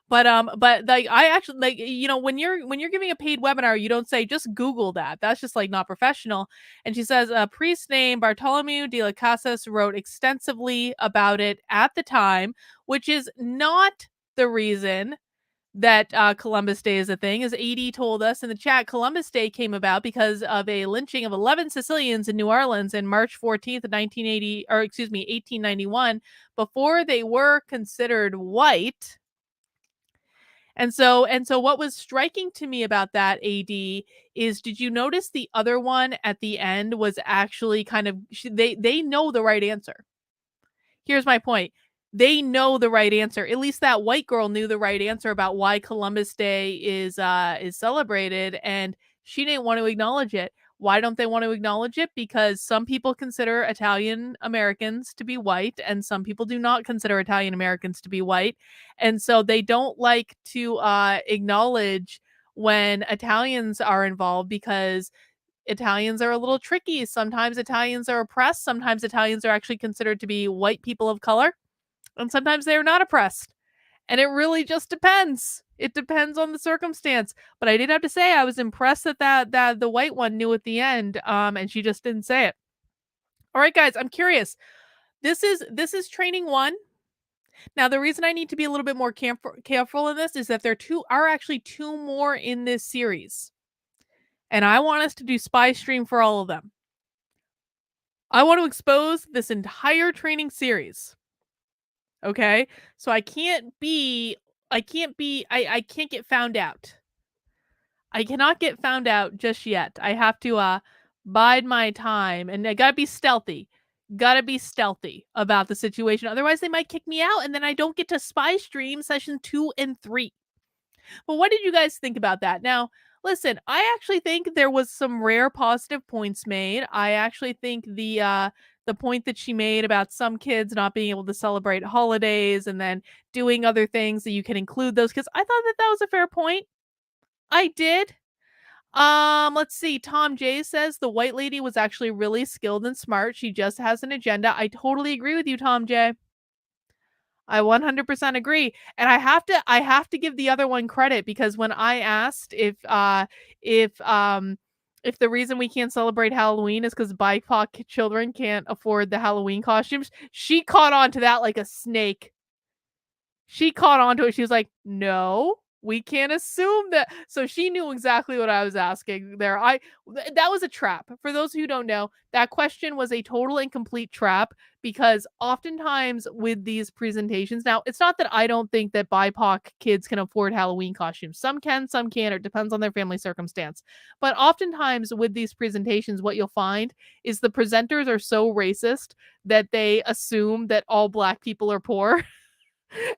But like I actually like when you're giving a paid webinar, you don't say just Google that. That's just like not professional. And she says a priest named Bartolomeu de las Casas wrote extensively about it at the time, which is not the reason that Columbus Day is a thing. As AD told us in the chat, Columbus Day came about because of a lynching of 11 Sicilians in New Orleans in March 14th, 1891, before they were considered white. And so what was striking to me about that, AD, is did you notice the other one at the end was actually kind of they know the right answer. Here's my point. They know the right answer. At least that white girl knew the right answer about why Columbus Day is celebrated, and she didn't want to acknowledge it. Why don't they want to acknowledge it? Because some people consider Italian Americans to be white, and some people do not consider Italian Americans to be white. And so they don't like to acknowledge when Italians are involved, because Italians are a little tricky. Sometimes Italians are oppressed. Sometimes Italians are actually considered to be white people of color. And sometimes they are not oppressed. And it really just depends. It depends on the circumstance. But I did have to say, I was impressed that the white one knew at the end, and she just didn't say it. All right, guys, I'm curious. This is training 1. Now, the reason I need to be a little bit more careful in this is that there are actually 2 more in this series. And I want us to do spy stream for all of them. I want to expose this entire training series. Okay? So I can't get found out. I cannot get found out just yet. I have to bide my time, and I gotta be stealthy. Gotta be stealthy about the situation. Otherwise, they might kick me out, and then I don't get to spy stream session 2 and 3. But what did you guys think about that? Now, listen, I actually think there was some rare positive points made. I actually think the point that she made about some kids not being able to celebrate holidays and then doing other things that you can include those kids. I thought that was a fair point. I did. Let's see. Tom J says the white lady was actually really skilled and smart. She just has an agenda. I totally agree with you, Tom J. I 100% agree. And I have to give the other one credit, because when I asked if the reason we can't celebrate Halloween is because BIPOC children can't afford the Halloween costumes, she caught on to that like a snake. She caught on to it. She was like, no, we can't assume that. So she knew exactly what I was asking there. That was a trap. For those who don't know, that question was a total and complete trap, because oftentimes with these presentations, now it's not that I don't think that BIPOC kids can afford Halloween costumes. Some can, some can't. It depends on their family circumstance. But oftentimes with these presentations, what you'll find is the presenters are so racist that they assume that all Black people are poor.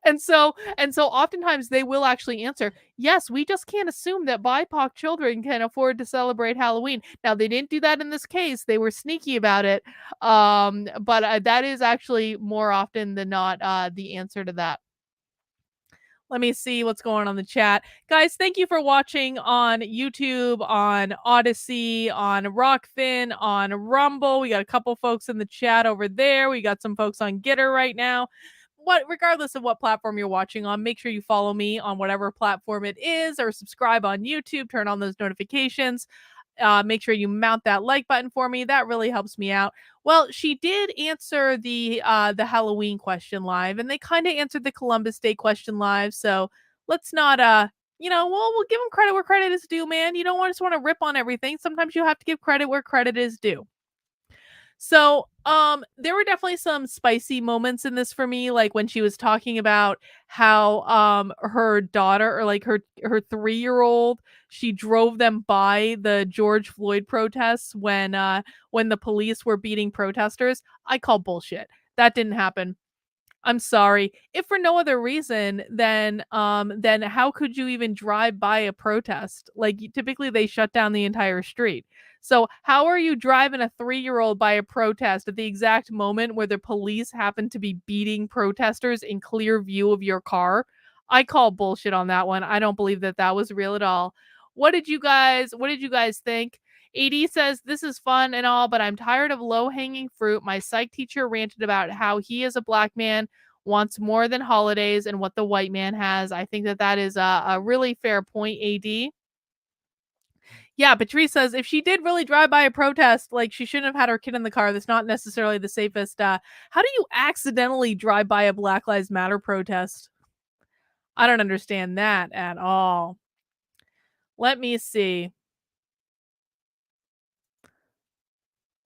And so oftentimes they will actually answer, yes, we just can't assume that BIPOC children can afford to celebrate Halloween. Now, they didn't do that in this case. They were sneaky about it. But that is actually more often than not the answer to that. Let me see what's going on in the chat. Guys, thank you for watching on YouTube, on Odyssey, on Rockfin, on Rumble. We got a couple folks in the chat over there. We got some folks on Gitter right now. Regardless of what platform you're watching on, make sure you follow me on whatever platform it is, or subscribe on YouTube, turn on those notifications. Make sure you mount that like button for me. That really helps me out. Well, she did answer the Halloween question live, and they kind of answered the Columbus Day question live. So let's not we'll give them credit where credit is due, man. You don't just want to rip on everything. Sometimes you have to give credit where credit is due. So, there were definitely some spicy moments in this for me, like when she was talking about how her daughter, or like her 3-year-old, she drove them by the George Floyd protests when the police were beating protesters. I call bullshit. That didn't happen. I'm sorry. If for no other reason, then how could you even drive by a protest? Like, typically they shut down the entire street. So how are you driving a 3-year-old by a protest at the exact moment where the police happen to be beating protesters in clear view of your car? I call bullshit on that one. I don't believe that was real at all. What did you guys think? AD says, this is fun and all, but I'm tired of low-hanging fruit. My psych teacher ranted about how he, as a Black man, wants more than holidays and what the white man has. I think that is a really fair point, AD. Yeah, Patrice says, if she did really drive by a protest, like, she shouldn't have had her kid in the car. That's not necessarily the safest. How do you accidentally drive by a Black Lives Matter protest? I don't understand that at all. Let me see.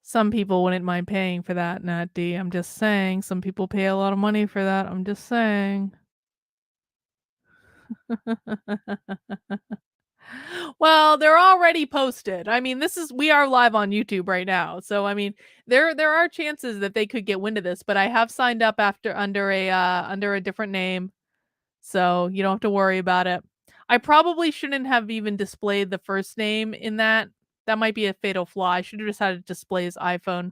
Some people wouldn't mind paying for that, Nat D. I'm just saying. Some people pay a lot of money for that. I'm just saying. Well, they're already posted. I mean, we are live on YouTube right now. So, I mean, there are chances that they could get wind of this, but I have signed up under a different name. So, you don't have to worry about it. I probably shouldn't have even displayed the first name in that. That might be a fatal flaw. I should have just had it display his iPhone.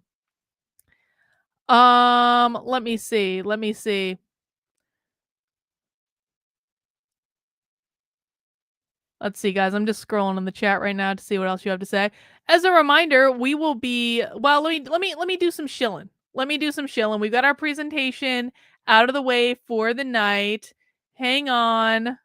Let me see. Let's see, guys. I'm just scrolling in the chat right now to see what else you have to say. As a reminder, we will be, well, let me do some shilling. We've got our presentation out of the way for the night. Hang on.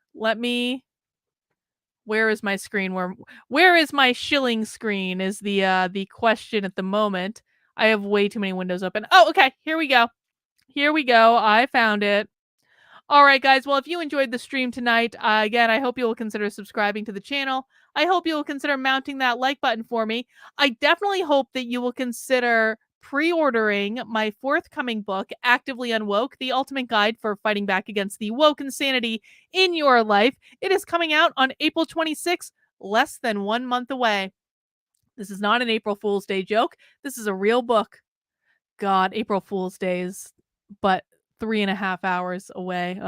Where is my screen? Where is my shilling screen is the question at the moment. I have way too many windows open. Oh, okay. Here we go. I found it. All right, guys. Well, if you enjoyed the stream tonight, again, I hope you will consider subscribing to the channel. I hope you will consider mounting that like button for me. I definitely hope that you will consider pre-ordering my forthcoming book, Actively Unwoke, the ultimate guide for fighting back against the woke insanity in your life. It is coming out on April 26th, less than 1 month away. This is not an April Fool's Day joke. This is a real book. God, April Fool's Day is but 3.5 hours away.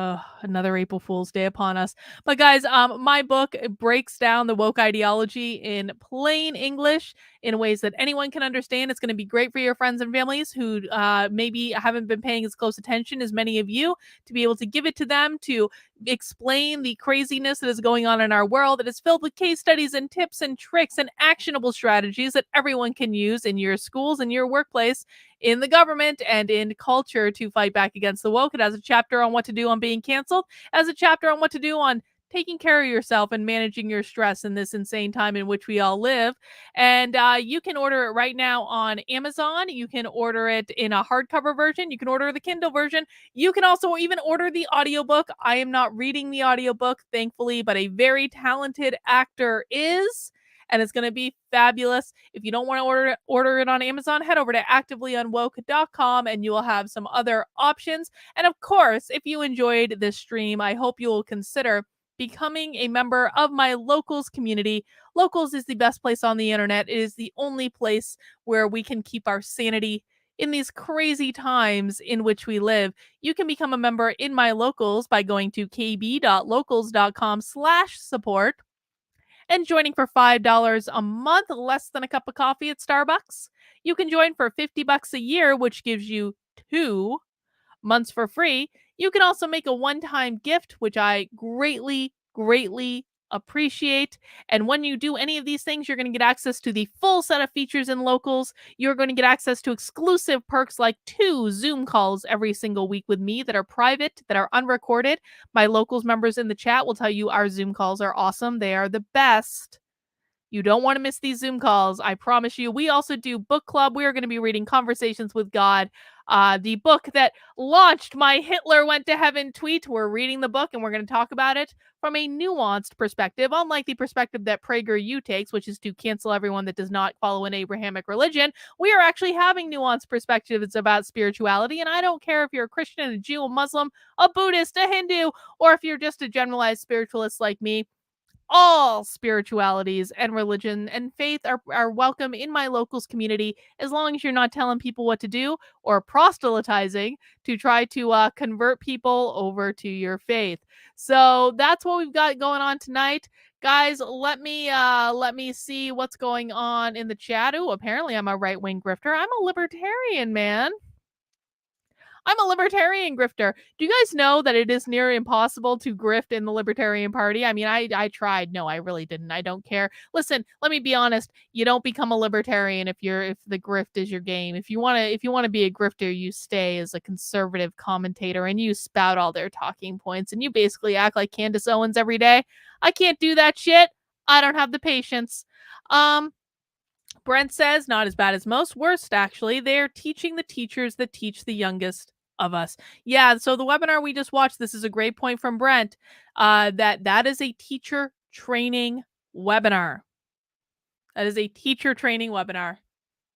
Another April Fool's Day upon us. But guys, my book breaks down the woke ideology in plain English in ways that anyone can understand. It's going to be great for your friends and families who maybe haven't been paying as close attention as many of you, to be able to give it to them, to explain the craziness that is going on in our world. It is filled with case studies and tips and tricks and actionable strategies that everyone can use in your schools and your workplace, in the government, and in culture to fight back against the woke. It has a chapter on what to do on being canceled, it has a chapter on what to do on taking care of yourself and managing your stress in this insane time in which we all live. And you can order it right now on Amazon. You can order it in a hardcover version. You can order the Kindle version. You can also even order the audiobook. I am not reading the audiobook, thankfully, but a very talented actor is. And it's going to be fabulous. If you don't want to order it on Amazon, head over to activelyunwoke.com and you will have some other options. And of course, if you enjoyed this stream, I hope you will consider becoming a member of my Locals community. Locals is the best place on the internet. It is the only place where we can keep our sanity in these crazy times in which we live. You can become a member in my Locals by going to kb.locals.com/support and joining for $5 a month, less than a cup of coffee at Starbucks. You can join for $50 a year, which gives you 2 months for free. You can also make a one-time gift, which I greatly appreciate. And when you do any of these things, you're going to get access to the full set of features in Locals. You're going to get access to exclusive perks like 2 Zoom calls every single week with me that are private, that are unrecorded. My Locals members in the chat will tell you our Zoom calls are awesome. They are the best. You don't want to miss these Zoom calls. I promise you. We also do book club. We are going to be reading Conversations with God, the book that launched my Hitler went to heaven tweet. We're reading the book and we're going to talk about it from a nuanced perspective, unlike the perspective that PragerU takes, which is to cancel everyone that does not follow an Abrahamic religion. We are actually having nuanced perspectives about spirituality, and I don't care if you're a Christian, a Jew, a Muslim, a Buddhist, a Hindu, or if you're just a generalized spiritualist like me. All spiritualities and religion and faith are welcome in my Locals community, as long as you're not telling people what to do or proselytizing to try to convert people over to your faith. So that's what we've got going on tonight. Guys, let me see what's going on in the chat. Ooh, apparently I'm a right-wing grifter. I'm a libertarian, man. I'm a libertarian grifter. Do you guys know that it is near impossible to grift in the Libertarian Party? I mean, I tried. No, I really didn't. I don't care. Listen, let me be honest. You don't become a libertarian if the grift is your game. If you want to be a grifter, you stay as a conservative commentator and you spout all their talking points and you basically act like Candace Owens every day. I can't do that shit. I don't have the patience. Brent says, not as bad as most. Worst, actually. They're teaching the teachers that teach the youngest of us. Yeah, so the webinar we just watched, this is a great point from Brent, that is a teacher training webinar. That is a teacher training webinar.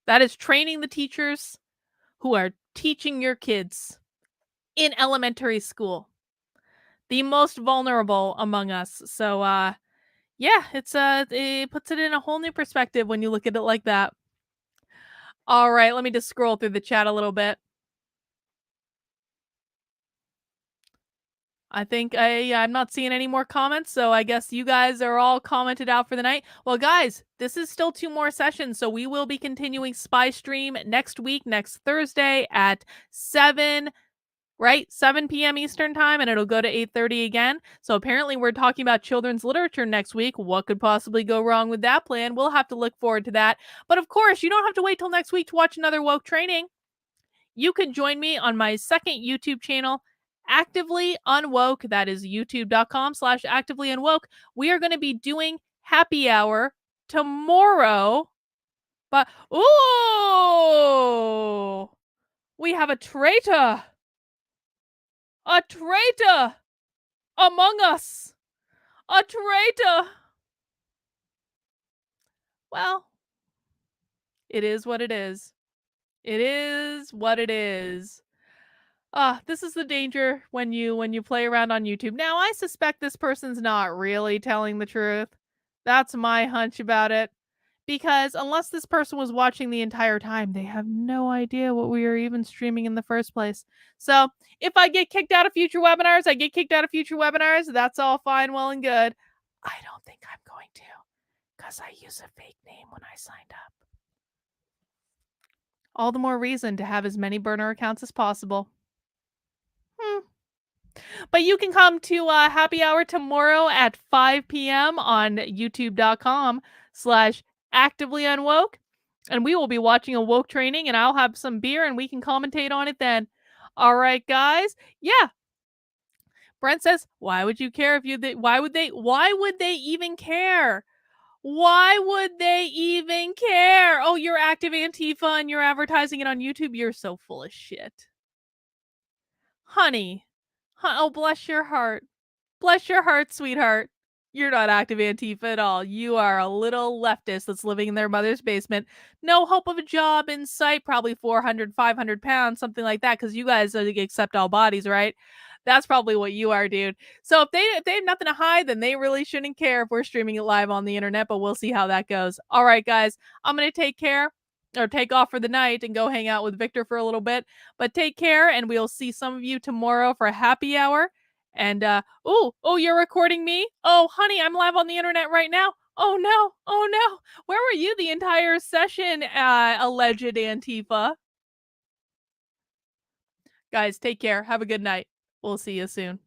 That is training the teachers who are teaching your kids in elementary school. The most vulnerable among us. So, yeah, it puts it in a whole new perspective when you look at it like that. All right, let me just scroll through the chat a little bit. I think I'm not seeing any more comments, so I guess you guys are all commented out for the night. Well, guys, this is still 2 more sessions, so we will be continuing Spy Stream next week, next Thursday at 7 p.m. Eastern time, and it'll go to 8:30 again. So apparently we're talking about children's literature next week. What could possibly go wrong with that plan? We'll have to look forward to that. But of course, you don't have to wait till next week to watch another woke training. You can join me on my second YouTube channel, Actively Unwoke. That is youtube.com/actively unwoke. We are going to be doing happy hour tomorrow. But, ooh, we have a traitor. A traitor among us. A traitor. Well, it is what it is. It is what it is. This is the danger when you play around on YouTube. Now, I suspect this person's not really telling the truth. That's my hunch about it. Because unless this person was watching the entire time, they have no idea what we are even streaming in the first place. So, if I get kicked out of future webinars, I get kicked out of future webinars. That's all fine, well, and good. I don't think I'm going to, because I use a fake name when I signed up. All the more reason to have as many burner accounts as possible. But you can come to happy hour tomorrow at 5 p.m. on youtube.com/actively unwoke. And we will be watching a woke training, and I'll have some beer and we can commentate on it then. All right, guys. Yeah. Brent says, why would you care if why would they even care? Why would they even care? Oh, you're active Antifa and you're advertising it on YouTube. You're so full of shit. Honey. Oh, bless your heart. Bless your heart, sweetheart. You're not active Antifa at all. You are a little leftist that's living in their mother's basement. No hope of a job in sight, probably 400, 500 pounds, something like that, because you guys accept all bodies, right? That's probably what you are, dude. So if they have nothing to hide, then they really shouldn't care if we're streaming it live on the internet, but we'll see how that goes. All right, guys, I'm going to take off for the night and go hang out with Victor for a little bit. But take care, and we'll see some of you tomorrow for happy hour. And, oh, you're recording me? Oh, honey, I'm live on the internet right now. Oh, no. Where were you the entire session, alleged Antifa? Guys, take care. Have a good night. We'll see you soon.